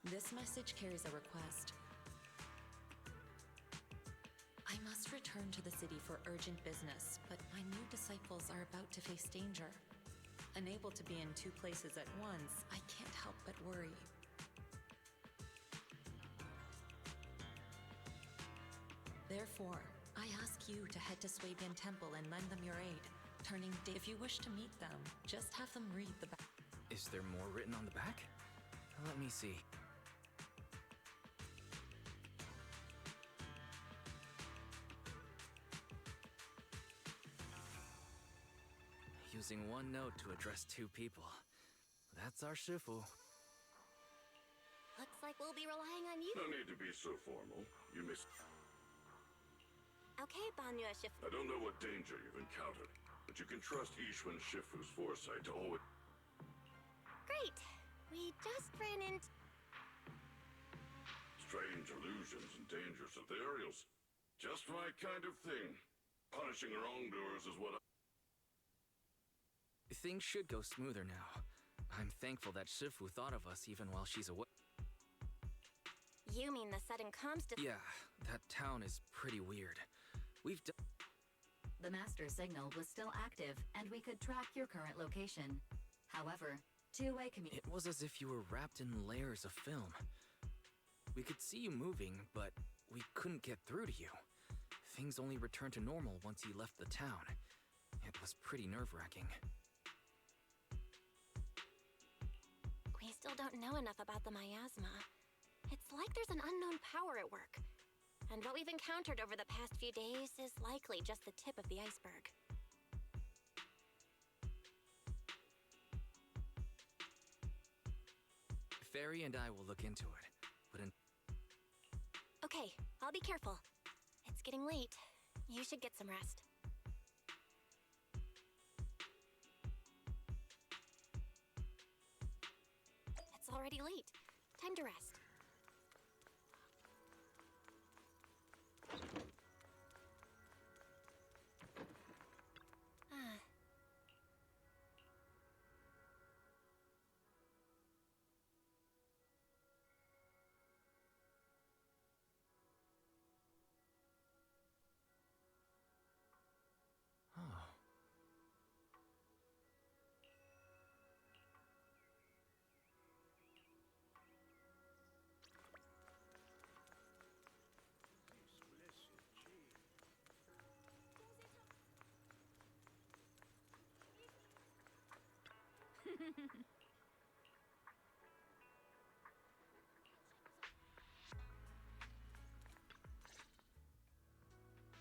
This message carries a request. I must return to the city for urgent business, but my new disciples are about to face danger. Unable to be in two places at once, I can't help but worry. Therefore, I ask you to head to Swabian Temple and lend them your aid. If you wish to meet them, just have them read the back. Is there more written on the back? Let me see. Using one note to address two people. That's our Shifu. Looks like we'll be relying on you. No need to be so formal. You miss. Okay, Banyue Shifu. I don't know what danger you've encountered, but you can trust Yishun Shifu's foresight to always. Great. We just ran into. Strange illusions and dangerous ethereals. Just my kind of thing. Punishing wrongdoers is what I. Things should go smoother now. I'm thankful that Shifu thought of us even while she's away. You mean the sudden comms? Yeah, that town is pretty weird. We've done. The master signal was still active, and we could track your current location. However, two-way communication. It was as if you were wrapped in layers of film. We could see you moving, but we couldn't get through to you. Things only returned to normal once you left the town. It was pretty nerve-wracking. We still don't know enough about the miasma. It's like there's an unknown power at work. And what we've encountered over the past few days is likely just the tip of the iceberg. Fairy and I will look into it, but Okay, I'll be careful. It's getting late. You should get some rest. It's already late. Time to rest.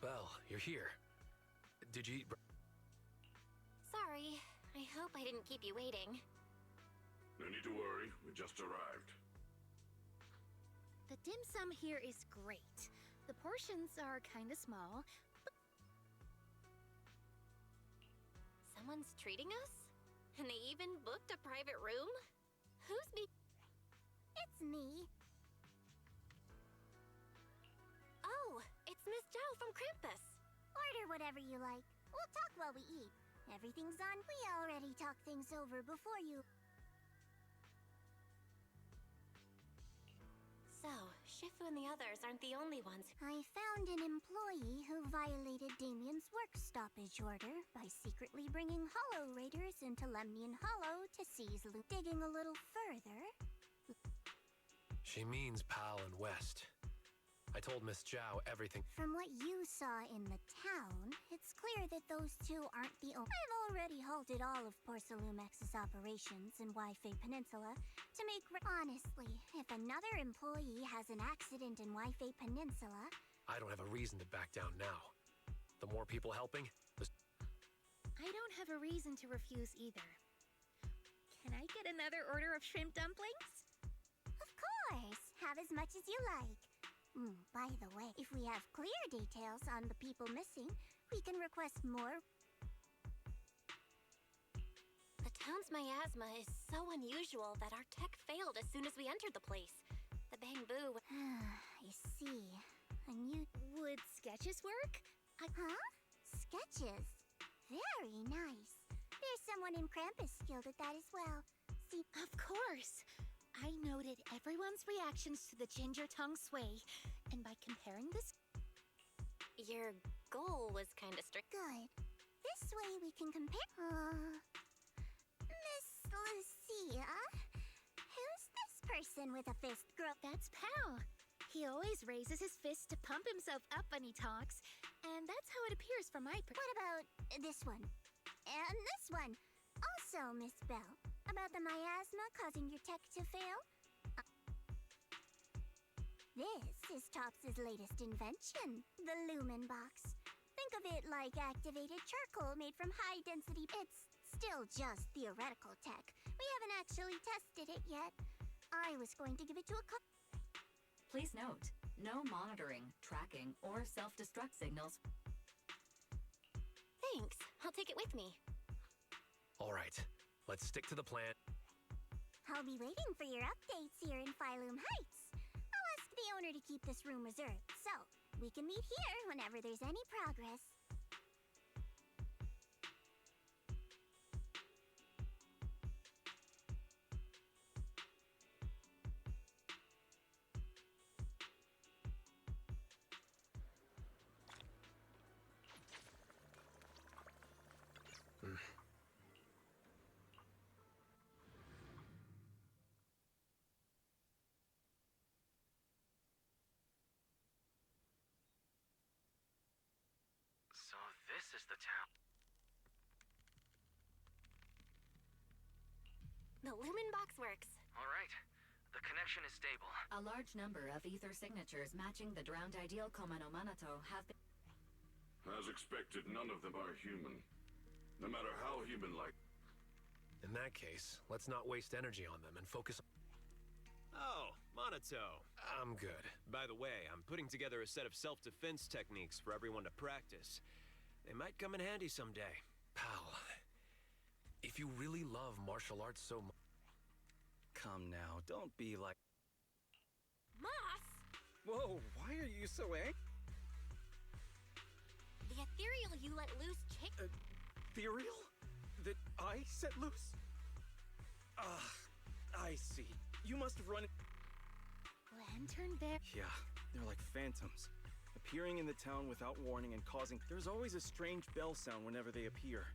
Belle, you're here. Did you eat Sorry. I hope I didn't keep you waiting. No need to worry. We just arrived. The dim sum here is great. The portions are kinda small, but Someone's treating us? And they even booked a private room? Who's me? It's me. Oh, it's Miss Zhao from Krampus. Order whatever you like. We'll talk while we eat. Everything's on. We already talked things over before you. So, Shifu and the others aren't the only ones. I found an employee who violated Damien's work stoppage order by secretly bringing Hollow Raiders into Lemnian Hollow to seize loot. Digging a little further. She means Pal and West. I told Miss Zhao everything. From what you saw in the town, it's clear that those two aren't the only. I've already halted all of Porcelumex's operations in Waifei Peninsula to make. Honestly, if another employee has an accident in Waifei Peninsula, I don't have a reason to back down now. The more people helping, the... I don't have a reason to refuse either. Can I get another order of shrimp dumplings? of course, have as much as you like. By the way, if we have clear details on the people missing, we can request more. The town's miasma is so unusual that our tech failed as soon as we entered the place. The bamboo. I see. Would sketches work? Huh? Sketches? Very nice. There's someone in Krampus skilled at that as well. See, of course. I noted everyone's reactions to the ginger tongue sway, and by comparing this... Your goal was kinda strict. Good. This way we can compare... Miss Lucia? Who's this person with a fist girl? That's Pal. He always raises his fist to pump himself up when he talks, and that's how it appears from my What about this one? And this one? Also, Miss Bell. About the miasma causing your tech to fail? This is Tops's latest invention, the Lumen Box. Think of it like activated charcoal made from high-density... It's still just theoretical tech. We haven't actually tested it yet. I was going to give it to a Please note, no monitoring, tracking, or self-destruct signals. Thanks. I'll take it with me. All right, let's stick to the plan. I'll be waiting for your updates here in Phylum Heights. I'll ask the owner to keep this room reserved, so we can meet here whenever there's any progress. So this is the town. The Lumen Box works. All right. The connection is stable. A large number of ether signatures matching the drowned ideal Komano Manato have been... As expected, none of them are human. No matter how human-like. In that case, let's not waste energy on them and focus... Oh, Monato. I'm good. By the way, I'm putting together a set of self-defense techniques for everyone to practice. They might come in handy someday. Pal, if you really love martial arts so much... Come now, don't be like... Moss! Whoa, why are you so angry? The ethereal you let loose Ethereal? That I set loose? I see. You must run... Lantern Bear? Yeah, they're like phantoms. Appearing in the town without warning and causing... There's always a strange bell sound whenever they appear.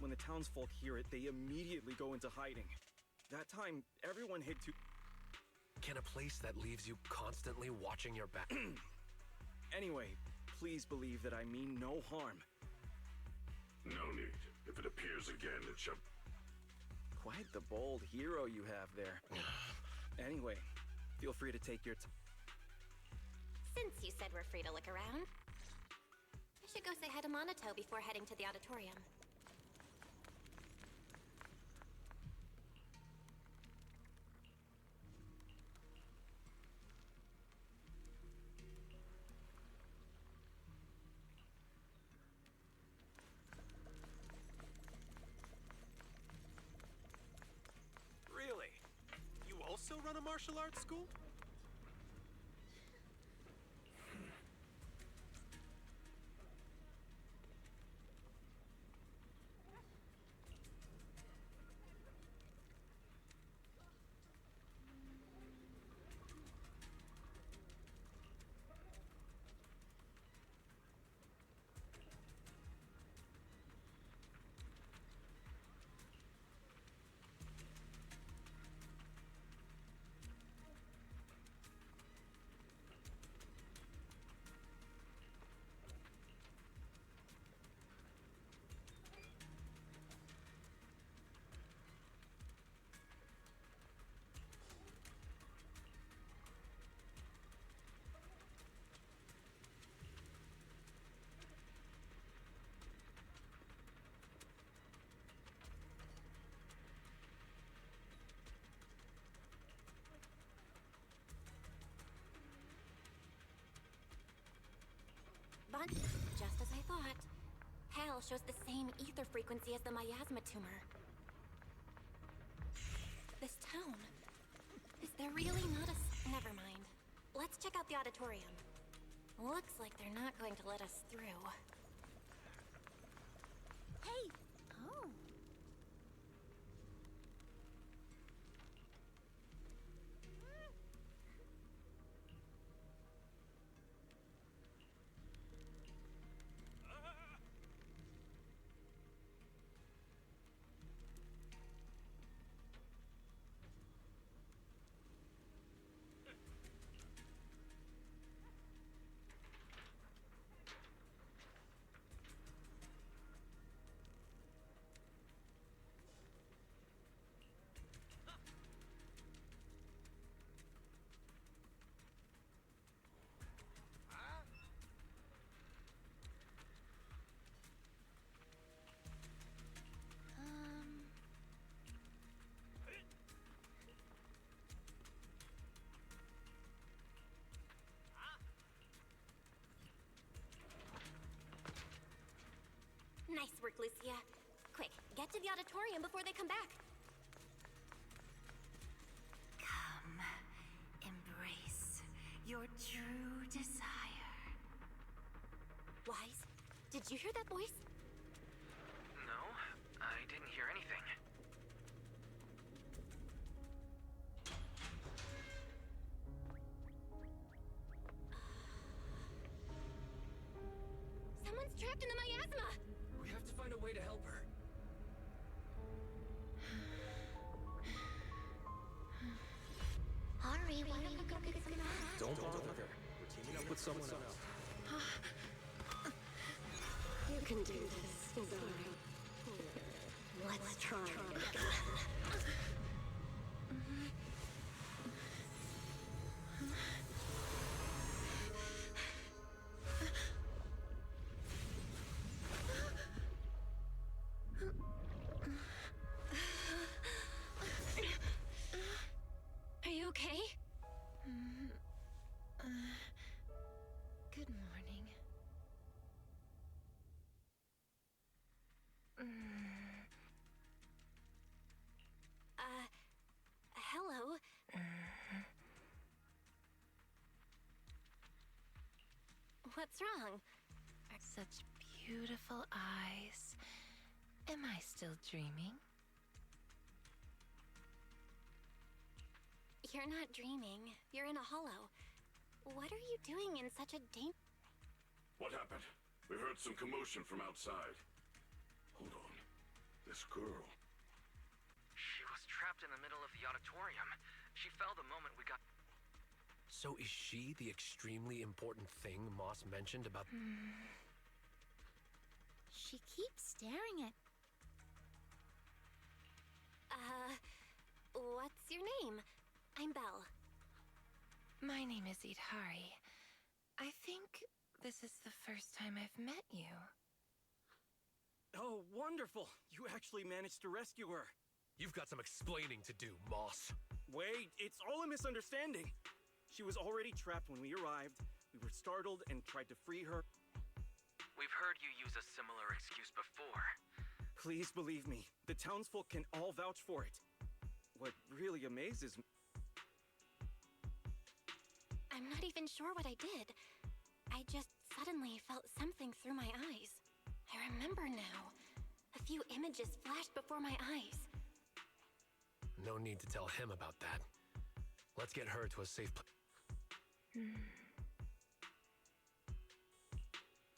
When the townsfolk hear it, they immediately go into hiding. That time, everyone hid to... Can a place that leaves you constantly watching your back... Anyway, please believe that I mean no harm. No need. If it appears again, it shall... Quite the bold hero you have there. Anyway, feel free to take your Since you said we're free to look around, I should go say hi to Monato before heading to the auditorium. Really? You also run a martial arts school? on. Just as I thought. Hale shows the same ether frequency as the miasma tumor. This town. Is there really not a... Never mind. Let's check out the auditorium. Looks like they're not going to let us through. Hey! Oh. Nice work, Lucia. Quick, get to the auditorium before they come back. Come, embrace your true desire. Wise, did you hear that voice? No, I didn't hear anything. Someone's trapped in the miasma! We have to find a way to help her. Hurry, why don't we go get some math? Don't bother her. We're teaming up with someone else. You can do this, Zara. Let's try again. Are you okay? Good morning. Hello? What's wrong? Such beautiful eyes. Am I still dreaming? You're not dreaming. You're in a hollow. What are you doing in such a What happened? We heard some commotion from outside. Hold on. This girl. She was trapped in the middle of the auditorium. She fell the moment we got... So is she the extremely important thing Moss mentioned about... She keeps staring at... What's your name? I'm Belle. My name is Idhari. I think this is the first time I've met you. Oh, wonderful! You actually managed to rescue her. You've got some explaining to do, Moss. Wait, it's all a misunderstanding. She was already trapped when we arrived. We were startled and tried to free her. We've heard you use a similar excuse before. Please believe me, the townsfolk can all vouch for it. What really amazes me... I'm not even sure what I did. I just suddenly felt something through my eyes. I remember now. A few images flashed before my eyes. No need to tell him about that. Let's get her to a safe place.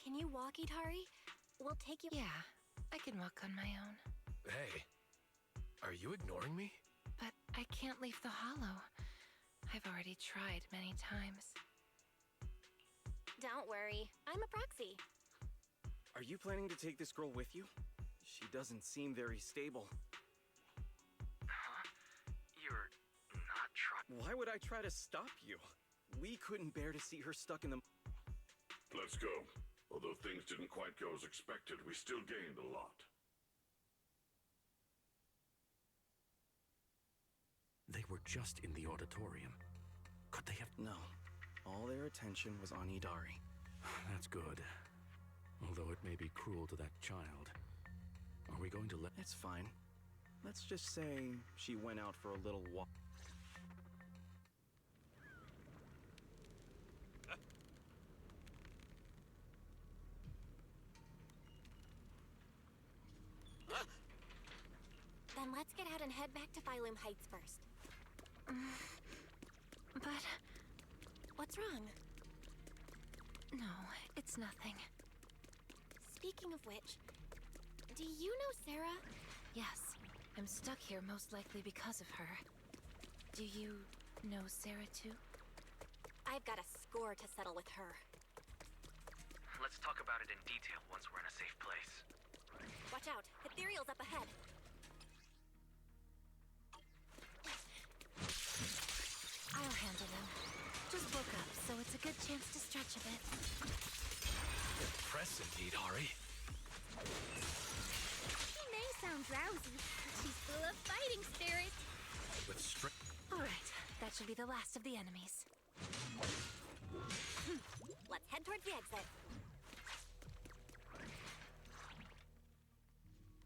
Can you walk, Idhari? We'll take you... Yeah, I can walk on my own. Hey, are you ignoring me? But I can't leave the hollow. I've already tried many times. Don't worry, I'm a proxy. Are you planning to take this girl with you? She doesn't seem very stable. Huh? You're not trying... Why would I try to stop you? We couldn't bear to see her stuck in the... Let's go. Although things didn't quite go as expected, we still gained a lot. They were just in the auditorium. Could they have... No. All their attention was on Idari. That's good. Although it may be cruel to that child. Are we going to let... It's fine. Let's just say she went out for a little walk. Then let's get out and head back to Phylum Heights first. But... What's wrong? No, it's nothing. Speaking of which, do you know Sarah? Yes, I'm stuck here most likely because of her. Do you know Sarah too? I've got a score to settle with her. Let's talk about it in detail once we're in a safe place. Watch out, Ethereal's up ahead. I'll handle them. Just woke up, so it's a good chance to stretch a bit. Impressive, Hari. She may sound drowsy, but she's full of fighting spirit. With strength. All right, that should be the last of the enemies. Let's head towards the exit.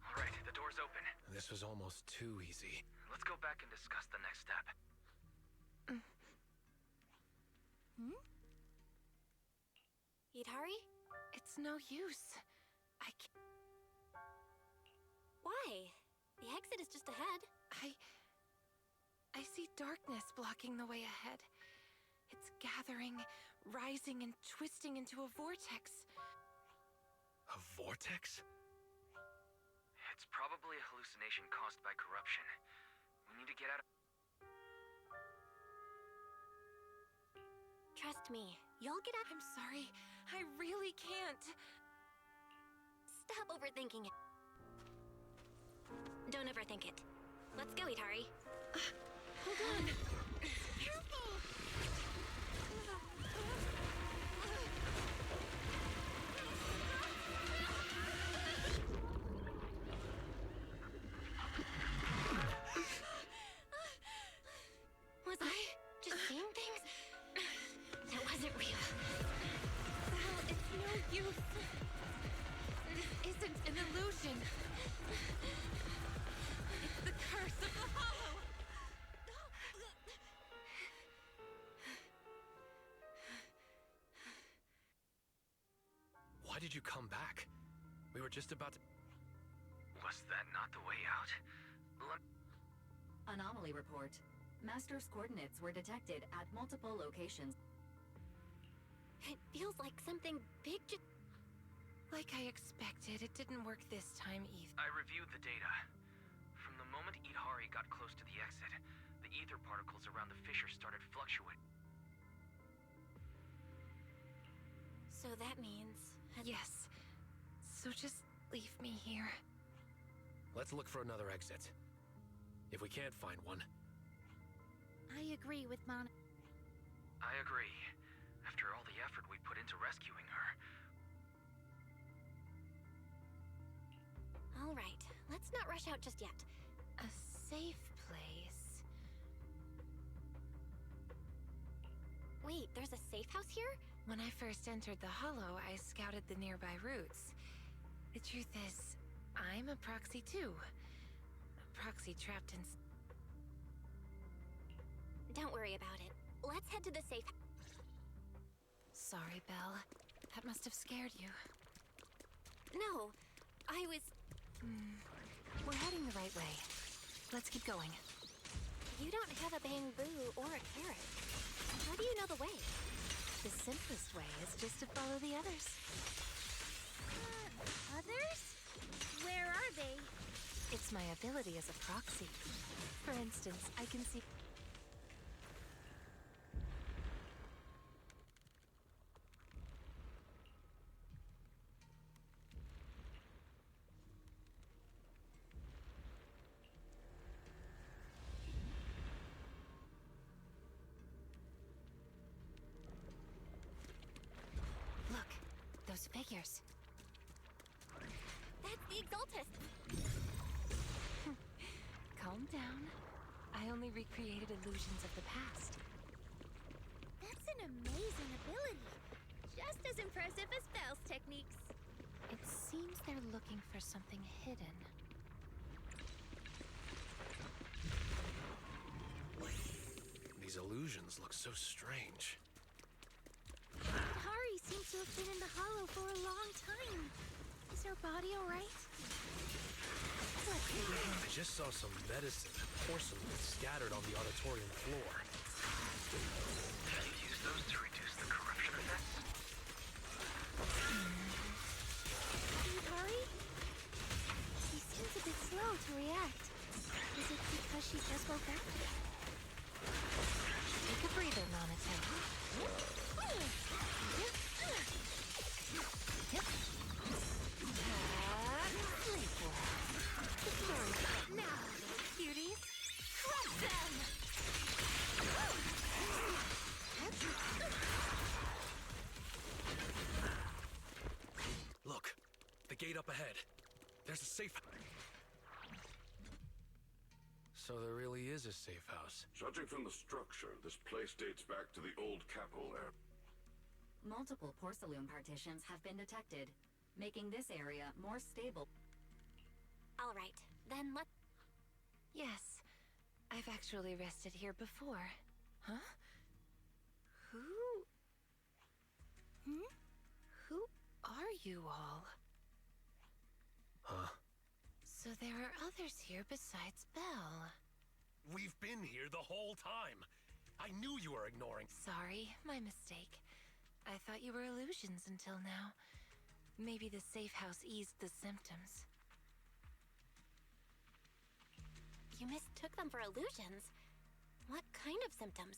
All right, the door's open. This was almost too easy. Let's go back and discuss the next step. Idhari? It's no use. I can't... Why? The exit is just ahead. I see darkness blocking the way ahead. It's gathering, rising, and twisting into a vortex. A vortex? It's probably a hallucination caused by corruption. We need to get out of... Trust me, you'll get out. I'm sorry, I really can't. Stop overthinking it. Don't overthink it. Let's go, Idhari. Hold on. Careful! Was I just seeing things? That wasn't real. Val, it's no use. This isn't an illusion. It's the curse of the Hollow. Why did you come back? We were just about to... Was that not the way out? Anomaly report. Master's coordinates were detected at multiple locations. It feels like something big just... Like I expected, it didn't work this time either. I reviewed the data. From the moment Idhari got close to the exit, the ether particles around the fissure started fluctuating. So that means... Yes. So just leave me here. Let's look for another exit. If we can't find one... I agree with Mon. I agree. After all the effort we put into rescuing her. All right, let's not rush out just yet. A safe place. Wait, there's a safe house here? When I first entered the Hollow, I scouted the nearby routes. The truth is, I'm a proxy too. A proxy trapped in... Don't worry about it. Let's head to the safe... Sorry, Belle. That must have scared you. No, I was... We're heading the right way. Let's keep going. You don't have a bamboo or a carrot. How do you know the way? The simplest way is just to follow the others. Others? Where are they? It's my ability as a proxy. For instance, I can see... Look, those figures. That's the Exaltus! Calm down. I only recreated illusions of the past. That's an amazing ability. Just as impressive as Belle's techniques. It seems they're looking for something hidden. These illusions look so strange. Hari seems to have been in the hollow for a long time. Is her body alright? I just saw some medicine and porcelain scattered on the auditorium floor. Can you use those to reduce the corruption effects? Hari? She seems a bit slow to react. Is it because she just woke up? Take a breather, Nanate. Sleep well. The story's set now, little cuties. Crush them! Look, the gate up ahead. There's a safe. So there really is a safe house. Judging from the structure, this place dates back to the old capital era. Multiple porcelain partitions have been detected, making this area more stable. All right, then let's... Yes, I've actually rested here before. Huh? Who are you all? Huh? So there are others here besides Belle. We've been here the whole time. I knew you were ignoring. Sorry, my mistake. I thought you were illusions until now. Maybe the safe house eased the symptoms. You mistook them for illusions? What kind of symptoms?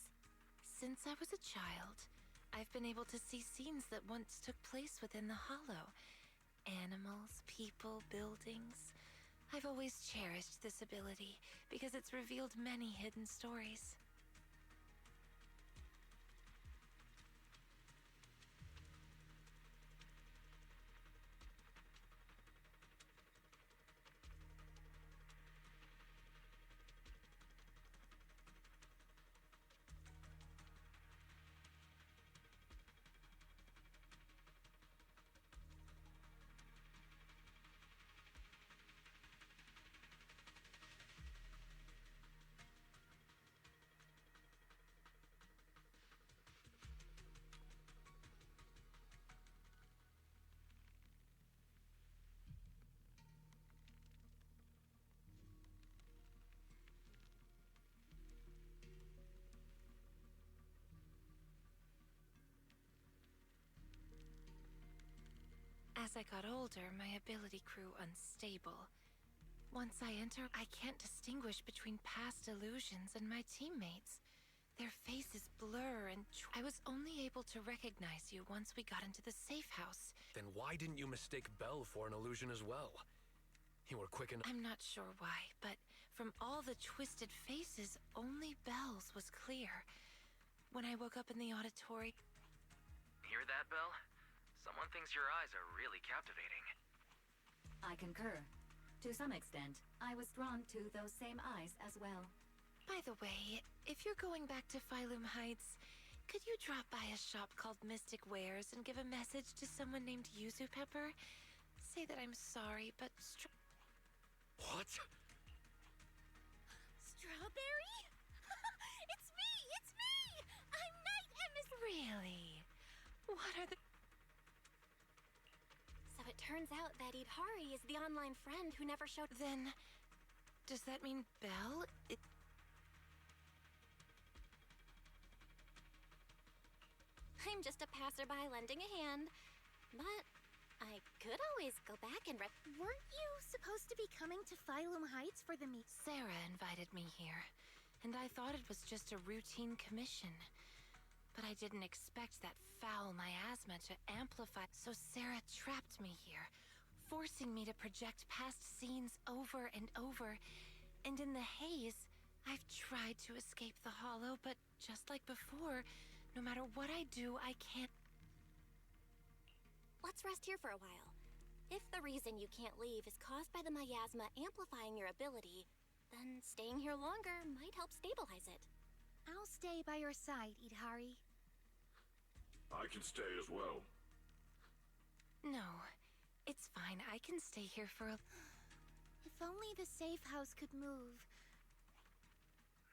Since I was a child, I've been able to see scenes that once took place within the hollow. Animals, people, buildings. I've always cherished this ability because it's revealed many hidden stories. As I got older, my ability grew unstable. Once I enter, I can't distinguish between past illusions and my teammates. Their faces blur and I was only able to recognize you once we got into the safe house. Then why didn't you mistake Belle for an illusion as well? You were quick enough. I'm not sure why, but from all the twisted faces, only Belle's was clear. When I woke up in the auditory... Hear that, Belle? Someone thinks your eyes are really captivating. I concur. To some extent, I was drawn to those same eyes as well. By the way, if you're going back to Phylum Heights, could you drop by a shop called Mystic Wares and give a message to someone named Yuzu Pepper? Say that I'm sorry, but What? Strawberry? It's me! It's me! I'm Night Emissary! Really? What are the... So it turns out that Idhari is the online friend who never showed... Then, does that mean Belle? I'm just a passerby lending a hand. But I could always go back and Weren't you supposed to be coming to Phylum Heights for the meet? Sarah invited me here, and I thought it was just a routine commission. But I didn't expect that foul miasma to amplify, so Sarah trapped me here, forcing me to project past scenes over and over. And in the haze, I've tried to escape the hollow, but just like before, no matter what I do, I can't... Let's rest here for a while. If the reason you can't leave is caused by the miasma amplifying your ability, then staying here longer might help stabilize it. I'll stay by your side, Idhari. I can stay as well. No, it's fine. I can stay here for a... If only the safe house could move.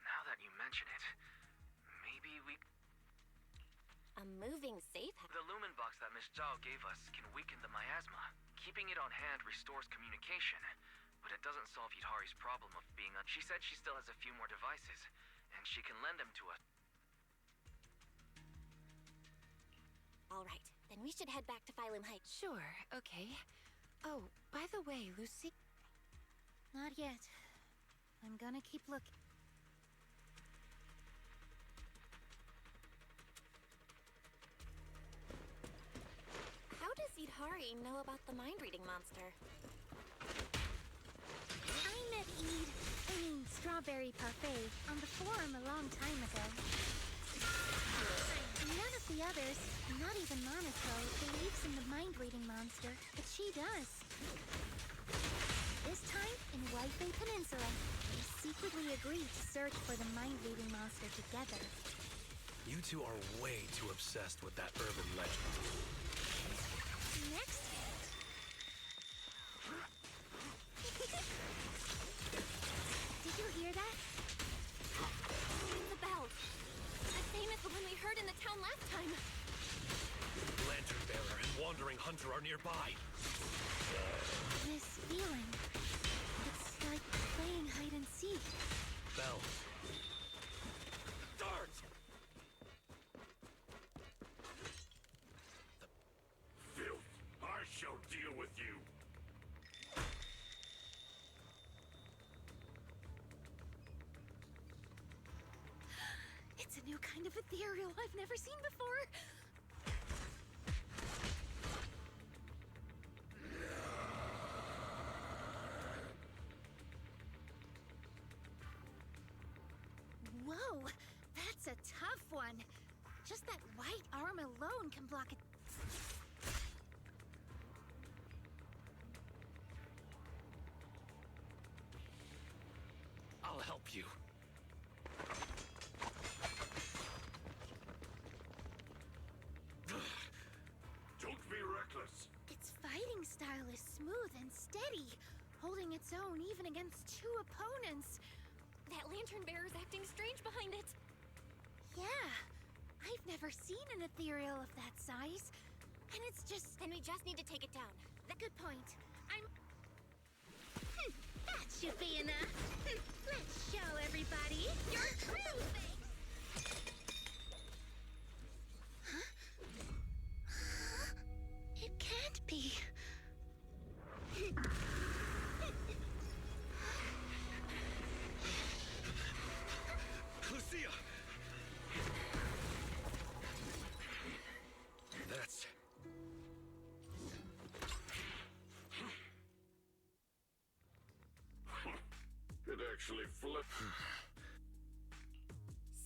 Now that you mention it, maybe we... A moving safe house? The lumen box that Miss Zhao gave us can weaken the miasma. Keeping it on hand restores communication, but it doesn't solve Yudhari's problem of being She said she still has a few more devices, and she can lend them to us. All right, then we should head back to Phylum Heights. Sure, okay. Oh, by the way, Lucy... Not yet. I'm gonna keep looking. How does Yudhari know about the mind-reading monster? I met Strawberry Parfait, on the forum a long time ago. None of the others, not even Monaco, believes in the mind-reading monster, but she does. This time, in White Peninsula, they secretly agreed to search for the mind-reading monster together. You two are way too obsessed with that urban legend. Next... Did you hear that? It's the bell. The same as the one we heard in the town last time. Lantern Bearer and Wandering Hunter are nearby. This feeling. It's like playing hide and seek. Bell. Dart! Filth. I shall deal with you. It's a new kind of ethereal I've never seen before. Whoa, that's a tough one. Just that white arm alone can block it. I'll help you. Don't be reckless. Its fighting style is smooth and steady, holding its own even against two opponents. That lantern bearer's acting strange behind it. Yeah, I've never seen an ethereal of that size. And it's just... Then we just need to take it down. Good point. That should be enough. Let's show everybody your true face. Huh? It can't be. Lucia! That's... It actually flipped.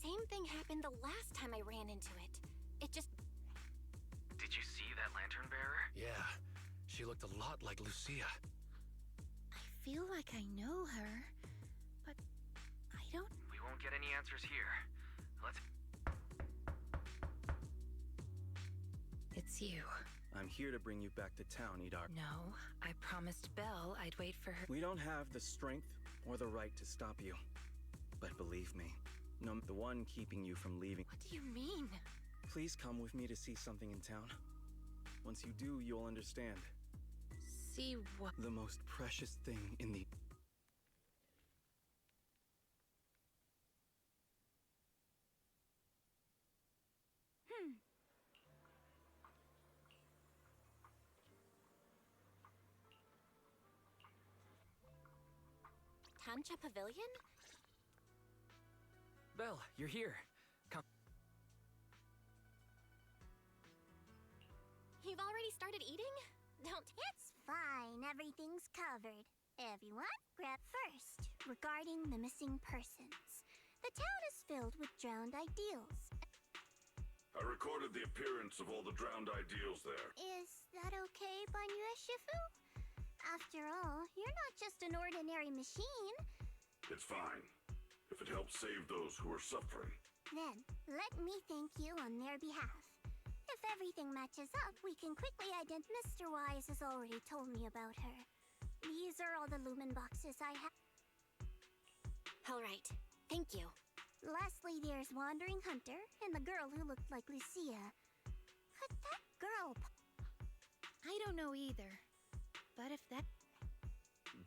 Same thing happened the last time I ran into it. It just... Did you see that lantern bearer? Yeah, she looked a lot like Lucia. I feel like I know her, but I don't... We won't get any answers here. Let's... It's you. I'm here to bring you back to town, Idar. No, I promised Belle I'd wait for her. We don't have the strength or the right to stop you. But believe me, no, the one keeping you from leaving. What do you mean? Please come with me to see something in town. Once you do, you'll understand. See what? The most precious thing in the... Tancha Pavilion? Belle, you're here. Come. You've already started eating? Don't... It's fine. Everything's covered. Everyone, grab first. Regarding the missing persons. The town is filled with drowned ideals. I recorded the appearance of all the drowned ideals there. Is that okay, Banyue Shifu? After all, you're not just an ordinary machine. It's fine, if it helps save those who are suffering. Then, let me thank you on their behalf. If everything matches up, we can quickly identify. Mr. Wise has already told me about her. These are all the lumen boxes I have. Alright, thank you. Lastly, there's Wandering Hunter and the girl who looked like Lucia. Could that girl... I don't know either. But if that...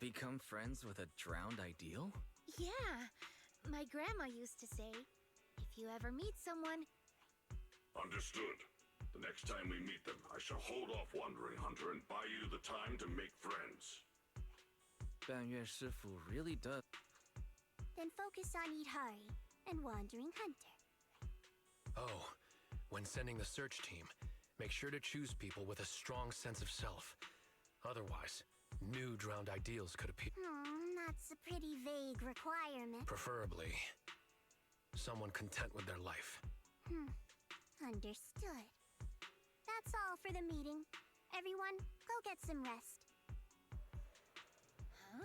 Become friends with a drowned ideal? Yeah. My grandma used to say, if you ever meet someone... Understood. The next time we meet them, I shall hold off Wandering Hunter and buy you the time to make friends. 半月师傅 really does. Then focus on Idhari and Wandering Hunter. Oh, when sending the search team, make sure to choose people with a strong sense of self. Otherwise, new drowned ideals could appear. That's a pretty vague requirement. Preferably, someone content with their life. Understood. That's all for the meeting. Everyone, go get some rest. Huh?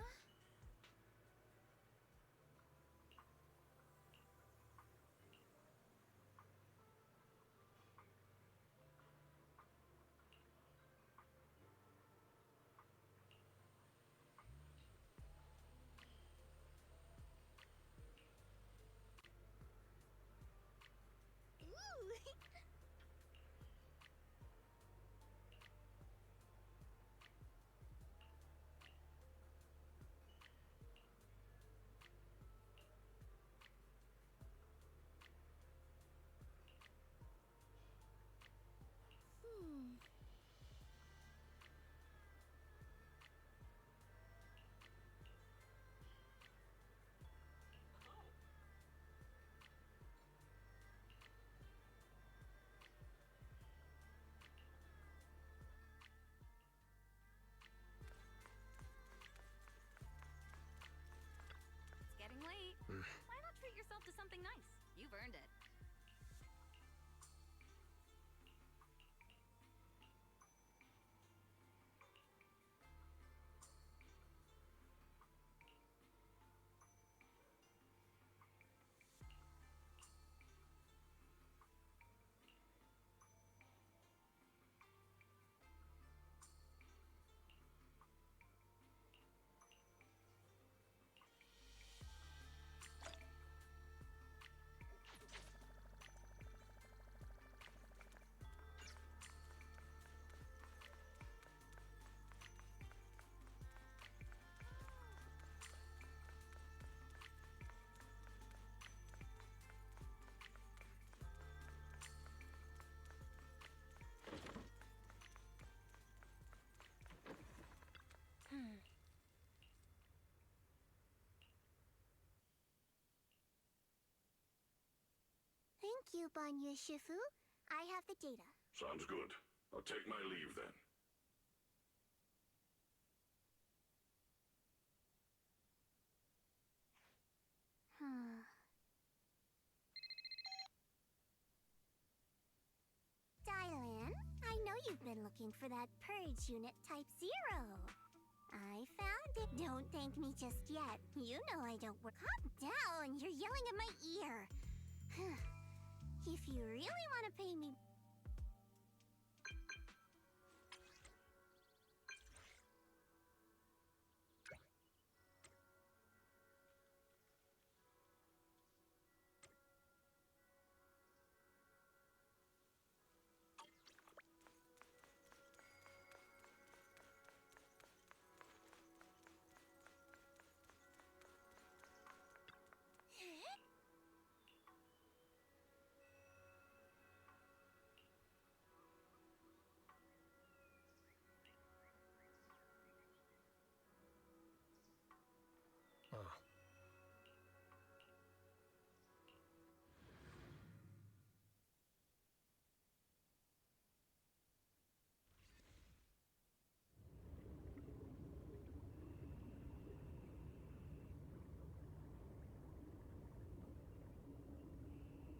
It's getting late. Why not treat yourself to something nice? You've earned it. Thank you, Banyu Shifu. I have the data. Sounds good. I'll take my leave then. Dylan, I know you've been looking for that purge unit Type 0. I found it. Don't thank me just yet. You know I don't work. Calm down. You're yelling at my ear. If you really want to pay me...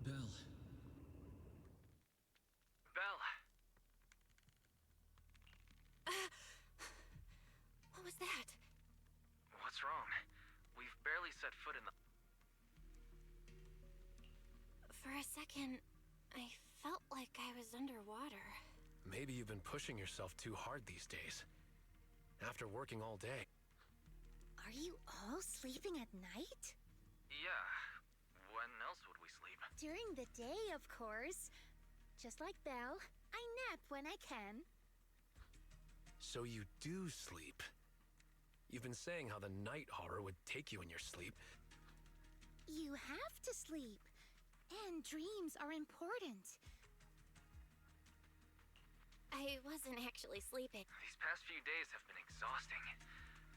Belle. Belle! What was that? What's wrong? We've barely set foot in the... For a second, I felt like I was is underwater. Maybe you've been pushing yourself too hard these days. After working all day. Are you all sleeping at night? Yeah. When else would we sleep? During the day, of course. Just like Belle, I nap when I can. So you do sleep. You've been saying how the night horror would take you in your sleep. You have to sleep. And dreams are important. I wasn't actually sleeping. These past few days have been exhausting.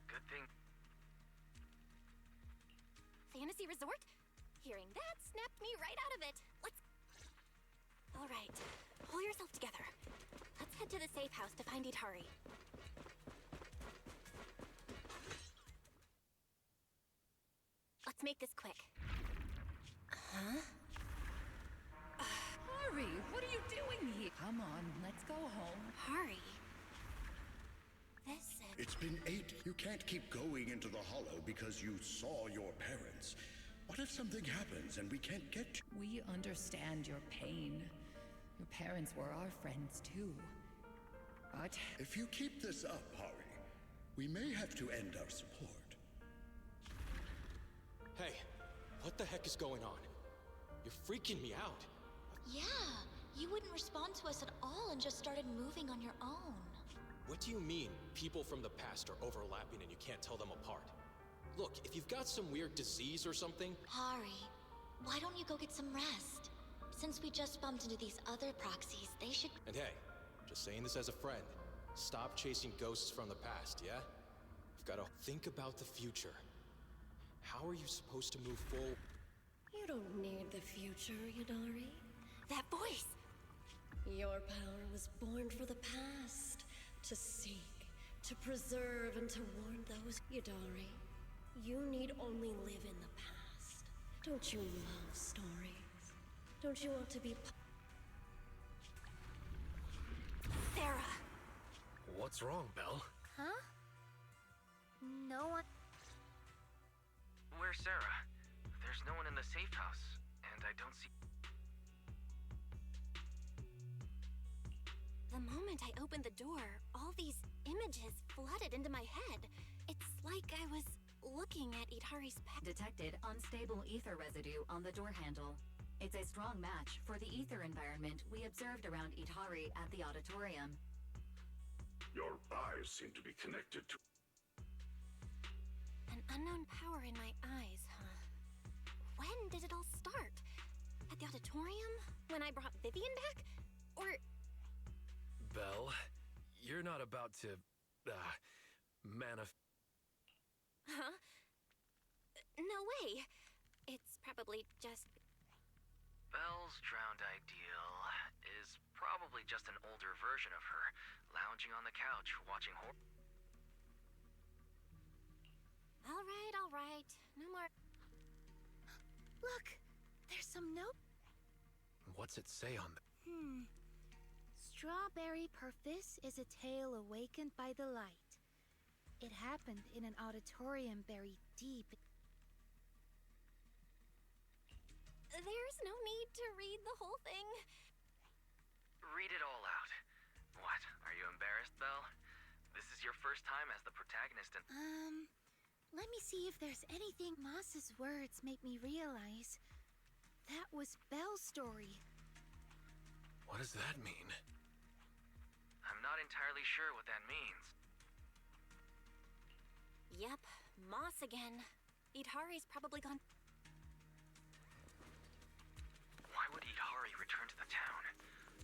Good thing. Fantasy Resort? Hearing that snapped me right out of it. Let's... All right, pull yourself together. Let's head to the safe house to find Itari. Let's make this quick. Huh? Hurry! What are you doing here? Come on, let's go home. Hurry. This is... It's been 8. You can't keep going into the hollow because you saw your parents. What if something happens and we can't get you? We understand your pain. Your parents were our friends too. But... If you keep this up, Hari, we may have to end our support. Hey, what the heck is going on? You're freaking me out. Yeah, you wouldn't respond to us at all and just started moving on your own. What do you mean, people from the past are overlapping and you can't tell them apart? Look, if you've got some weird disease or something... Hari, why don't you go get some rest? Since we just bumped into these other proxies, they should... And hey, just saying this as a friend. Stop chasing ghosts from the past, yeah? You've got to think about the future. How are you supposed to move forward? You don't need the future, Yadari. That voice! Your power was born for the past. To seek, to preserve, and to warn those. Yadari, you need only live in the past. Don't you love stories? Don't you want to be... Sarah! What's wrong, Belle? Huh? No one... Where's Sarah? There's no one in the safe house, and I don't see... The moment I opened the door, all these images flooded into my head. It's like I was looking at Itari's past. Detected unstable ether residue on the door handle. It's a strong match for the ether environment we observed around Itari at the auditorium. Your eyes seem to be connected to... An unknown power in my eyes, huh? When did it all start? At the auditorium? When I brought Vivian back? Or... Belle, you're not about to... Huh? No way. It's probably just... Belle's drowned ideal is probably just an older version of her, lounging on the couch, watching horror. All right. No more... Look! There's some note. What's it say on the... Strawberry Purvis is a tale awakened by the light. It happened in an auditorium buried deep. There's no need to read the whole thing. Read it all out. What, are you embarrassed, Belle? This is your first time as the protagonist and... Let me see if there's anything. Moss's words make me realize that was Belle's story. What does that mean? I'm not entirely sure what that means. Yep, Moss again. Itari's probably gone... Why would Itari return to the town?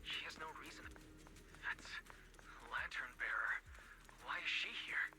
She has no reason. That's... Lantern Bearer. Why is she here?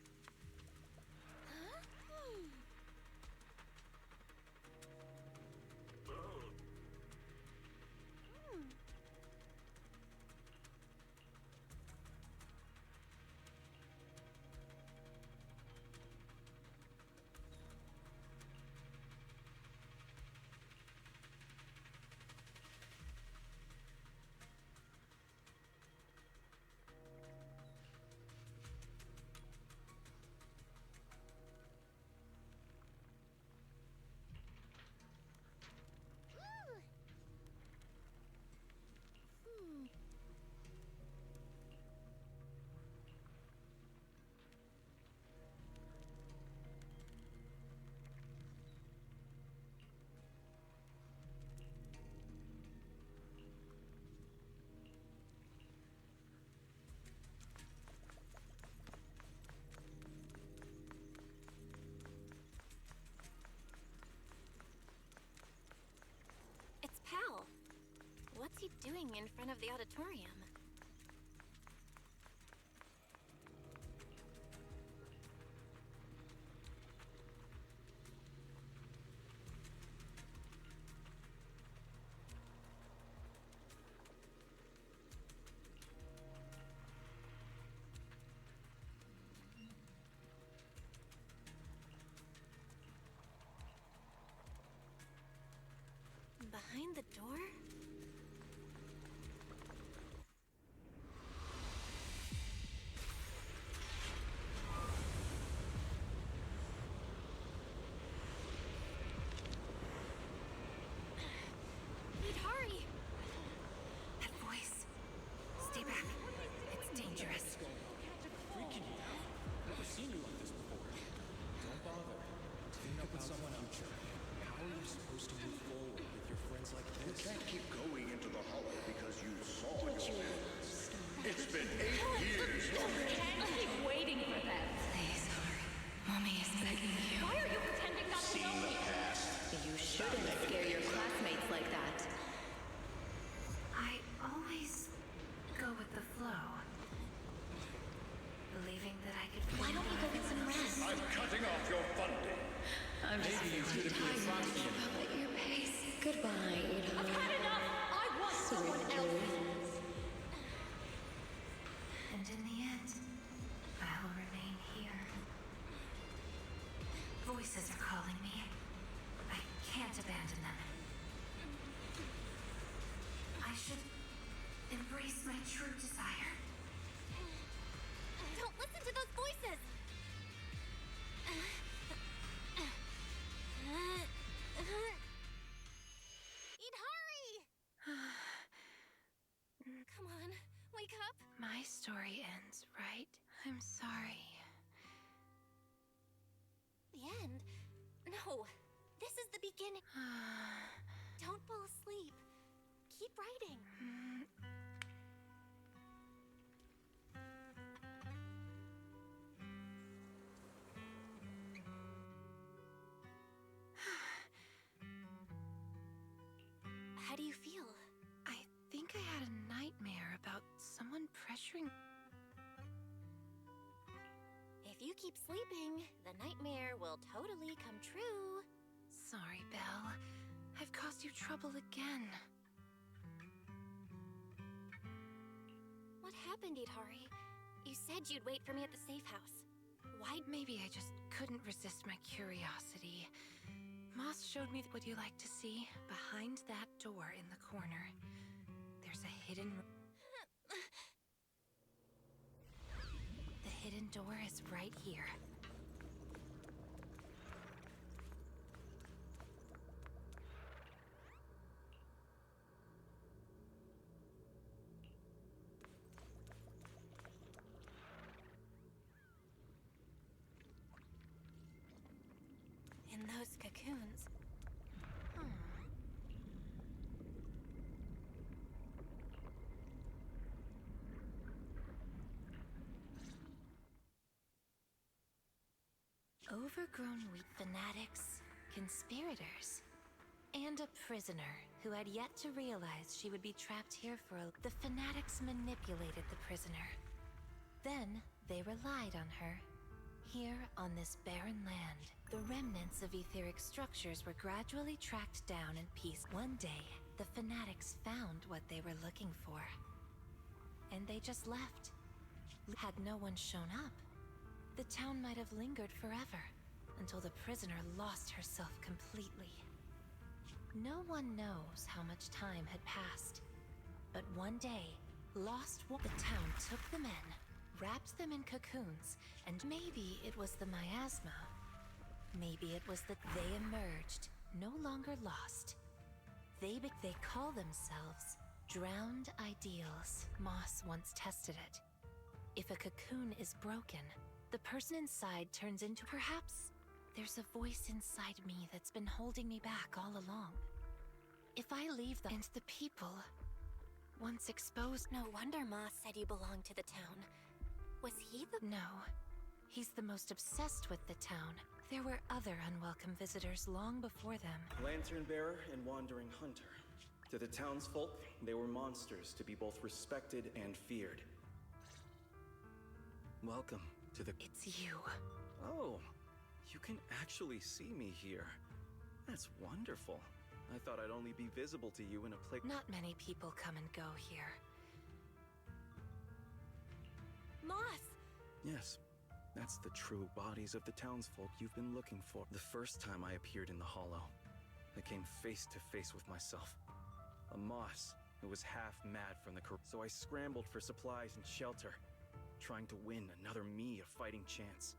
it doing in front of the auditorium? Behind the door? Hurry! That voice. Stay back. It's dangerous. Freaking you out. Never seen you like this before. Don't bother. Think about someone future. How are you supposed to move forward with your friends like this? You can't keep going into the hollow because you saw your parents. It's been 8 years. Can't keep waiting for them. Please, Mommy is begging you. Why are you pretending not to know me? You shouldn't scare your classmates like that. I always go with the flow. Believing that I could. Why don't you go get some rest? I'm cutting off your funding. I'm just Maybe you shouldn't be a proxy anymore. at your pace. Goodbye, I've had enough! I want someone else! And in the end, I will remain here. Voices are calling me. I can't abandon them. I should embrace my true desire. Don't listen to those voices! Eat, hurry! Come on, wake up! My story ends, right? I'm sorry. The end? No, this is the beginning. Don't fall asleep. Keep writing. How do you feel? I think I had a nightmare about someone pressuring. If you keep sleeping, the nightmare will totally come true. Sorry, Belle. I've caused you trouble again. What happened, Idhari? You said you'd wait for me at the safe house. Why? Maybe I just couldn't resist my curiosity. Moss showed me what you like to see. Behind that door in the corner, there's a hidden... The hidden door is right here. In those cocoons. Overgrown wheat fanatics, conspirators, and a prisoner who had yet to realize she would be trapped here for The fanatics manipulated the prisoner. Then they relied on her. Here on this barren land, the remnants of etheric structures were gradually tracked down in peace. One day, the fanatics found what they were looking for. And they just left. Had no one shown up, the town might have lingered forever, until the prisoner lost herself completely. No one knows how much time had passed, but one day, the town took them in, wrapped them in cocoons, and maybe it was the miasma. Maybe it was that they emerged, no longer lost. They call themselves drowned ideals. Moss once tested it. If a cocoon is broken, the person inside turns into... Perhaps there's a voice inside me that's been holding me back all along. If I leave them and the people, once exposed... No wonder Moss said you belonged to the town. Was he the... No. He's the most obsessed with the town. There were other unwelcome visitors long before them. Lantern bearer and wandering hunter. To the townsfolk, they were monsters to be both respected and feared. Welcome to the... It's you. Oh, you can actually see me here. That's wonderful. I thought I'd only be visible to you in a place... Not many people come and go here. Moss! Yes, that's the true bodies of the townsfolk you've been looking for. The first time I appeared in the Hollow, I came face to face with myself. A moss who was half mad from the so I scrambled for supplies and shelter, trying to win another me a fighting chance.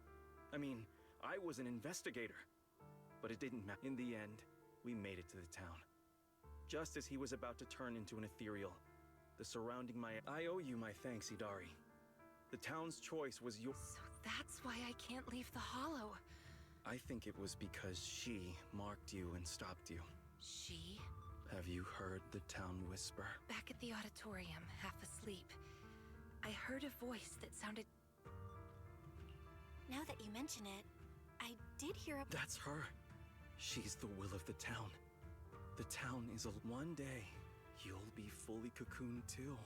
I mean, I was an investigator, but it didn't matter. In the end, we made it to the town. Just as he was about to turn into an ethereal, the surrounding I owe you my thanks, Idari. The town's choice was yours. So that's why I can't leave the Hollow. I think it was because she marked you and stopped you. She? Have you heard the town whisper? Back at the auditorium, half asleep, I heard a voice that sounded... Now that you mention it, I did hear a... That's her. She's the will of the town. The town is a... One day, you'll be fully cocooned too.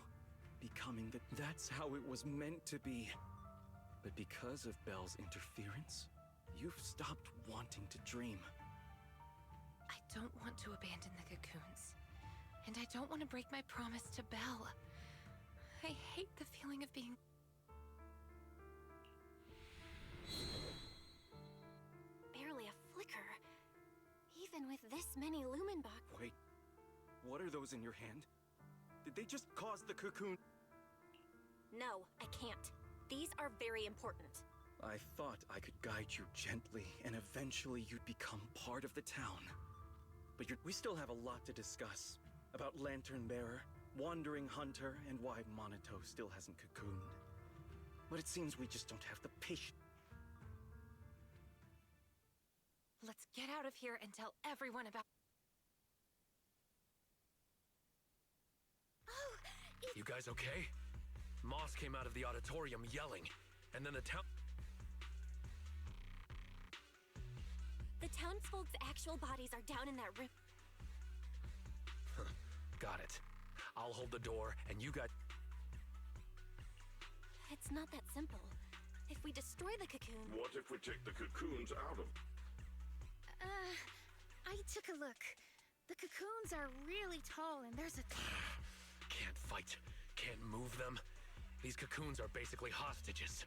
Becoming the... That's how it was meant to be. But because of Belle's interference, you've stopped wanting to dream. I don't want to abandon the cocoons. And I don't want to break my promise to Belle. I hate the feeling of being... Barely a flicker. Even with this many lumen box... Wait, what are those in your hand? Did they just cause the cocoon? No, I can't. These are very important. I thought I could guide you gently, and eventually you'd become part of the town. But we still have a lot to discuss. About Lantern Bearer, Wandering Hunter, and why Monito still hasn't cocooned. But it seems we just don't have the patience. Let's get out of here and tell everyone about... Oh, You guys okay? Moss came out of the auditorium yelling, and then the town... The townsfolk's actual bodies are down in that room. Got it. I'll hold the door, and you got... It's not that simple. If we destroy the cocoon... What if we take the cocoons out of... I took a look. The cocoons are really tall and there's a... Can't fight. Can't move them. These cocoons are basically hostages.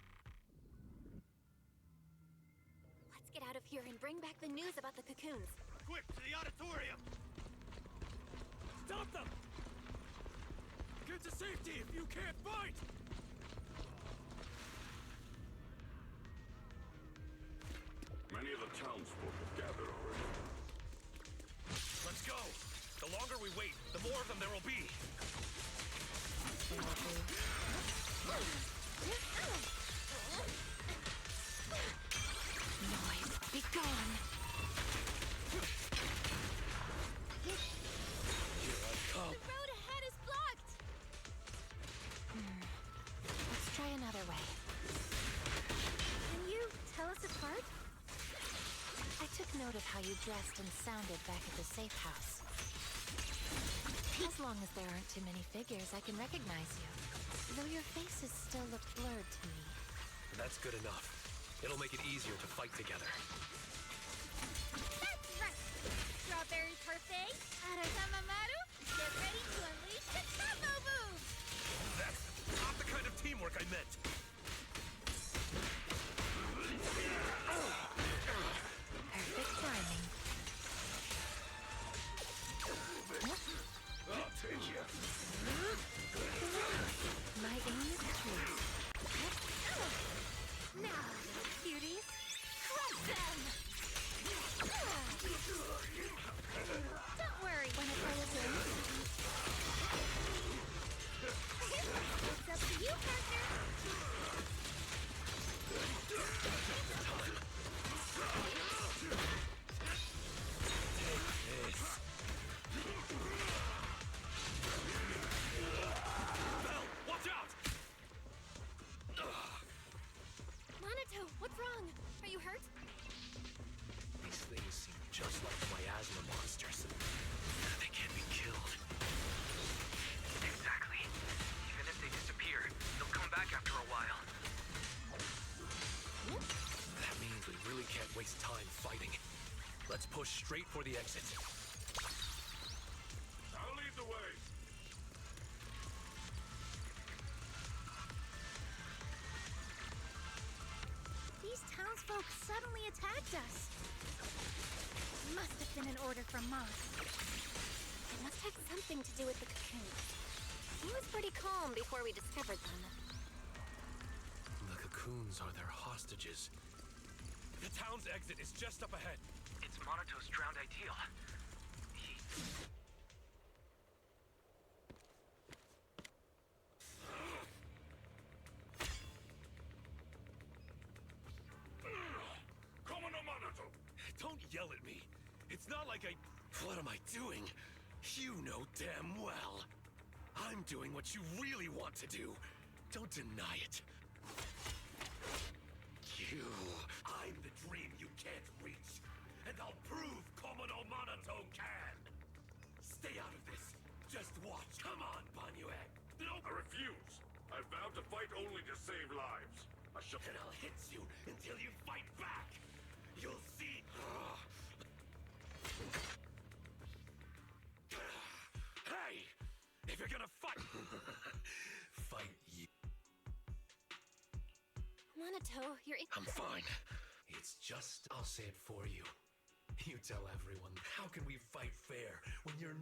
Let's get out of here and bring back the news about the cocoons. Quick, to the auditorium! Stop them! Get to safety if you can't fight! Many of the townsfolk have gathered already. Let's go! The longer we wait, the more of them there will be! Noise, be gone! Here I come! The road ahead is blocked! Let's try another way. Can you tell us apart? I took note of how you dressed and sounded back at the safe house. As long as there aren't too many figures, I can recognize you. Though your faces still look blurred to me. That's good enough. It'll make it easier to fight together. That's right! Strawberry Parfait, Arazamamaru, get ready to unleash the combo move! That's not the kind of teamwork I meant! Perfect timing. I'll take you. My aim is true. Now, cuties, crush them! Don't worry when I play a game. It's up to you, partner! fighting. Let's push straight for the exit. I'll lead the way. These townsfolk suddenly attacked us. Must have been an order from Moss. It must have something to do with the cocoon. He was pretty calm before we discovered them. The cocoons are their hostages. The town's exit is just up ahead. It's Monato's drowned ideal. Come on, Monato! Don't yell at me. It's not like I... What am I doing? You know damn well. I'm doing what you really want to do. Don't deny it. I'm the dream you can't reach. And I'll prove Komodo Monato can. Stay out of this. Just watch. Come on, Banyue. No, I refuse. I vowed to fight only to save lives. I shall... And I'll hit you until you fight back. You'll see. Hey! If you're gonna fight... fight you. Monato, you're... I'm fine. It's just... I'll say it for you. You tell everyone. How can we fight fair when you're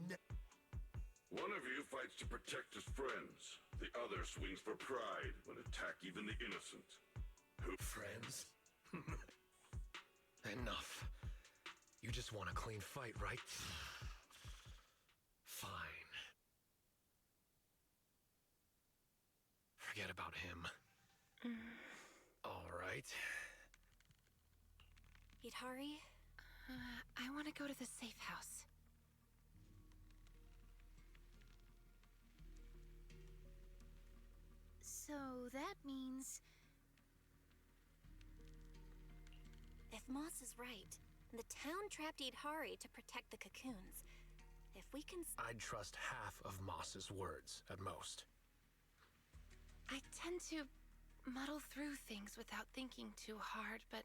One of you fights to protect his friends. The other swings for pride when attack even the innocent. Friends? Enough. You just want a clean fight, right? Fine. Forget about him. All right. Itari? I want to go to the safe house. So that means... If Moss is right, the town trapped Idhari to protect the cocoons. If we can... I'd trust half of Moss's words, at most. I tend to muddle through things without thinking too hard, but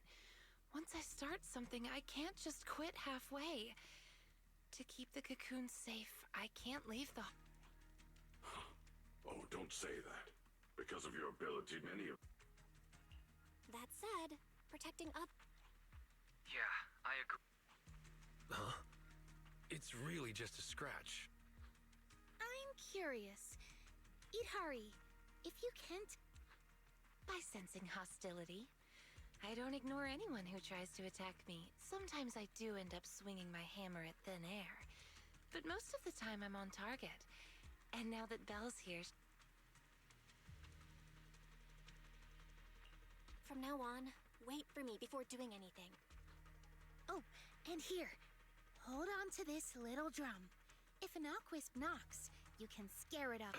once I start something, I can't just quit halfway. To keep the cocoons safe, I can't leave the... Oh, don't say that. Because of your ability, many of... That said, protecting up... Yeah, I agree. Huh? It's really just a scratch. I'm curious. Idhari, if you can't... By sensing hostility. I don't ignore anyone who tries to attack me. Sometimes I do end up swinging my hammer at thin air. But most of the time I'm on target. And now that Belle's here... From now on, wait for me before doing anything. Oh, and here. Hold on to this little drum. If an Aquisp knocks, you can scare it up.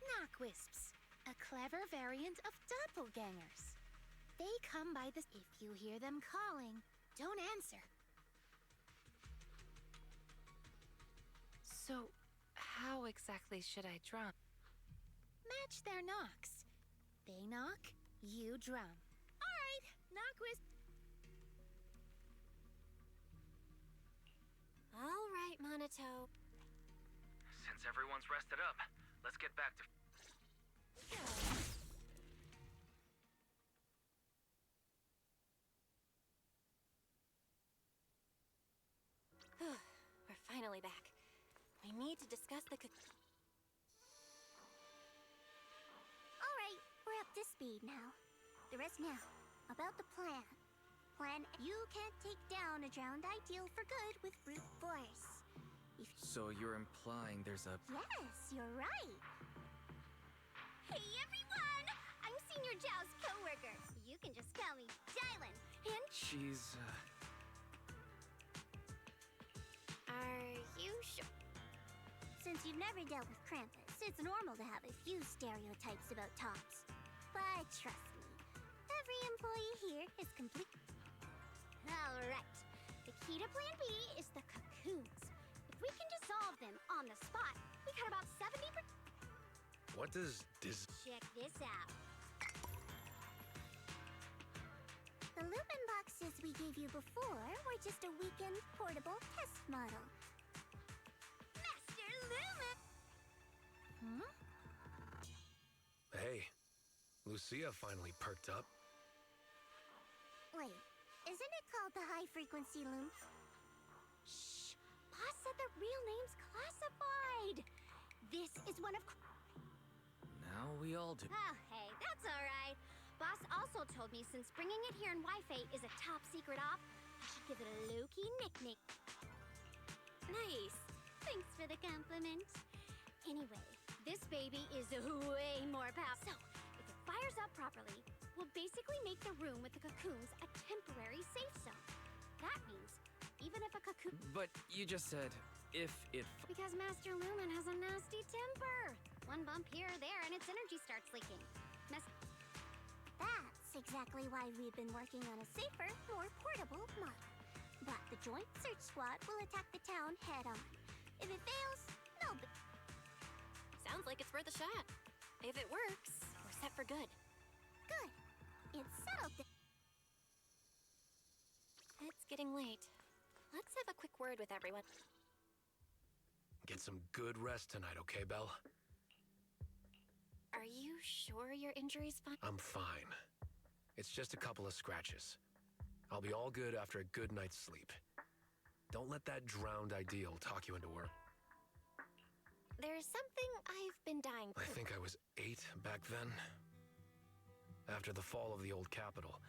Knockwisps, a clever variant of doppelgangers. They come by the... If you hear them calling, don't answer. So, how exactly should I drum? Match their knocks. They knock, you drum. All right, Knockwisp. All right, Monato. Since everyone's rested up, let's get back to... We're finally back. We need to discuss the... All right, we're up to speed now. The rest now. About the plan. You can't take down a drowned ideal for good with brute force. So you're implying there's a... Yes, you're right. Hey, everyone! I'm Senior Zhao's co-worker. You can just call me Dylan. And... She's, Are you sure? Since you've never dealt with Krampus, it's normal to have a few stereotypes about tops. But trust me, every employee here is complete. Alright, the key to Plan B is the cocoons. If we can dissolve them on the spot, we got about 70%. What does Check this out. The Lumen boxes we gave you before were just a weekend portable test model. Master Lumen! Hmm? Hey, Lucia finally perked up. Wait, isn't it called the high-frequency loom? Shh! Boss said the real name's classified! This is one of... Now we all do. Oh, hey, that's alright. Boss also told me since bringing it here in Wi-Fi is a top secret op, I should give it a low-key nickname. Nice. Thanks for the compliment. Anyway, this baby is way more powerful. So, if it fires up properly, we'll basically make the room with the cocoons a temporary safe zone. That means, even if a cocoon... But you just said, if it... Because Master Lumen has a nasty temper. One bump here or there and its energy starts leaking. That's exactly why we've been working on a safer, more portable model. But the Joint Search Squad will attack the town head-on. If it fails, they'll be... Sounds like it's worth a shot. If it works, we're set for good. Good. It's settled. It's getting late. Let's have a quick word with everyone. Get some good rest tonight, okay, Belle? Are you sure your injury's fine? I'm fine. It's just a couple of scratches. I'll be all good after a good night's sleep. Don't let that drowned ideal talk you into work. There's something I've been dying to... I think I was 8 back then. After the fall of the old capital,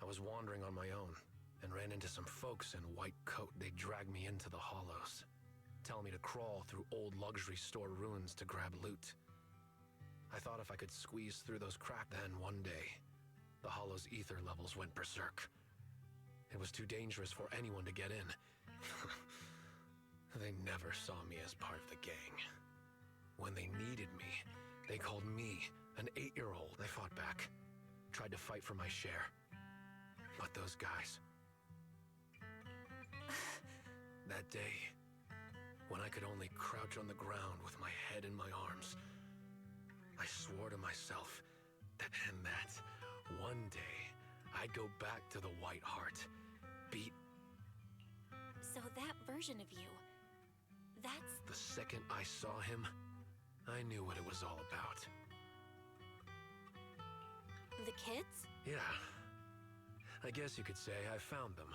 I was wandering on my own and ran into some folks in white coat. They dragged me into the hollows, telling me to crawl through old luxury store ruins to grab loot. I thought if I could squeeze through those cracks, then one day, the hollow's ether levels went berserk. It was too dangerous for anyone to get in. They never saw me as part of the gang. When they needed me, they called me, an 8-year-old. I fought back, tried to fight for my share. But those guys... That day, when I could only crouch on the ground with my head in my arms, I swore to myself that one day, I'd go back to the White Heart, beat... So that version of you, that's... The second I saw him, I knew what it was all about. The kids? Yeah. I guess you could say I found them.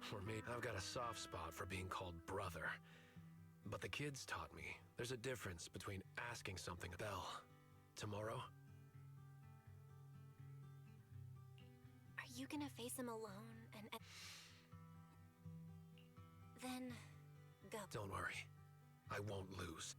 For me, I've got a soft spot for being called brother. But the kids taught me there's a difference between asking something... Belle, tomorrow? Are you gonna face him alone and... Then... go. Don't worry. I won't lose.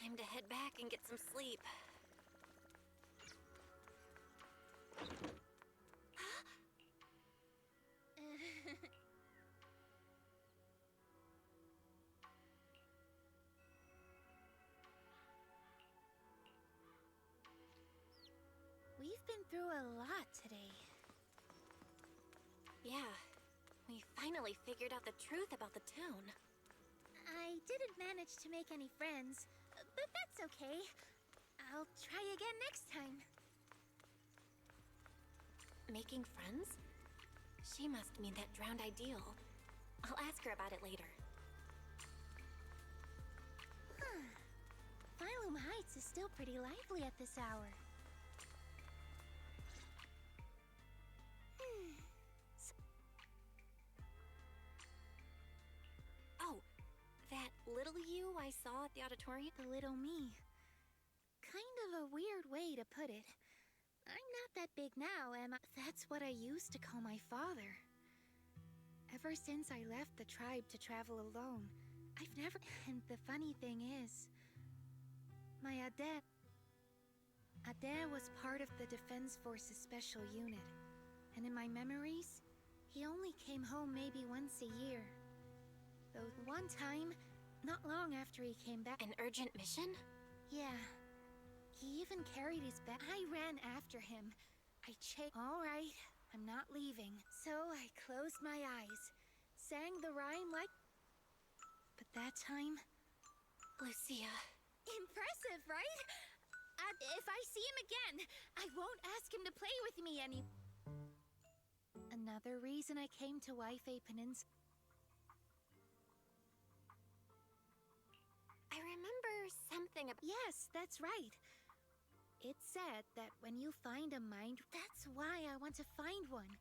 Time to head back and get some sleep. We've been through a lot today. Yeah, we finally figured out the truth about the town. I didn't manage to make any friends, but that's okay. I'll try again next time. Making friends? She must mean that drowned ideal. I'll ask her about it later. Phylum Heights is still pretty lively at this hour. Oh, that little you I saw at the auditorium? The little me. kind of a weird way to put it. I'm not that big now, am I? That's what I used to call my father. Ever since I left the tribe to travel alone, I've never... And the funny thing is, my Ade was part of the Defense Forces Special Unit. And in my memories, he only came home maybe once a year. Though one time, not long after he came back... An urgent mission? Yeah. He even carried his bag. I ran after him. All right, I'm not leaving. So I closed my eyes, sang the rhyme like... But that time... Lucia. Impressive, right? If I see him again, I won't ask him to play with me any... Another reason I came to Waifei Peninsula... I remember something about... Yes, that's right. It's said that when you find a mind... That's why I want to find one.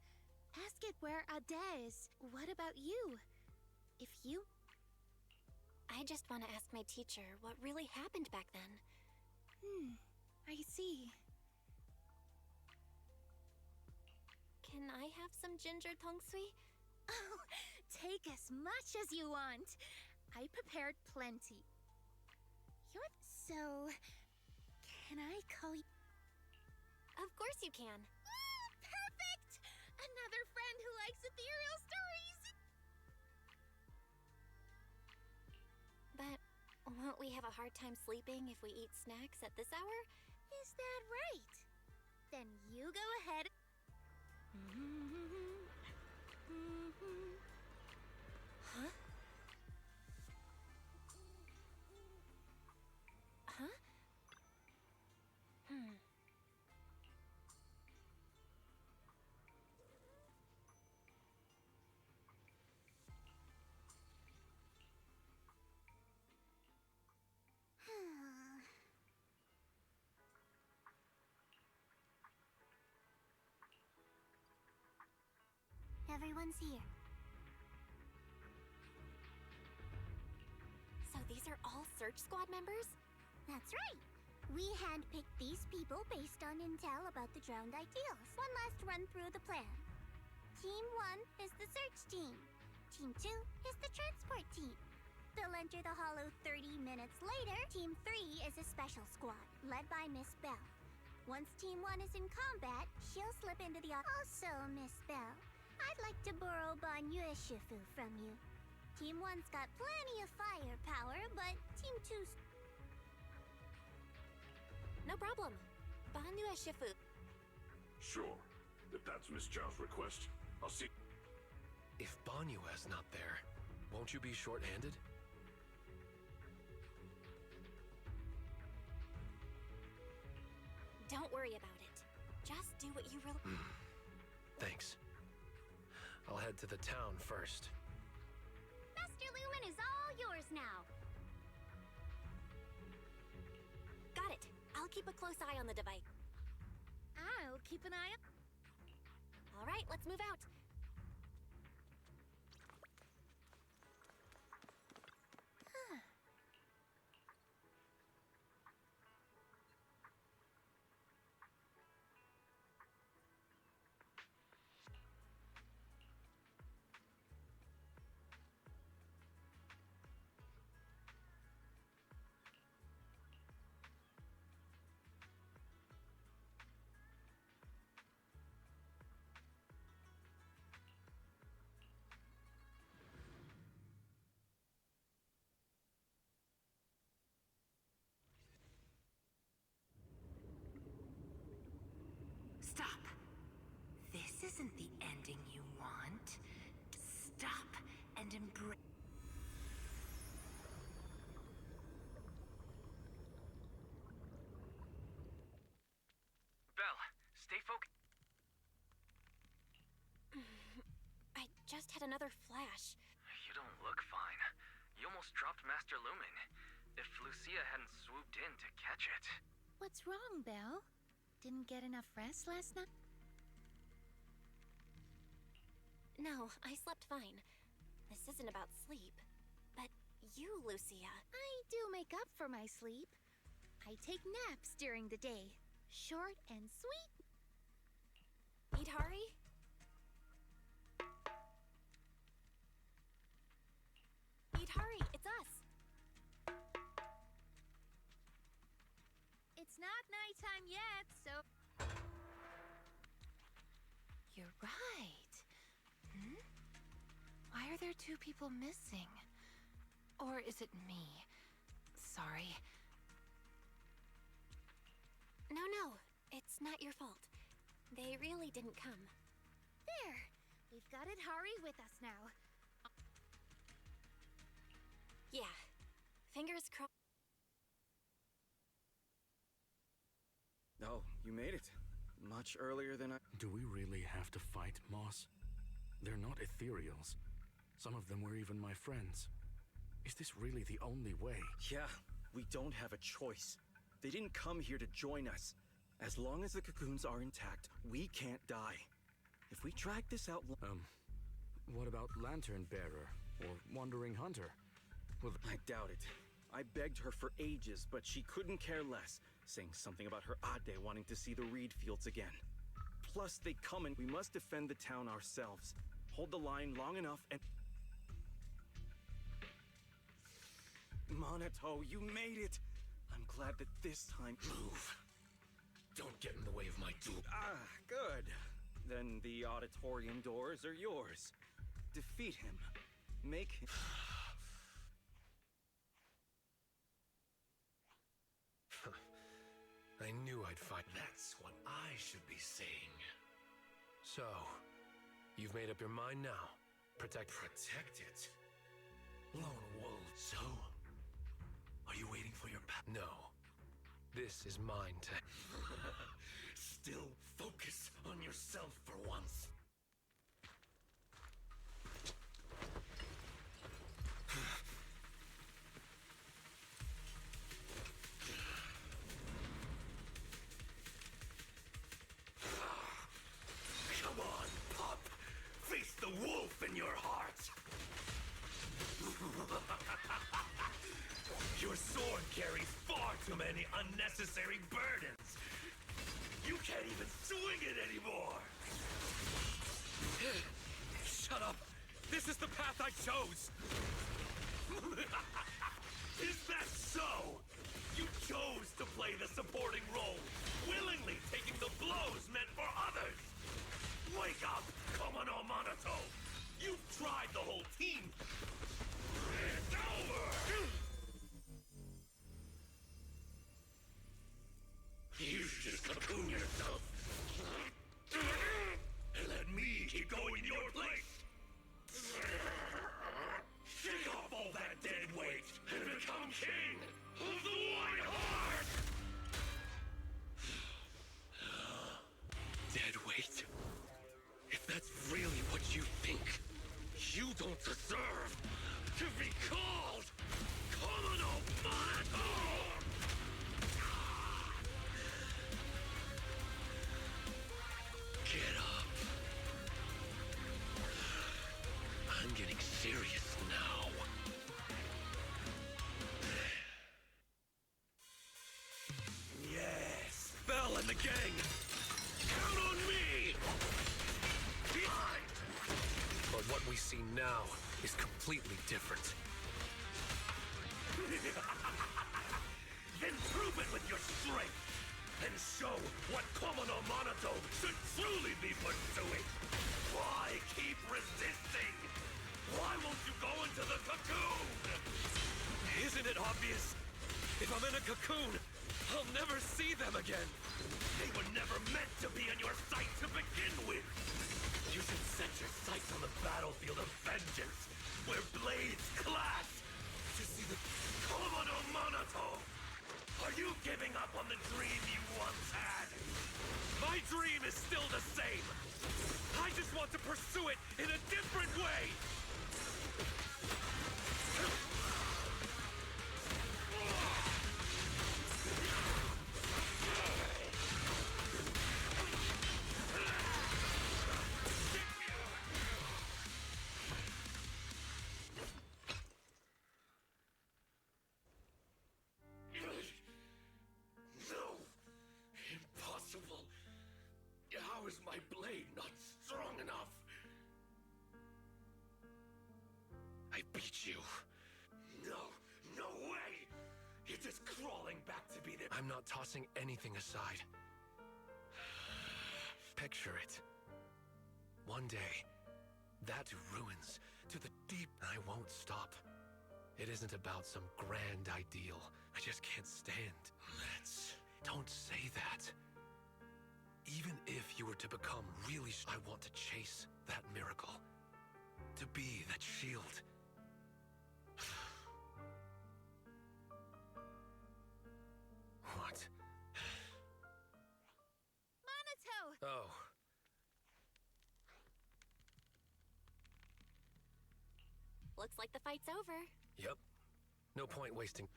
Ask it where Ade is. What about you? If you... I just want to ask my teacher what really happened back then. I see. Can I have some ginger tongsui? Oh, take as much as you want. I prepared plenty. So... Can I call you... Of course you can. Perfect! Another friend who likes ethereal stories! But won't we have a hard time sleeping if we eat snacks at this hour? Is that right? Then you go ahead. Huh? Huh? Everyone's here. So these are all search squad members? That's right. We handpicked these people based on intel about the drowned ideals. One last run through the plan. Team 1 is the search team. Team 2 is the transport team. They'll enter the Hollow 30 minutes later. Team 3 is a special squad, led by Miss Bell. Once Team 1 is in combat, she'll slip into the... Also, Miss Bell, I'd like to borrow Banyue Shifu from you. Team 1's got plenty of firepower, but Team 2's... No problem. Banyue Shifu. Sure. If that's Miss Zhao's request, I'll see... If Banyue's not there, won't you be short-handed? Don't worry about it. Just do what you really... Thanks. I'll head to the town first. Master Lumen is all yours now. Got it. I'll keep a close eye on the device. I'll keep an eye on... All right, let's move out. Stop. This isn't the ending you want. Stop and embrace. Belle, stay focused. I just had another flash. You don't look fine. You almost dropped Master Lumen. If Lucia hadn't swooped in to catch it. What's wrong, Belle? Didn't get enough rest last night? No, I slept fine. This isn't about sleep. But you, Lucia. I do make up for my sleep. I I take naps during the day. Short and sweet. Idhari? Idhari, it's us. It's not nighttime yet, so... You're right. Why are there two people missing? Or is it me? Sorry. No, it's not your fault. They really didn't come. There! We've got Idhari with us now. Yeah. Fingers crossed. Oh, you made it. Much earlier than I... Do we really have to fight, Moss? They're not ethereals. Some of them were even my friends. Is this really the only way? Yeah, we don't have a choice. They didn't come here to join us. As long as the cocoons are intact, we can't die. If we drag this out... What about Lantern Bearer or Wandering Hunter? Well, I doubt it. I begged her for ages, but she couldn't care less, saying something about her Ade wanting to see the reed fields again. Plus, they come and we must defend the town ourselves. Hold the line long enough and... Monato, you made it! I'm glad that this time... Move! Don't get in the way of my duel. Ah, good. Then the auditorium doors are yours. Defeat him. Make him... I knew I'd find... That's what I should be saying. So, you've made up your mind now. Protect it? Lone Wolf. So, are you waiting for your No. This is mine to... Still focus on yourself for once. Come on, pup. Face the wolf in your heart. Your sword carries far too many unnecessary burdens. You can't even swing it anymore. Shut up. This is the path I chose. Is that so? You chose to play the supporting role, willingly taking the blows meant for others. Wake up, Komono Monato. You've tried the whole team. It's over. You should just cocoon yourself. And let me keep going in your place. Shake off all that dead weight and become king of the White Heart! Dead weight? If that's really what you think, you don't deserve to be called Komono Monato! Get up. I'm getting serious now. Yes, Belle and the gang. Count on me. Behind. But what we see now is completely different. Then prove it with your strength. And show what Komono Monato should truly be pursuing! Why keep resisting? Why won't you go into the cocoon? Isn't it obvious? If I'm in a cocoon, I'll never see them again! They were never meant to be in your sight to begin with! You should set your sights on the battlefield of vengeance, where blades clash, to see the Komono Monato! Are you giving up on the dream you once had? My dream is still the same! I just want to pursue it in a different way! I'm not tossing anything aside. Picture it. One day, that to ruins, to the deep, I won't stop. It isn't about some grand ideal. I just can't stand. Don't say that. Even if you were to become really I want to chase that miracle. To be that shield. What? Monato! Oh. Looks like the fight's over. Yep. No point wasting.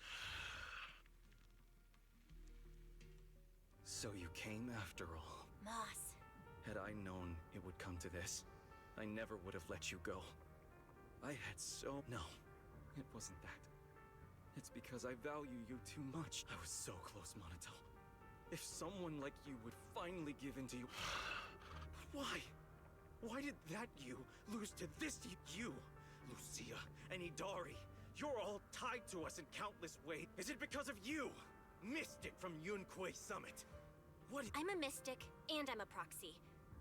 So you came after all. Moss. Had I known it would come to this, I never would have let you go. I had so... No, it wasn't that. It's because I value you too much. I was so close, Monato. If someone like you would finally give in to you... Why? Why did that you lose to this you? Lucia and Idari, you're all tied to us in countless ways. Is it because of you? Mystic from Yunquei Summit. What? I'm a mystic, and I'm a proxy.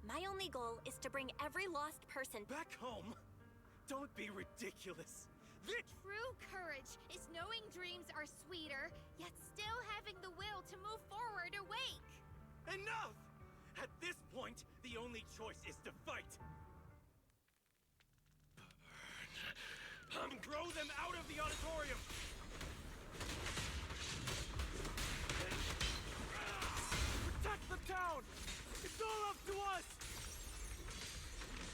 My only goal is to bring every lost person back home. Don't be ridiculous. True courage is knowing dreams are sweeter, yet still having the will to move forward awake. Enough! At this point, the only choice is to fight. Throw them out of the auditorium! Protect the town! It's all up to us!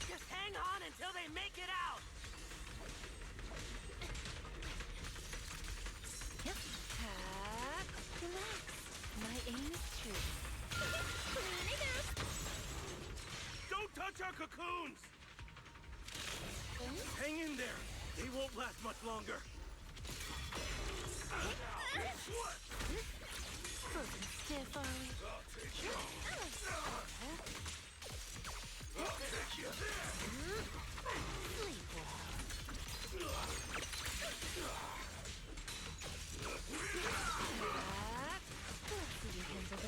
Just hang on until they make it out! Relax. My aim is true. Don't touch our cocoons! Hang in there! They won't last much longer! Frozen stiff, are we? I'll take you. I'll take you. Sleep well. Let's see you handle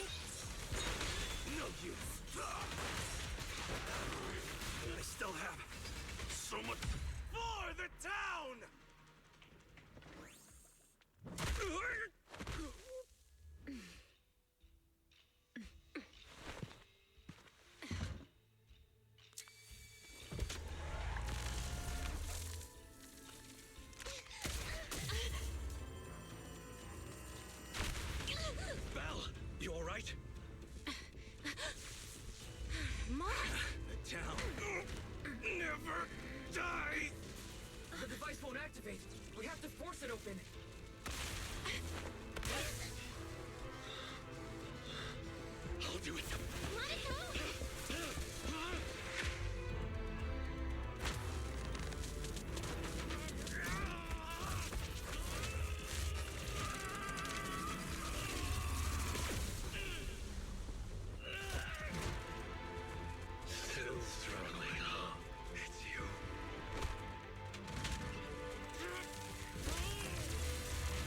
this. No use. I still have so much for the town! Belle, you all right? Moss! The town never dies! The device won't activate. We have to force it open. I'll do it. Still struggling, huh? It's you.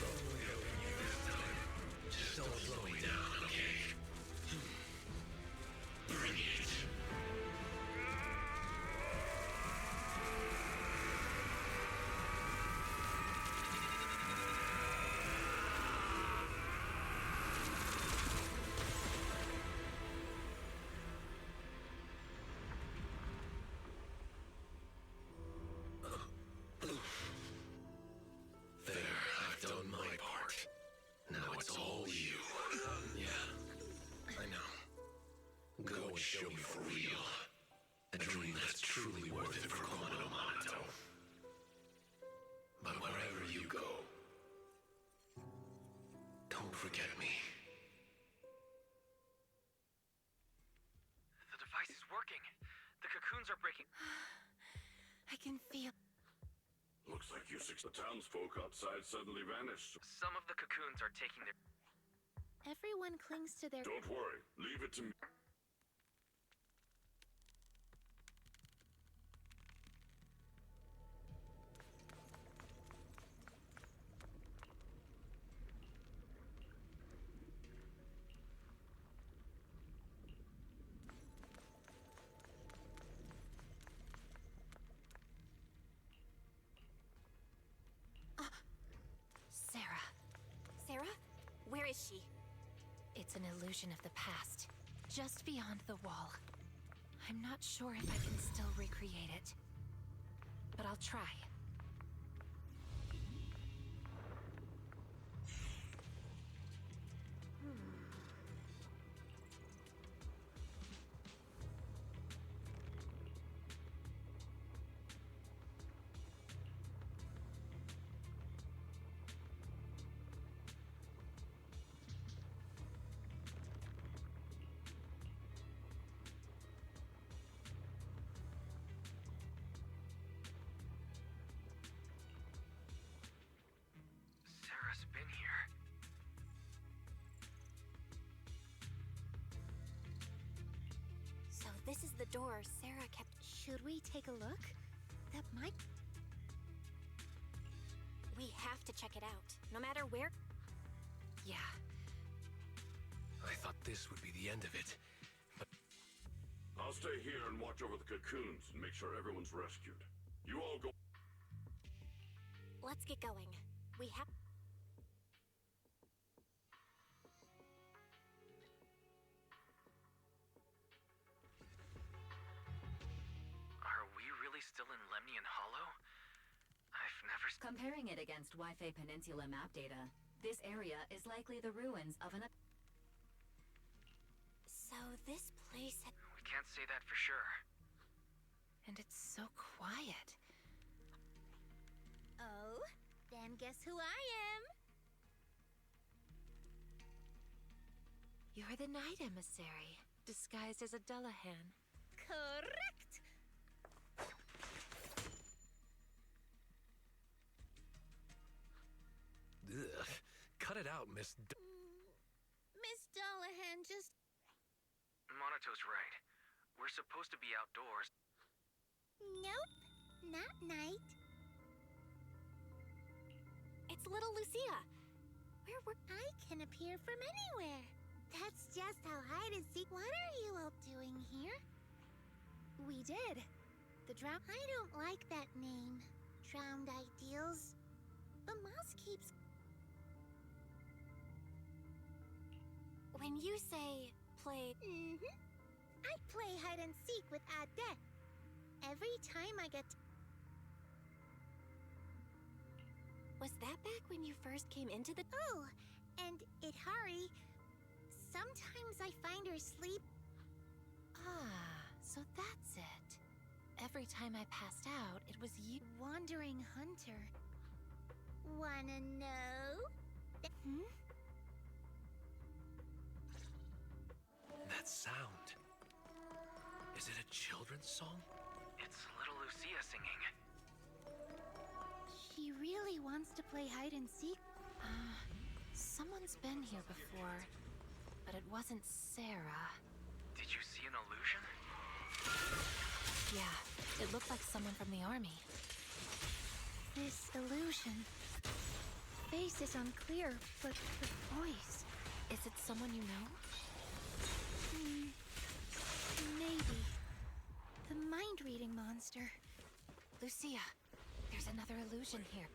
Only helping you this time. Just don't slow me down, okay? Bring it. There, I've done my part. Now it's all you. Yeah, I know. Go and show me for real. A dream that's truly worth it for Komodo Monato. But wherever you go, don't forget me. The device is working. The cocoons are breaking. I can feel. Looks like you six the townsfolk outside suddenly vanished. Some of the cocoons are taking their... Everyone clings to their... Don't worry. Leave it to me. an illusion of the past, just beyond the wall. I'm not sure if I can still recreate it, but I'll try. Sarah's been here. So this is the door Sarah kept. Should we take a look? That might. We have to check it out, no matter where. Yeah. I thought this would be the end of it, but... I'll stay here and watch over the cocoons and make sure everyone's rescued. You all go. Let's get going. We have. Are we really still in Lemnian Hollow? I've never... Comparing it against Wi-Fi Peninsula map data, this area is likely the ruins of an... So this place had... We can't say that for sure. And it's so quiet. Oh, then guess who I am? You're the Night Emissary, disguised as a Dullahan. Correct! Ugh. Cut it out, Miss Miss Dullahan just... Monato's right. We're supposed to be outdoors. Nope, not night. It's little Lucia. Where were... I can appear from anywhere. That's just how hide and seek... What are you all doing here? We did. The drown... I don't like that name. Drowned Ideals. The mouse keeps... When you say play... I play hide and seek with Adette. Every time I get... Was that back when you first came into the... Oh, and Itari... Sometimes I find her sleep... Ah, so that's it. Every time I passed out, it was you... Wandering Hunter. Wanna know? That sound. Is it a children's song? It's little Lucia singing. She really wants to play hide and seek. Someone's been here before, but it wasn't Sarah. Did you see an illusion? Yeah, it looked like someone from the army. This illusion. Face is unclear, but the voice... Is it someone you know? Maybe. The mind-reading monster. Lucia, there's another illusion here.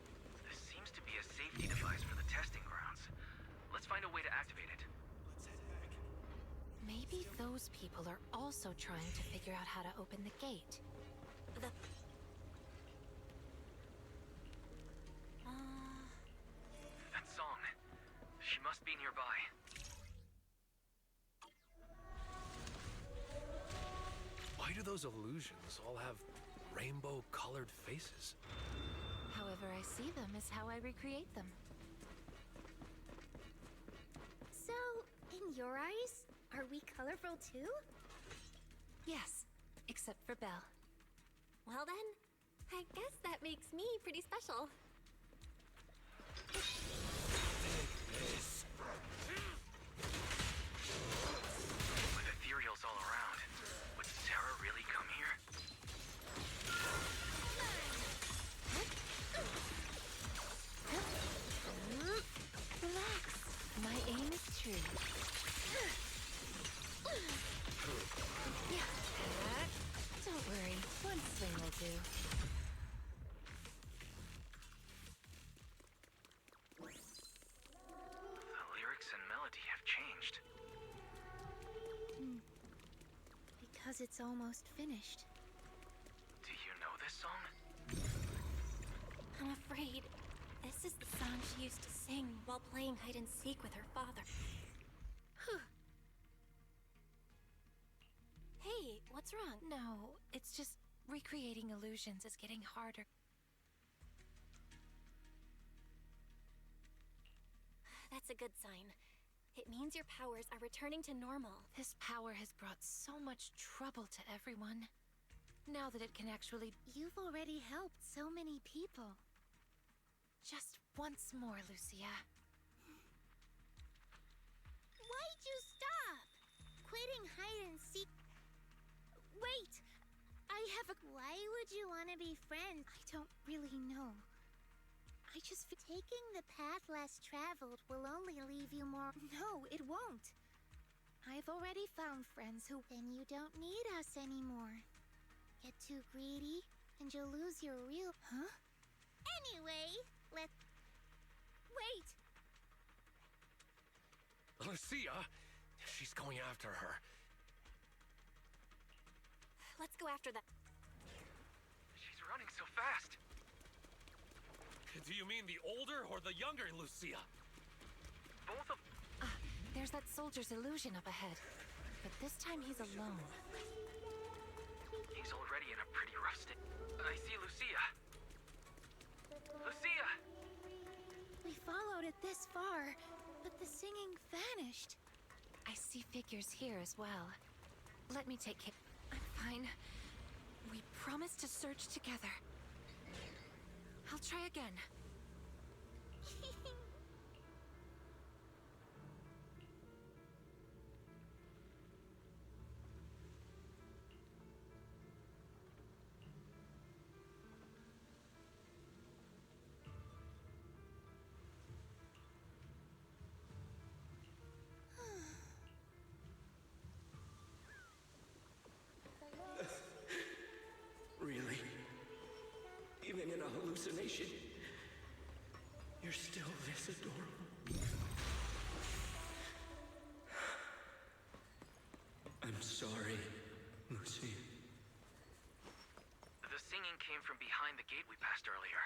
This seems to be a safety device for the testing grounds. Let's find a way to activate it. Maybe those people are also trying to figure out how to open the gate. That song. She must be nearby. Why do those illusions all have rainbow-colored faces? However I see them is how I recreate them. So, in your eyes, are we colorful too? Yes, except for Belle. Well then, I guess that makes me pretty special. With ethereals all around, would Sarah really come here? Relax. My aim is true. Yeah. Don't worry. One swing will do. it's almost finished. Do you know this song? I'm afraid this is the song she used to sing while playing hide and seek with her father. Hey, what's wrong? No, it's just recreating illusions is getting harder. That's a good sign. It means your powers are returning to normal. This power has brought so much trouble to everyone. Now that it can actually... You've already helped so many people. Just once more, Lucia. Why'd you stop? Quitting hide and seek. Wait! I have a... Why would you want to be friends? I don't really know. I just... Taking the path less traveled will only leave you more... No, it won't. I've already found friends who... Then you don't need us anymore. Get too greedy, and you'll lose your real... Huh? Anyway, let's... Wait! Lucia! She's going after her. Let's go after them. She's running so fast. Do you mean the older or the younger Lucia? Both of... There's that soldier's illusion up ahead. But this time he's alone. He's already in a pretty rough state. I see Lucia. Lucia! We followed it this far, but the singing vanished. I see figures here as well. Let me take care. I'm fine. We promised to search together. I'll try again. Really? Even in a hallucination, you're still this adorable. I'm sorry, Lucy. The singing came from behind the gate we passed earlier.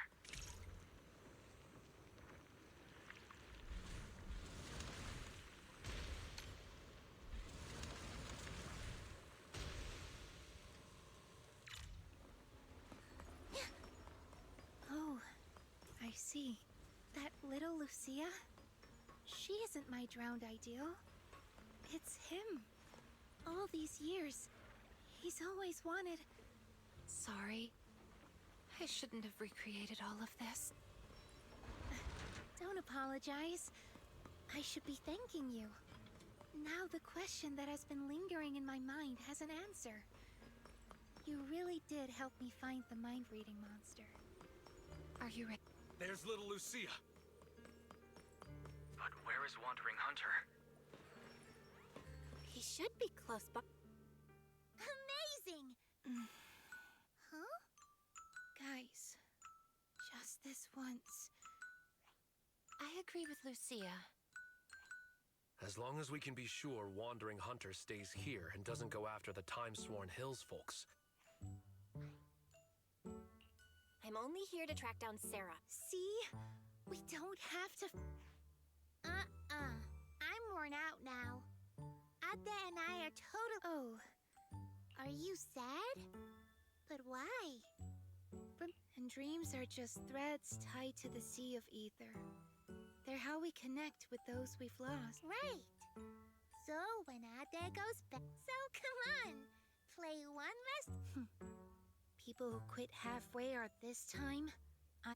Oh, I see. That little Lucia? She isn't my drowned ideal. It's him. All these years, he's always wanted... Sorry. I shouldn't have recreated all of this. Don't apologize. I should be thanking you. Now the question that has been lingering in my mind has an answer. You really did help me find the mind-reading monster. Are you ready? There's little Lucia. But where is Wandering Hunter? He should be close by. Amazing! Huh? Guys, just this once. I agree with Lucia. As long as we can be sure Wandering Hunter stays here and doesn't go after the Time-Sworn Hills folks. I'm only here to track down Sarah. See? We don't have to... I'm worn out now. Ade and I are total... Oh. Are you sad? But why? And dreams are just threads tied to the sea of ether. They're how we connect with those we've lost. Right. So when Ade goes back... So come on. Play one last... People who quit halfway are this time... Come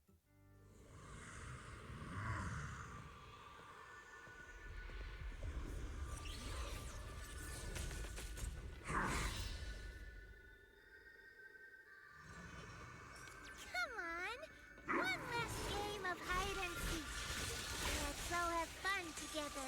on! One last game of hide and seek. Let's all have fun together.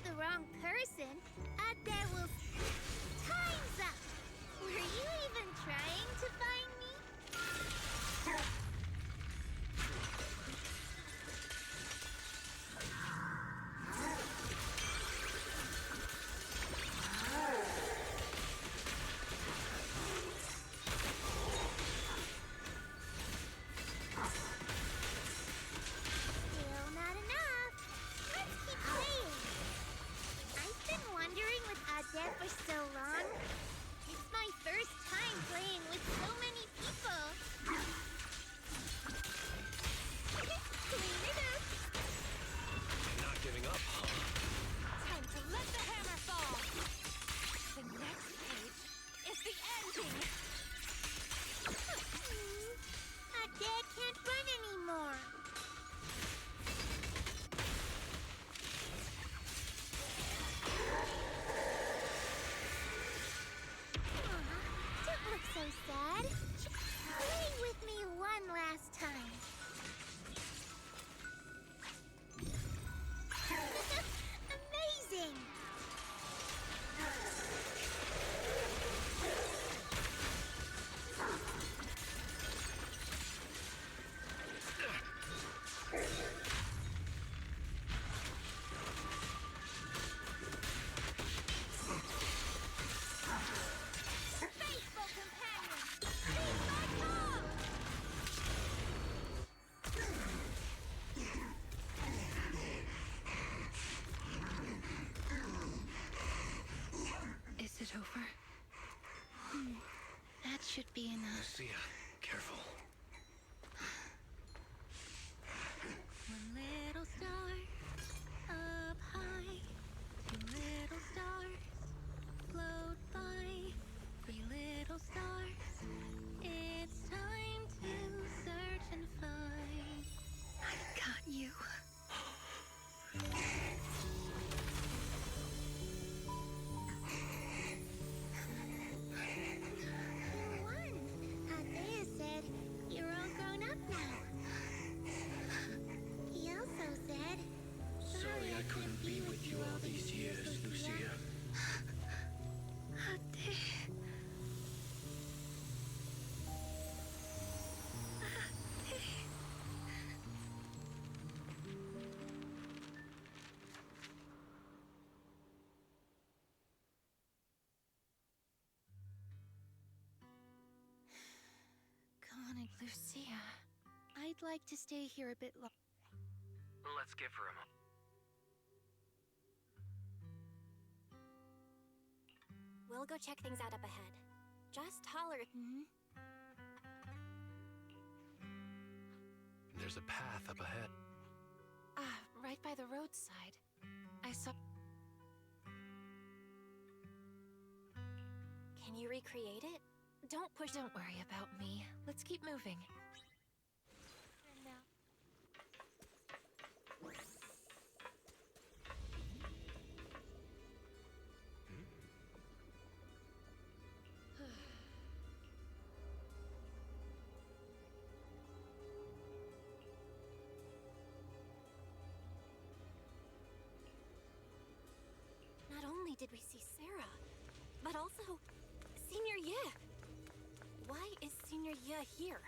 the wrong person, Ade will... Time's up! Were you even trying to find me? Still not enough. Let's keep playing. I've been wandering with Ade for so long. It's my first time playing with so many people. Clean it up. Not giving up, huh? Time to let the hammer fall! The next page is the ending! Ade can't run anymore. Aw, don't look so sad. Play with me one last time. Amazing! Faithful companion, be my call! Is it over? That should be enough. Lucia, careful. One little star up high, two little stars float by, three little stars. It's time to search and find. I've got you. You won. Ade said you're all grown up now. He also said... Sorry I couldn't be with you all these years, Lucia. Ade. Connie, Lucia. I'd like to stay here a bit longer. Let's give her a moment. We'll go check things out up ahead. Just holler. There's a path up ahead. Ah, right by the roadside. I saw... Can you recreate it? Don't push. Don't worry about me. Let's keep moving. Not only did we see Sarah, but also Senior Ye. Why is Senior Ye here?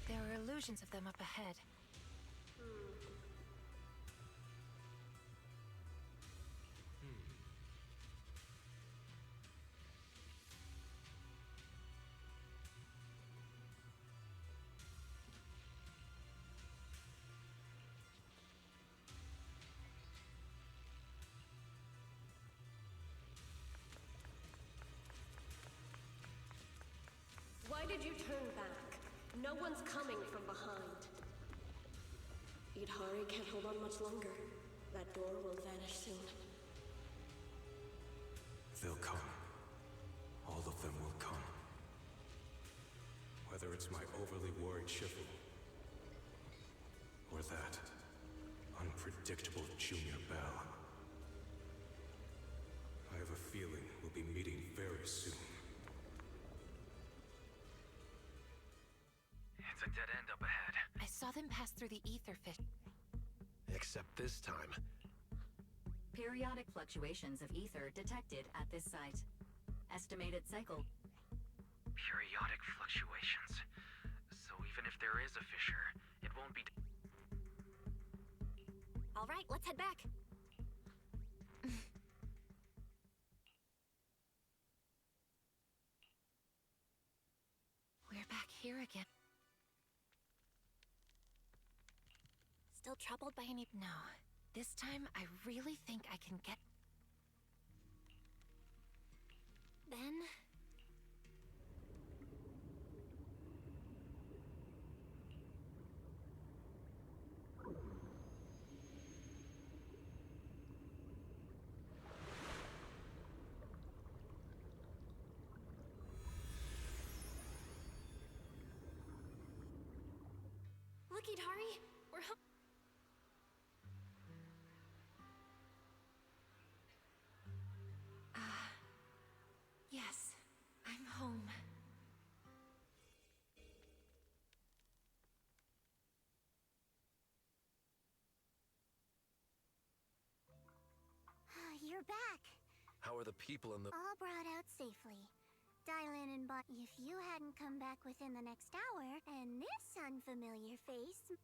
There are illusions of them up ahead. Why did you turn back? No one's coming from behind. Idhari can't hold on much longer. That door will vanish soon. They'll come. All of them will come. Whether it's my overly worried Shifu, or that unpredictable Junior Bell. I have a feeling we'll be meeting very soon. It's a dead end up ahead. I saw them pass through the ether fish. Except this time, Periodic fluctuations of ether detected at this site. Estimated cycle. Periodic fluctuations. So even if there is a fissure, it won't be... All right, let's head back. We're back here again. Still troubled by any... No. This time, I really think I can get... Then... Look, Idari! We're home. Yes, I'm home. You're back. How are the people in the... All brought out safely. Dylan and Bon... If you hadn't come back within the next hour, and this unfamiliar face...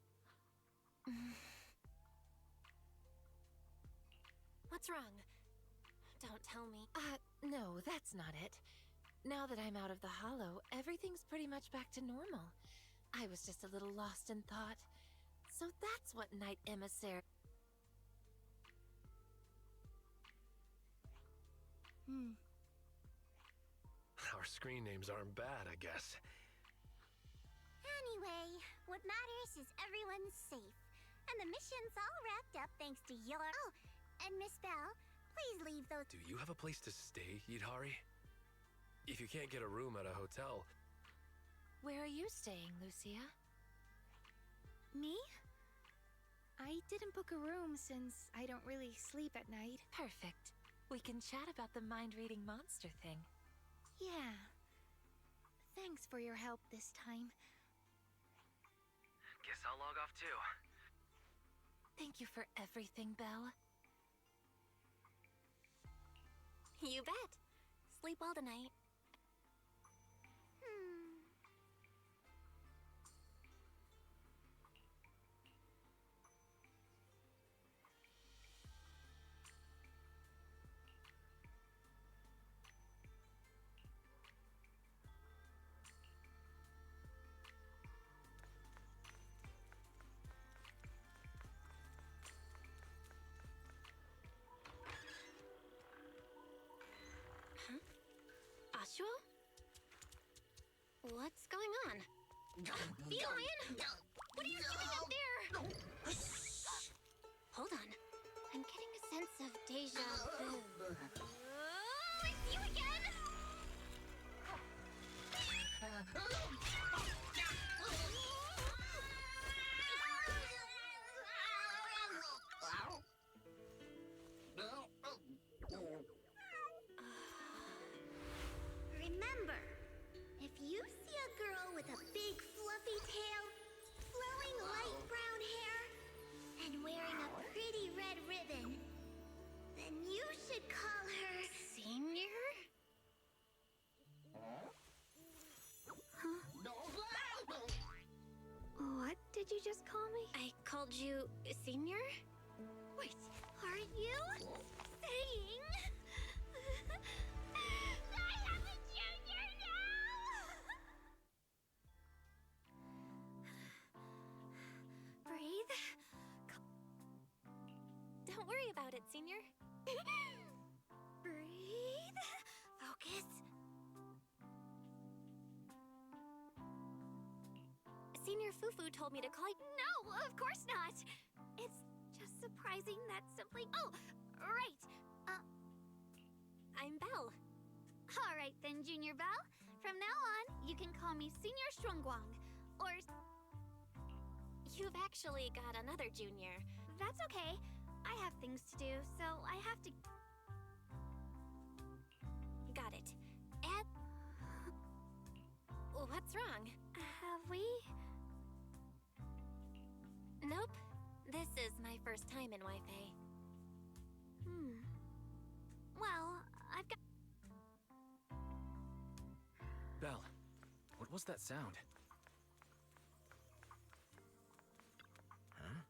What's wrong? Don't tell me. No, that's not it. Now that I'm out of the hollow, everything's pretty much back to normal. I was just a little lost in thought. So that's what Knight Emissary... Our screen names aren't bad, I guess. Anyway, what matters is everyone's safe. And the mission's all wrapped up thanks to your... Oh, and Miss Bell, please leave those... Do you have a place to stay, Yidhari? If you can't get a room at a hotel... Where are you staying, Lucia? Me? I didn't book a room since I don't really sleep at night. Perfect. We can chat about the mind-reading monster thing. Yeah. Thanks for your help this time. Guess I'll log off too. Thank you for everything, Belle. You bet. Sleep well tonight. Ashua? What's going on? Feline! What are you doing up there? Hold on. I'm getting a sense of deja vu. It's you again! Remember, if you see a girl with a big fluffy tail, flowing light brown hair, and wearing a pretty red ribbon, then you should call her Senior? What did you just call me? I called you Senior? Wait, are you saying... I have a junior now? Breathe. Don't worry about it, Senior. Breathe. Focus. Senior Fufu told me to call you. No, of course not. It's just surprising that simply... Oh, right. I'm Belle. All right then, Junior Belle. From now on, you can call me Senior Strungguang. Or... You've actually got another junior. That's okay. I have things to do, so I have to... Got it. And... What's wrong? Have we... Nope. This is my first time in Wi-Fi. was that sound? Huh?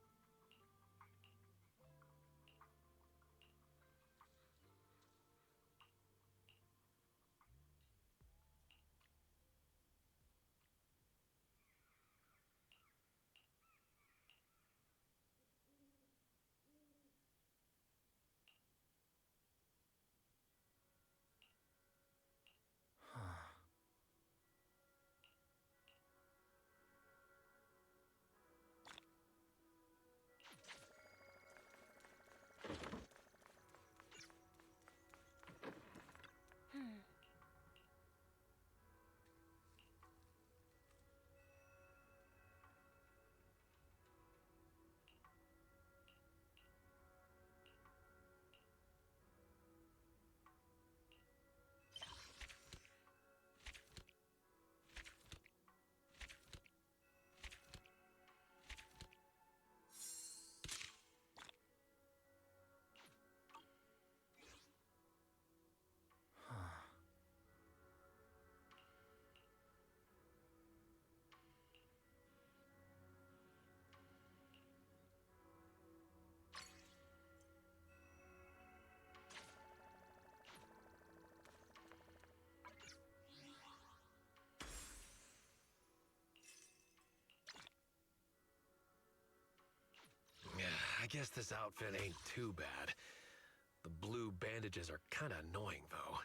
I guess this outfit ain't too bad. The blue bandages are kinda annoying, though.